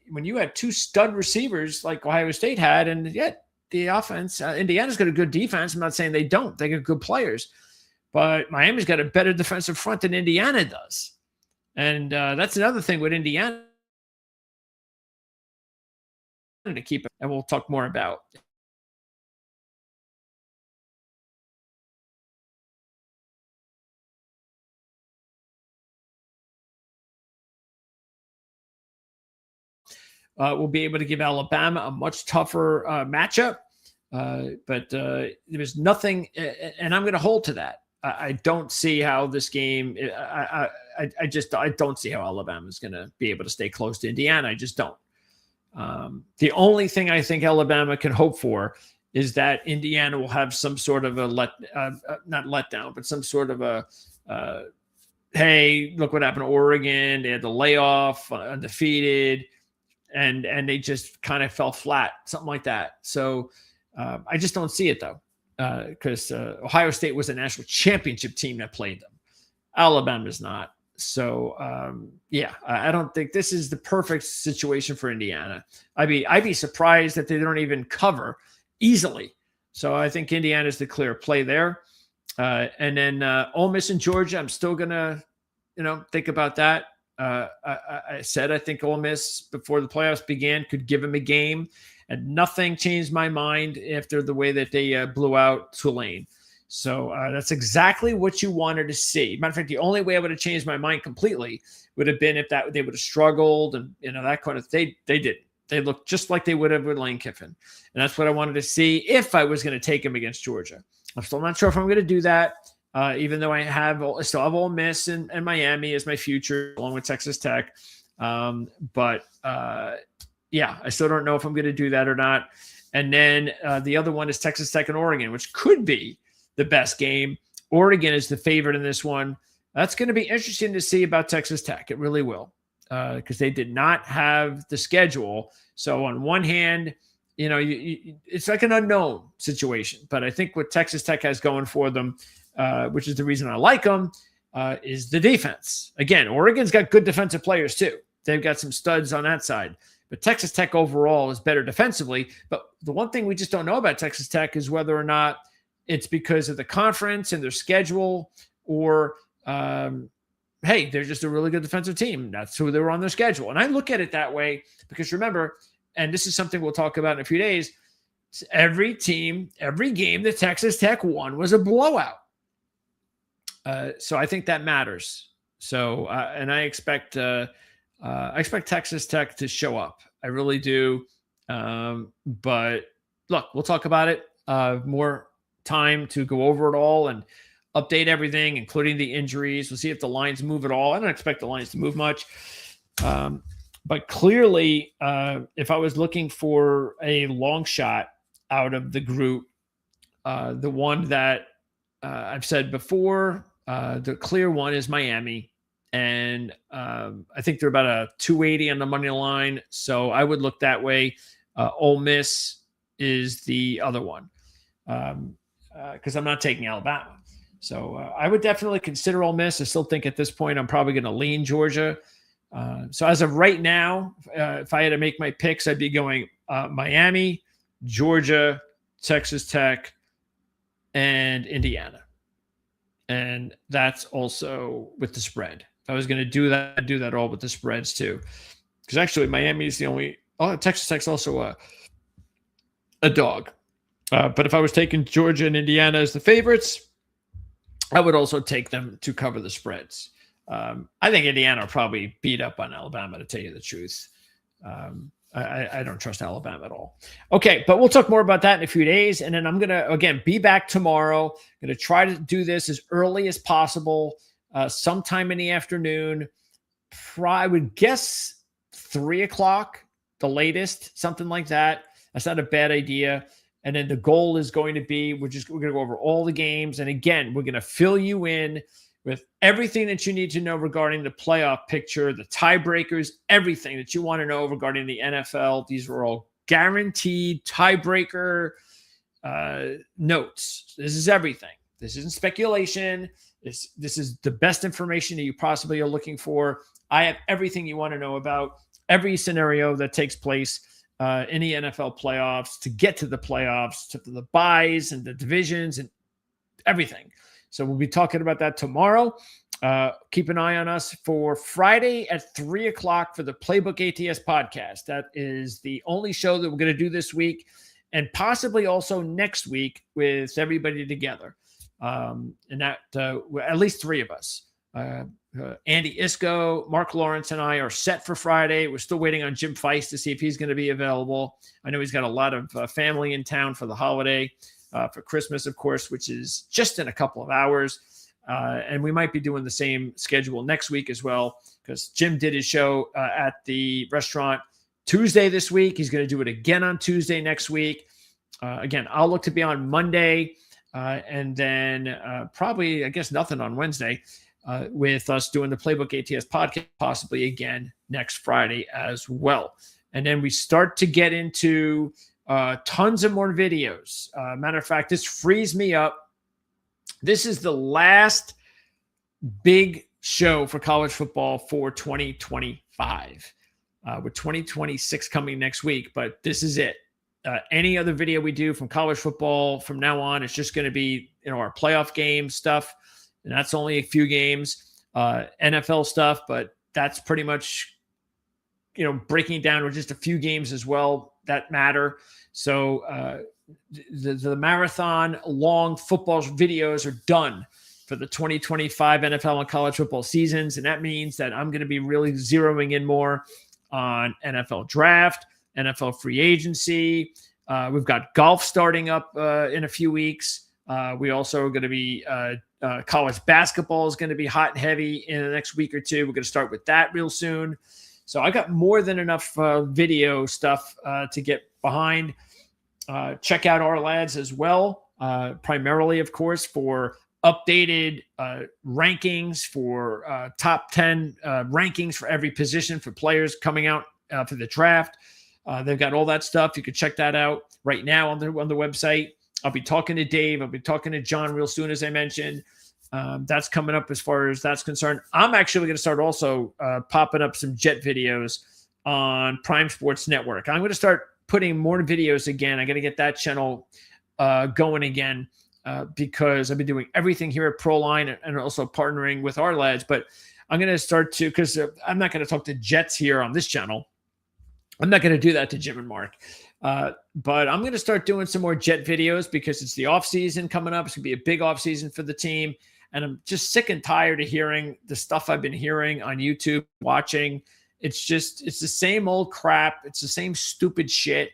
When you had two stud receivers like Ohio State had, and yet the offense, Indiana's got a good defense. I'm not saying they don't. They got good players. But Miami's got a better defensive front than Indiana does. And that's another thing with Indiana to keep it, and we'll talk more about. We'll be able to give Alabama a much tougher matchup. But there was nothing, and I'm going to hold to that. I don't see how this game. I don't see how Alabama is going to be able to stay close to Indiana. I just don't. The only thing I think Alabama can hope for is that Indiana will have some sort of a not letdown, but some sort of a hey, look what happened to Oregon. They had the layoff, undefeated, and they just kind of fell flat, something like that. So I just don't see it though. Because Ohio State was a national championship team that played them. Alabama's not. So, I don't think this is the perfect situation for Indiana. I'd be surprised that they don't even cover easily. So I think Indiana's the clear play there. And then Ole Miss and Georgia, I'm still going to, think about that. I said I think Ole Miss, before the playoffs began, could give them a game. And nothing changed my mind after the way that they blew out Tulane. So that's exactly what you wanted to see. Matter of fact, the only way I would have changed my mind completely would have been if they would have struggled and that kind of thing. They didn't. They looked just like they would have with Lane Kiffin. And that's what I wanted to see if I was going to take him against Georgia. I'm still not sure if I'm going to do that, even though I still have Ole Miss and Miami as my future, along with Texas Tech. I still don't know if I'm going to do that or not. And then the other one is Texas Tech and Oregon, which could be the best game. Oregon is the favorite in this one. That's going to be interesting to see about Texas Tech. It really will, because they did not have the schedule. So on one hand, it's like an unknown situation. But I think what Texas Tech has going for them, which is the reason I like them, is the defense. Again, Oregon's got good defensive players too. They've got some studs on that side. But Texas Tech overall is better defensively. But the one thing we just don't know about Texas Tech is whether or not it's because of the conference and their schedule, or hey, they're just a really good defensive team. That's who they were on their schedule. And I look at it that way because remember, and this is something we'll talk about in a few days, every team, every game that Texas Tech won was a blowout. So I think that matters. So, and I expect Texas Tech to show up. I really do. But look, we'll talk about it. More time to go over it all and update everything, including the injuries. We'll see if the lines move at all. I don't expect the lines to move much. But clearly, if I was looking for a long shot out of the group, the one that I've said before, the clear one is Miami. And I think they're about a 280 on the money line. So I would look that way. Ole Miss is the other one because I'm not taking Alabama. So I would definitely consider Ole Miss. I still think at this point I'm probably going to lean Georgia. So as of right now, if I had to make my picks, I'd be going Miami, Georgia, Texas Tech, and Indiana. And that's also with the spread. If I was going to do that, I'd do that all with the spreads too. Because actually Miami is the only – Texas Tech's also a dog. But if I was taking Georgia and Indiana as the favorites, I would also take them to cover the spreads. I think Indiana will probably beat up on Alabama, to tell you the truth. I don't trust Alabama at all. Okay, but we'll talk more about that in a few days. And then I'm going to, again, be back tomorrow. I'm going to try to do this as early as possible, sometime in the afternoon. I would guess 3 o'clock, the latest, something like that. That's not a bad idea. And then the goal is going to be, we're going to go over all the games. And again, we're going to fill you in with everything that you need to know regarding the playoff picture, the tiebreakers, everything that you want to know regarding the NFL. These are all guaranteed tiebreaker notes. This is everything. This isn't speculation. This is the best information that you possibly are looking for. I have everything you want to know about every scenario that takes place in the NFL playoffs, to get to the playoffs, to the buys and the divisions and everything. So we'll be talking about that tomorrow. Keep an eye on us for Friday at 3 o'clock for the Playbook ATS podcast. That is the only show that we're going to do this week, and possibly also next week with everybody together. And that at least 3 of us. Andy Isco, Mark Lawrence, and I are set for Friday. We're still waiting on Jim Feist to see if he's going to be available. I know he's got a lot of family in town for the holiday, for Christmas, of course, which is just in a couple of hours. And we might be doing the same schedule next week as well, because Jim did his show at the restaurant Tuesday this week. He's going to do it again on Tuesday next week. Again, I'll look to be on Monday, and then probably, I guess, nothing on Wednesday. With us doing the Playbook ATS podcast, possibly again next Friday as well. And then we start to get into tons of more videos. Matter of fact, this frees me up. This is the last big show for college football for 2025, with 2026 coming next week. But this is it. Any other video we do from college football from now on, it's just going to be, our playoff game stuff. And that's only a few games, NFL stuff, but that's pretty much, breaking down with just a few games as well that matter. So the marathon long football videos are done for the 2025 NFL and college football seasons. And that means that I'm going to be really zeroing in more on NFL draft, NFL free agency. We've got golf starting up in a few weeks. We also are going to be college basketball is going to be hot and heavy in the next week or two. We're going to start with that real soon. So I got more than enough video stuff to get behind. Check out our lads as well, primarily, of course, for updated rankings, for top 10 rankings for every position for players coming out for the draft. They've got all that stuff. You can check that out right now on the website. I'll be talking to Dave. I'll be talking to John real soon, as I mentioned. That's coming up as far as that's concerned. I'm actually going to start also popping up some jet videos on Prime Sports Network. I'm going to start putting more videos again. I got to get that channel going again because I've been doing everything here at Proline and also partnering with our lads. But I'm going to start to, because I'm not going to talk to Jets here on this channel. I'm not going to do that to Jim and Mark. But I'm going to start doing some more Jet videos because it's the off season coming up. It's going to be a big off season for the team. And I'm just sick and tired of hearing the stuff I've been hearing on YouTube, watching. It's the same old crap. It's the same stupid shit.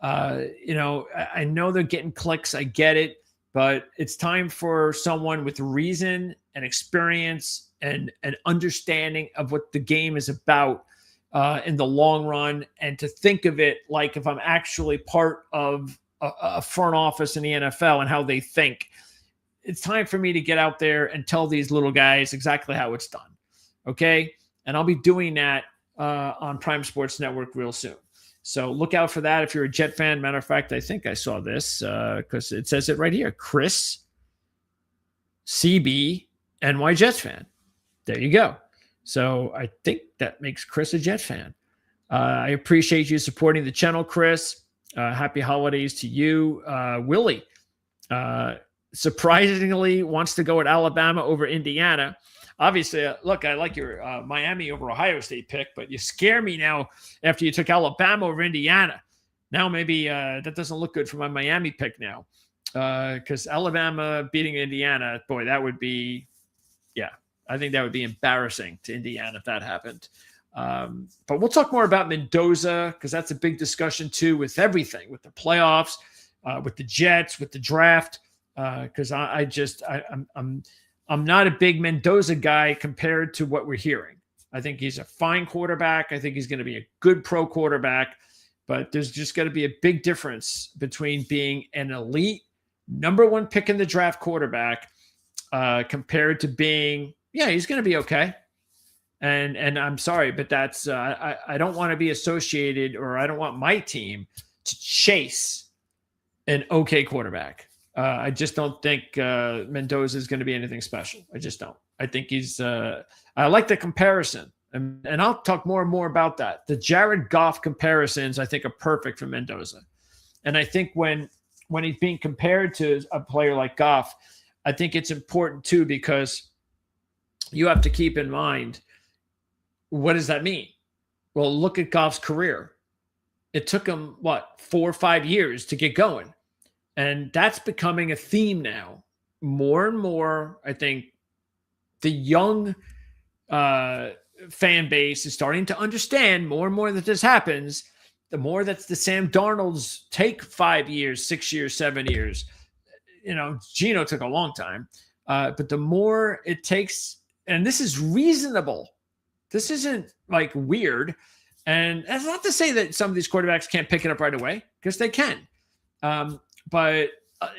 I know they're getting clicks. I get it. But it's time for someone with reason and experience and an understanding of what the game is about in the long run, and to think of it like if I'm actually part of a front office in the NFL and how they think. It's time for me to get out there and tell these little guys exactly how it's done. Okay? And I'll be doing that on Prime Sports Network real soon. So look out for that if you're a Jet fan. Matter of fact, I think I saw this because it says it right here. Chris, CB, NY Jets fan. There you go. So I think that makes Chris a Jet fan. I appreciate you supporting the channel, Chris. Happy holidays to you. Willie surprisingly wants to go at Alabama over Indiana. Obviously, look, I like your Miami over Ohio State pick, but you scare me now after you took Alabama over Indiana. Now maybe that doesn't look good for my Miami pick now because Alabama beating Indiana, boy, that would be, I think that would be embarrassing to Indiana if that happened. But we'll talk more about Mendoza because that's a big discussion too with everything, with the playoffs, with the Jets, with the draft. Because I'm not a big Mendoza guy compared to what we're hearing. I think he's a fine quarterback. I think he's going to be a good pro quarterback. But there's just got to be a big difference between being an elite number one pick in the draft quarterback compared to being, he's going to be okay. And I'm sorry, but that's I don't want to be associated, or I don't want my team to chase an okay quarterback. I just don't think Mendoza is going to be anything special. I just don't. I think he's I like the comparison, and I'll talk more and more about that. The Jared Goff comparisons, I think, are perfect for Mendoza. And I think when he's being compared to a player like Goff, I think it's important too, because you have to keep in mind, what does that mean? Well, look at Goff's career. It took him, 4 or 5 years to get going. And that's becoming a theme now. More and more, I think the young fan base is starting to understand more and more that this happens. The more that the Sam Darnolds take 5 years, 6 years, 7 years. Geno took a long time. But the more it takes, and this is reasonable. This isn't like weird. And that's not to say that some of these quarterbacks can't pick it up right away, because they can. But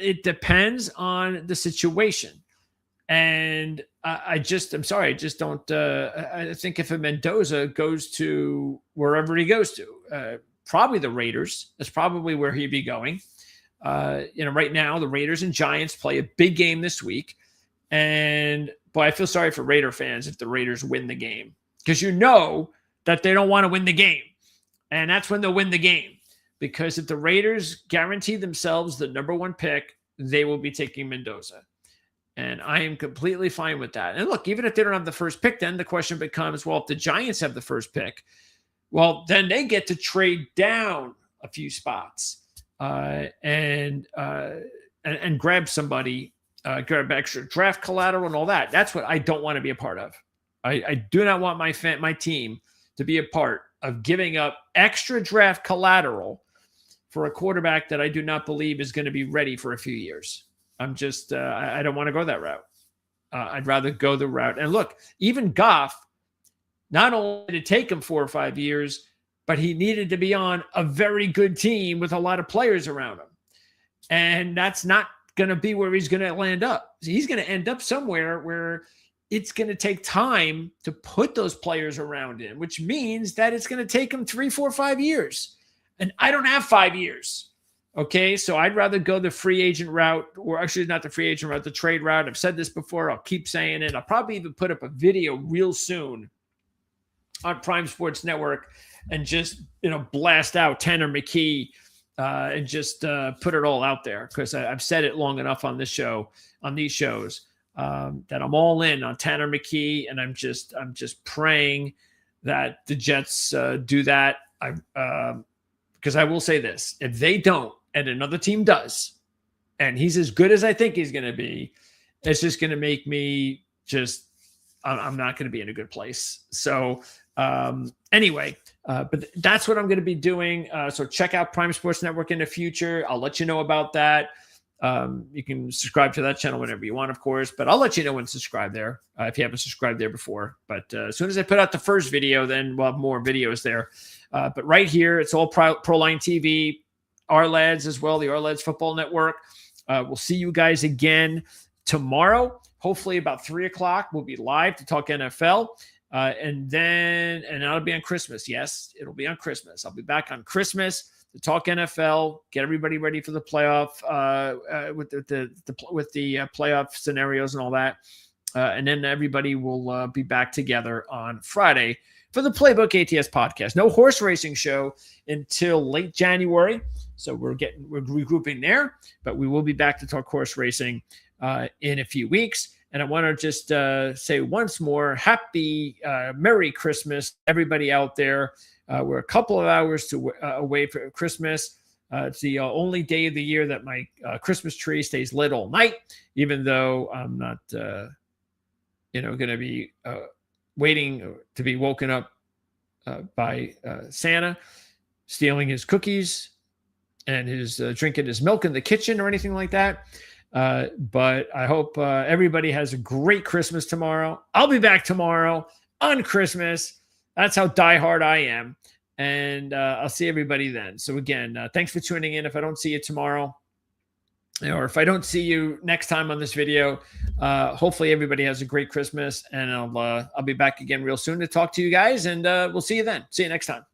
it depends on the situation. And I'm sorry, I just don't, I think if a Mendoza goes to wherever he goes to, probably the Raiders, that's probably where he'd be going. Right now, the Raiders and Giants play a big game this week. And boy, I feel sorry for Raider fans if the Raiders win the game, because that they don't want to win the game. And that's when they'll win the game. Because if the Raiders guarantee themselves the number one pick, they will be taking Mendoza. And I am completely fine with that. And look, even if they don't have the first pick, then the question becomes, well, if the Giants have the first pick, well, then they get to trade down a few spots and grab somebody, grab extra draft collateral and all that. That's what I don't want to be a part of. I do not want my team to be a part of giving up extra draft collateral for a quarterback that I do not believe is going to be ready for a few years. I'm just, I don't want to go that route. I'd rather go the route. And look, even Goff, not only did it take him 4 or 5 years, but he needed to be on a very good team with a lot of players around him. And that's not going to be where he's going to land up. He's going to end up somewhere where it's going to take time to put those players around him, which means that it's going to take him 3, 4, 5 years. And I don't have 5 years. Okay, so I'd rather go the free agent route, or actually not the free agent route, the trade route. I've said this before. I'll keep saying it. I'll probably even put up a video real soon on Prime Sports Network and just, blast out Tanner McKee and just put it all out there, because I've said it long enough on this show, on these shows, that I'm all in on Tanner McKee, and I'm just praying that the Jets do that. Because I will say this: if they don't, and another team does, and he's as good as I think he's going to be, it's just going to make me I'm not going to be in a good place. So anyway, but that's what I'm going to be doing. So check out Prime Sports Network in the future. I'll let you know about that. You can subscribe to that channel whenever you want, of course, but I'll let you know when to subscribe there if you haven't subscribed there before. But as soon as I put out the first video, then we'll have more videos there. But right here, it's all Proline TV, our lads as well, the Our Lads Football Network. We'll see you guys again tomorrow. Hopefully about 3:00, we'll be live to talk NFL. And that'll be on Christmas. Yes, it'll be on Christmas. I'll be back on Christmas to talk NFL, get everybody ready for the playoff with the playoff scenarios and all that. And then everybody will be back together on Friday for the Playbook ATS podcast. No horse racing show until late January. So we're regrouping there, but we will be back to talk horse racing in a few weeks. And I want to just say once more, happy, Merry Christmas, everybody out there. We're a couple of hours away from Christmas. It's the only day of the year that my Christmas tree stays lit all night, even though I'm not, going to be waiting to be woken up by Santa, stealing his cookies and his drinking his milk in the kitchen or anything like that. But I hope everybody has a great Christmas tomorrow. I'll be back tomorrow on Christmas. That's how diehard I am. And I'll see everybody then. So again, thanks for tuning in. If I don't see you tomorrow, or if I don't see you next time on this video, hopefully everybody has a great Christmas, and I'll be back again real soon to talk to you guys, and we'll see you then. See you next time.